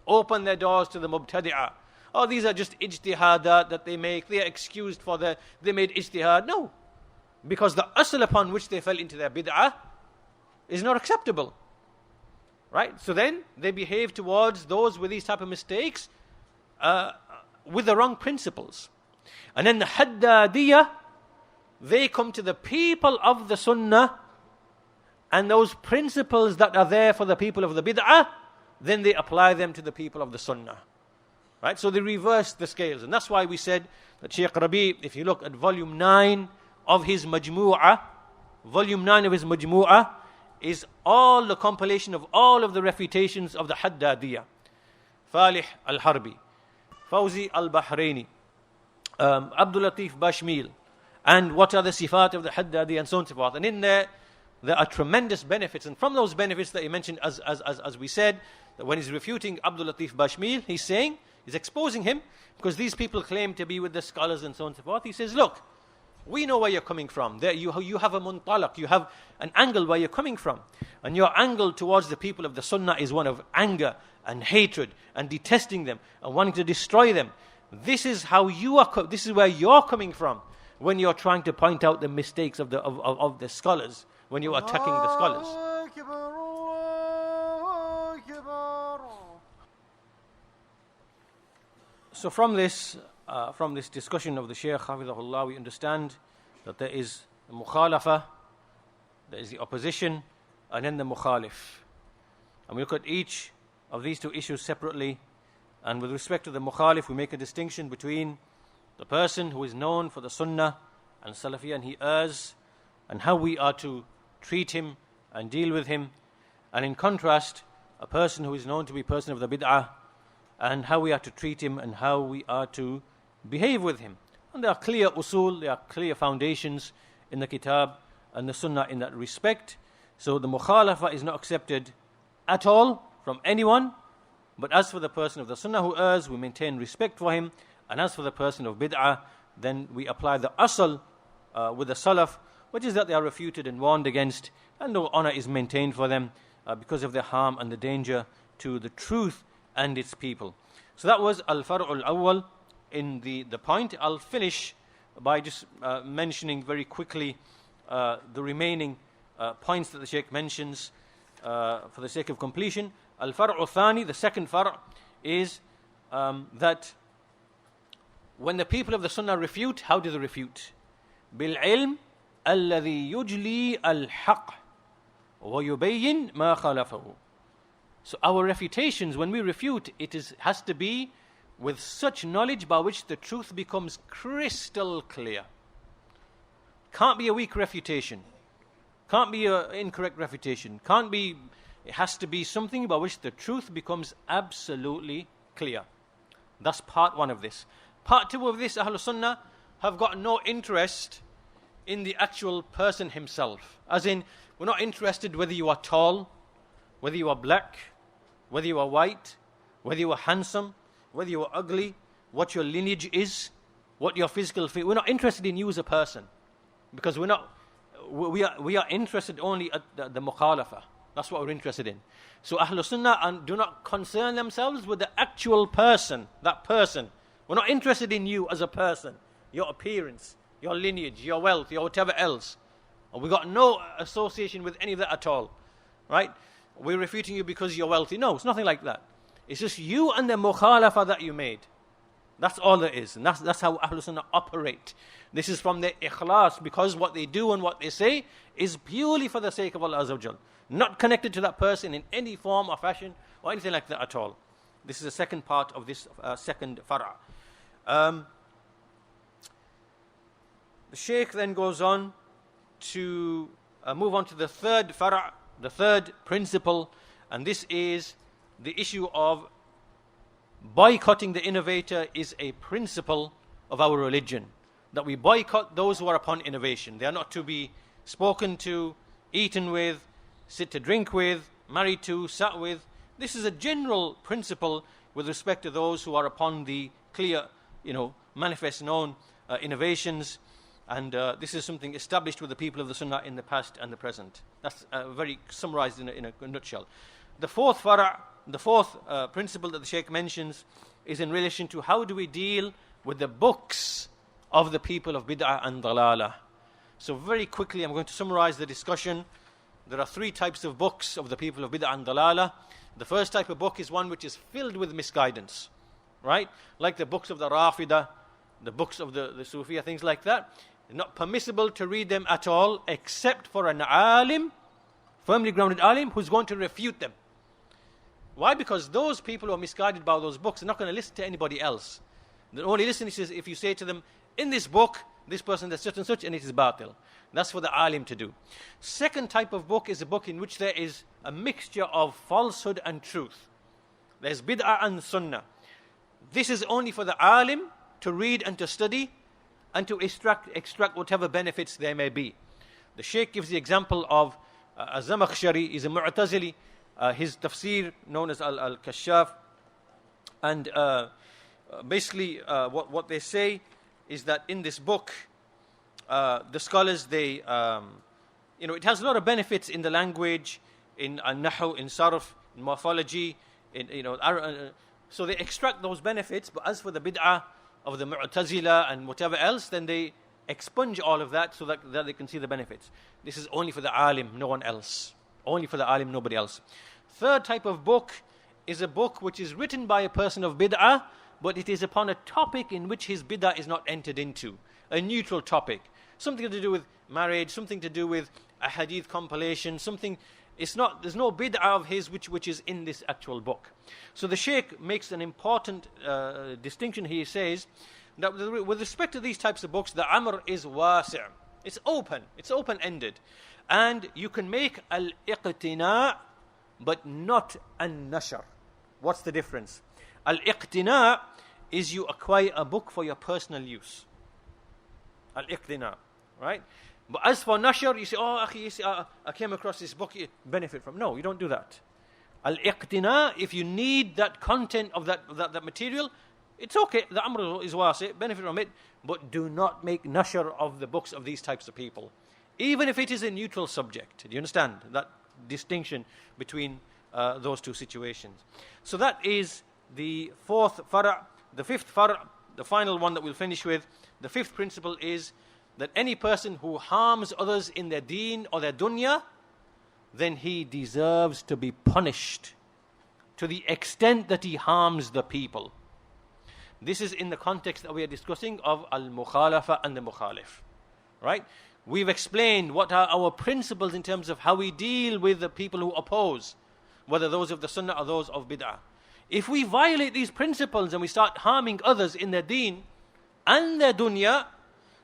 Open their doors to the Mubtadi'ah. Oh, these are just ijtihadat that they make. They are excused for they made ijtihad. No. Because the asl upon which they fell into their bid'ah is not acceptable. Right? So then they behave towards those with these type of mistakes with the wrong principles. And then the Haddadiyah, they come to the people of the Sunnah, and those principles that are there for the people of the bid'ah, then they apply them to the people of the Sunnah. Right? So they reverse the scales. And that's why we said that Shaykh Rabīʿ, if you look at volume 9 of his Majmu'ah, is all the compilation of all of the refutations of the Haddadiyah. Falih al-Harbi, Fawzi al-Bahraini, Abdul Latif Bashmil, and what are the sifat of the Haddadiyah, and so on and so forth. And in there are tremendous benefits. And from those benefits that he mentioned, as we said, that when he's refuting Abdul Latif Bashmil, he's exposing him, because these people claim to be with the scholars and so on and so forth. He says, look, we know where you're coming from. There you have a muntalaq, you have an angle where you're coming from. And your angle towards the people of the Sunnah is one of anger and hatred and detesting them and wanting to destroy them. This is how this is where you're coming from when you're trying to point out the mistakes of the scholars, when you're attacking the scholars. So from this discussion of the Shaykh Hafidhahullah, we understand that there is the mukhalafah, there is the opposition, and then the mukhalif. And we look at each of these two issues separately. And with respect to the mukhalif, we make a distinction between the person who is known for the Sunnah and Salafi, and he errs, and how we are to treat him and deal with him. And in contrast, a person who is known to be a person of the bid'ah, and how we are to treat him and how we are to behave with him. And there are clear usul, there are clear foundations in the kitab and the sunnah in that respect. So the mukhalafa is not accepted at all from anyone. But as for the person of the sunnah who errs, we maintain respect for him. And as for the person of bid'ah, then we apply the asal with the salaf, which is that they are refuted and warned against, and no honor is maintained for them because of their harm and the danger to the truth and its people. So that was al-far'ul awwal in the point. I'll finish by just mentioning very quickly the remaining points that the Shaykh mentions for the sake of completion. Al-far'u thani, the second far' is that when the people of the Sunnah refute, how do they refute? بِالْعِلْمِ الَّذِي يُجْلِي الْحَقِّ وَيُبَيِّنْ مَا خَالَفَهُ. So our refutations, when we refute, has to be with such knowledge by which the truth becomes crystal clear. Can't be a weak refutation. Can't be an incorrect refutation. It has to be something by which the truth becomes absolutely clear. That's part one of this. Part two of this, Ahlul Sunnah have got no interest in the actual person himself. As in, we're not interested whether you are tall, whether you are black, whether you are white, whether you are handsome, whether you are ugly, what your lineage is, what your physical fit. We're not interested in you as a person, because we are interested only at the mukhalafa. That's what we're interested in. So Ahlul Sunnah do not concern themselves with the actual person, that person. We're not interested in you as a person, your appearance, your lineage, your wealth, your whatever else. And we've got no association with any of that at all. Right? We're refuting you because you're wealthy. No, it's nothing like that. It's just you and the mukhalafa that you made. That's all there is. And that's how Ahlul Sunnah operate. This is from their ikhlas, because what they do and what they say is purely for the sake of Allah Azza wa Jal. Not connected to that person in any form or fashion or anything like that at all. This is the second part of this second fara'. The Shaykh then goes on to move on to the third fara', the third principle, and this is the issue of boycotting the innovator is a principle of our religion. That we boycott those who are upon innovation. They are not to be spoken to, eaten with, sit to drink with, married to, sat with. This is a general principle with respect to those who are upon the clear, manifest known innovations. And this is something established with the people of the Sunnah in the past and the present. That's very summarized in a nutshell. The fourth fara', the fourth principle that the Shaykh mentions is in relation to how do we deal with the books of the people of bid'ah and dalalah. So very quickly I'm going to summarize the discussion. There are three types of books of the people of bid'ah and dalalah. The first type of book is one which is filled with misguidance, right? Like the books of the Rafidah, the books of the Sufiya, things like that. It's not permissible to read them at all, except for an alim, firmly grounded alim, who's going to refute them. Why? Because those people who are misguided by those books are not going to listen to anybody else. They only listen if you say to them, in this book, this person does such and such, and it is batil. That's for the alim to do. Second type of book is a book in which there is a mixture of falsehood and truth. There's bid'ah and sunnah. This is only for the alim to read and to study and to extract whatever benefits there may be. The Shaykh gives the example of Az-Zamakhshari is a Mu'tazili, his tafsir known as al-Kashaf, and basically what they say is that in this book the scholars it has a lot of benefits in the language, in nahu, in sarf, in morphology, so they extract those benefits. But as for the bid'ah of the Mu'tazila and whatever else, then they expunge all of that so that they can see the benefits. This is only for the alim, no one else. Only for the alim, nobody else. Third type of book is a book which is written by a person of bid'ah, but it is upon a topic in which his bid'ah is not entered into. A neutral topic. Something to do with marriage, something to do with a hadith compilation, something. There's no bid'ah of his which is in this actual book. So the Shaykh makes an important distinction. He says that with respect to these types of books, the amr is wasi'. It's open-ended. And you can make al-iqtina' but not an-nashr. What's the difference? Al-iqtina' is you acquire a book for your personal use. Al-iqtina', right? But as for nashr, you say, I came across this book, you benefit from. No, you don't do that. Al-iqtina', if you need that content of that material, it's okay. The amr is wasi', benefit from it, but do not make nashr of the books of these types of people. Even if it is a neutral subject. Do you understand that distinction between those two situations? So that is the fourth fara'. The fifth fara', the final one that we'll finish with, the fifth principle is that any person who harms others in their deen or their dunya, then he deserves to be punished to the extent that he harms the people. This is in the context that we are discussing of al-mukhalafa and the mukhalif. Right? We've explained what are our principles in terms of how we deal with the people who oppose, whether those of the Sunnah or those of bid'ah. If we violate these principles and we start harming others in their deen and their dunya,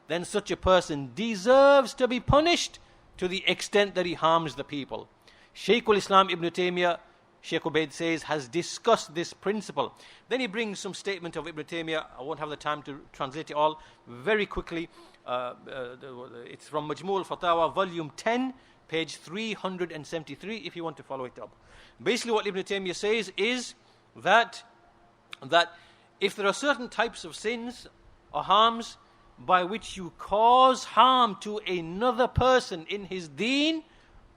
then such a person deserves to be punished to the extent that he harms the people. Shaykh al-Islam ibn Taymiyyah, Shaykh ʿUbayd says, has discussed this principle. Then he brings some statement of Ibn Taymiyyah. I won't have the time to translate it all. Very quickly, it's from Majmū al-Fatawa, volume 10, page 373, if you want to follow it up. Basically what Ibn Taymiyyah says is that if there are certain types of sins or harms by which you cause harm to another person in his deen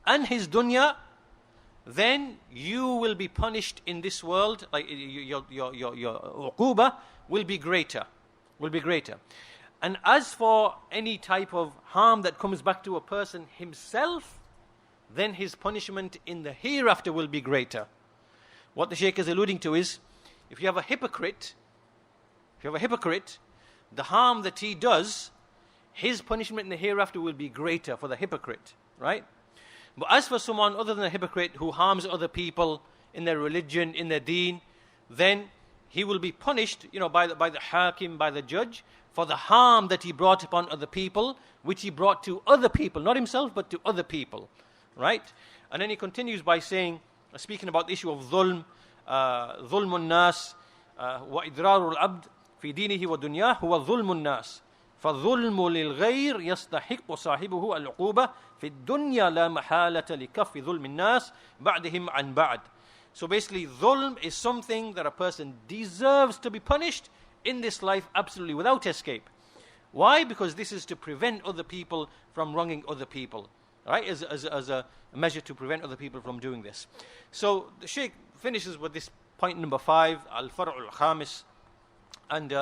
and his dunya, then you will be punished in this world. Like your uquba will be greater. And as for any type of harm that comes back to a person himself, then his punishment in the hereafter will be greater. What the Shaykh is alluding to is, if you have a hypocrite, the harm that he does, his punishment in the hereafter will be greater for the hypocrite, right? But as for someone other than a hypocrite who harms other people in their religion, in their deen, then he will be punished, by the hakim, by the judge, for the harm that he brought upon other people, which he brought to other people, not himself, but to other people, right? And then he continues by saying, speaking about the issue of ظلم الناس وإضرار العبد في دينه ودنياه هو ظلم الناس فالظلم للغير يستحق صاحبه العقوبة في الدنيا لا محالة لكف ظلم الناس بعدهم عن بعد. So basically, dhulm is something that a person deserves to be punished in this life absolutely without escape. Why? Because this is to prevent other people from wronging other people, right? As a measure to prevent other people from doing this. So the Shaykh finishes with this point number 5, al-far'u al-khamis. And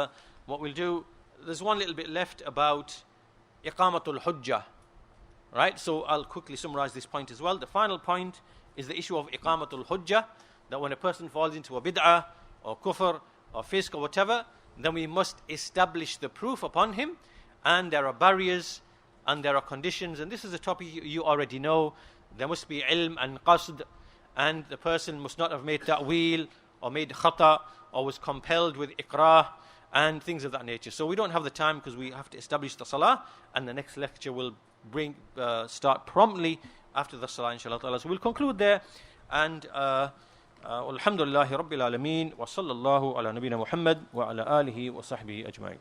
what we'll do, there's one little bit left about iqamatul hujjah, right? So I'll quickly summarize this point as well. The final point is the issue of iqamatul hujjah, that when a person falls into a bid'ah or kufr or fisk or whatever, then we must establish the proof upon him, and there are barriers and there are conditions, and this is a topic you already know. There must be ilm and qasd, and the person must not have made ta'weel or made khata or was compelled with ikrah and things of that nature. So we don't have the time because we have to establish the salah, and the next lecture will start promptly after the salah, inshallah ta'ala. So we'll conclude there, and alhamdulillahi rabbil alameen, wa sallallahu ala nabina Muhammad wa ala alihi wa sahbihi ajma'in.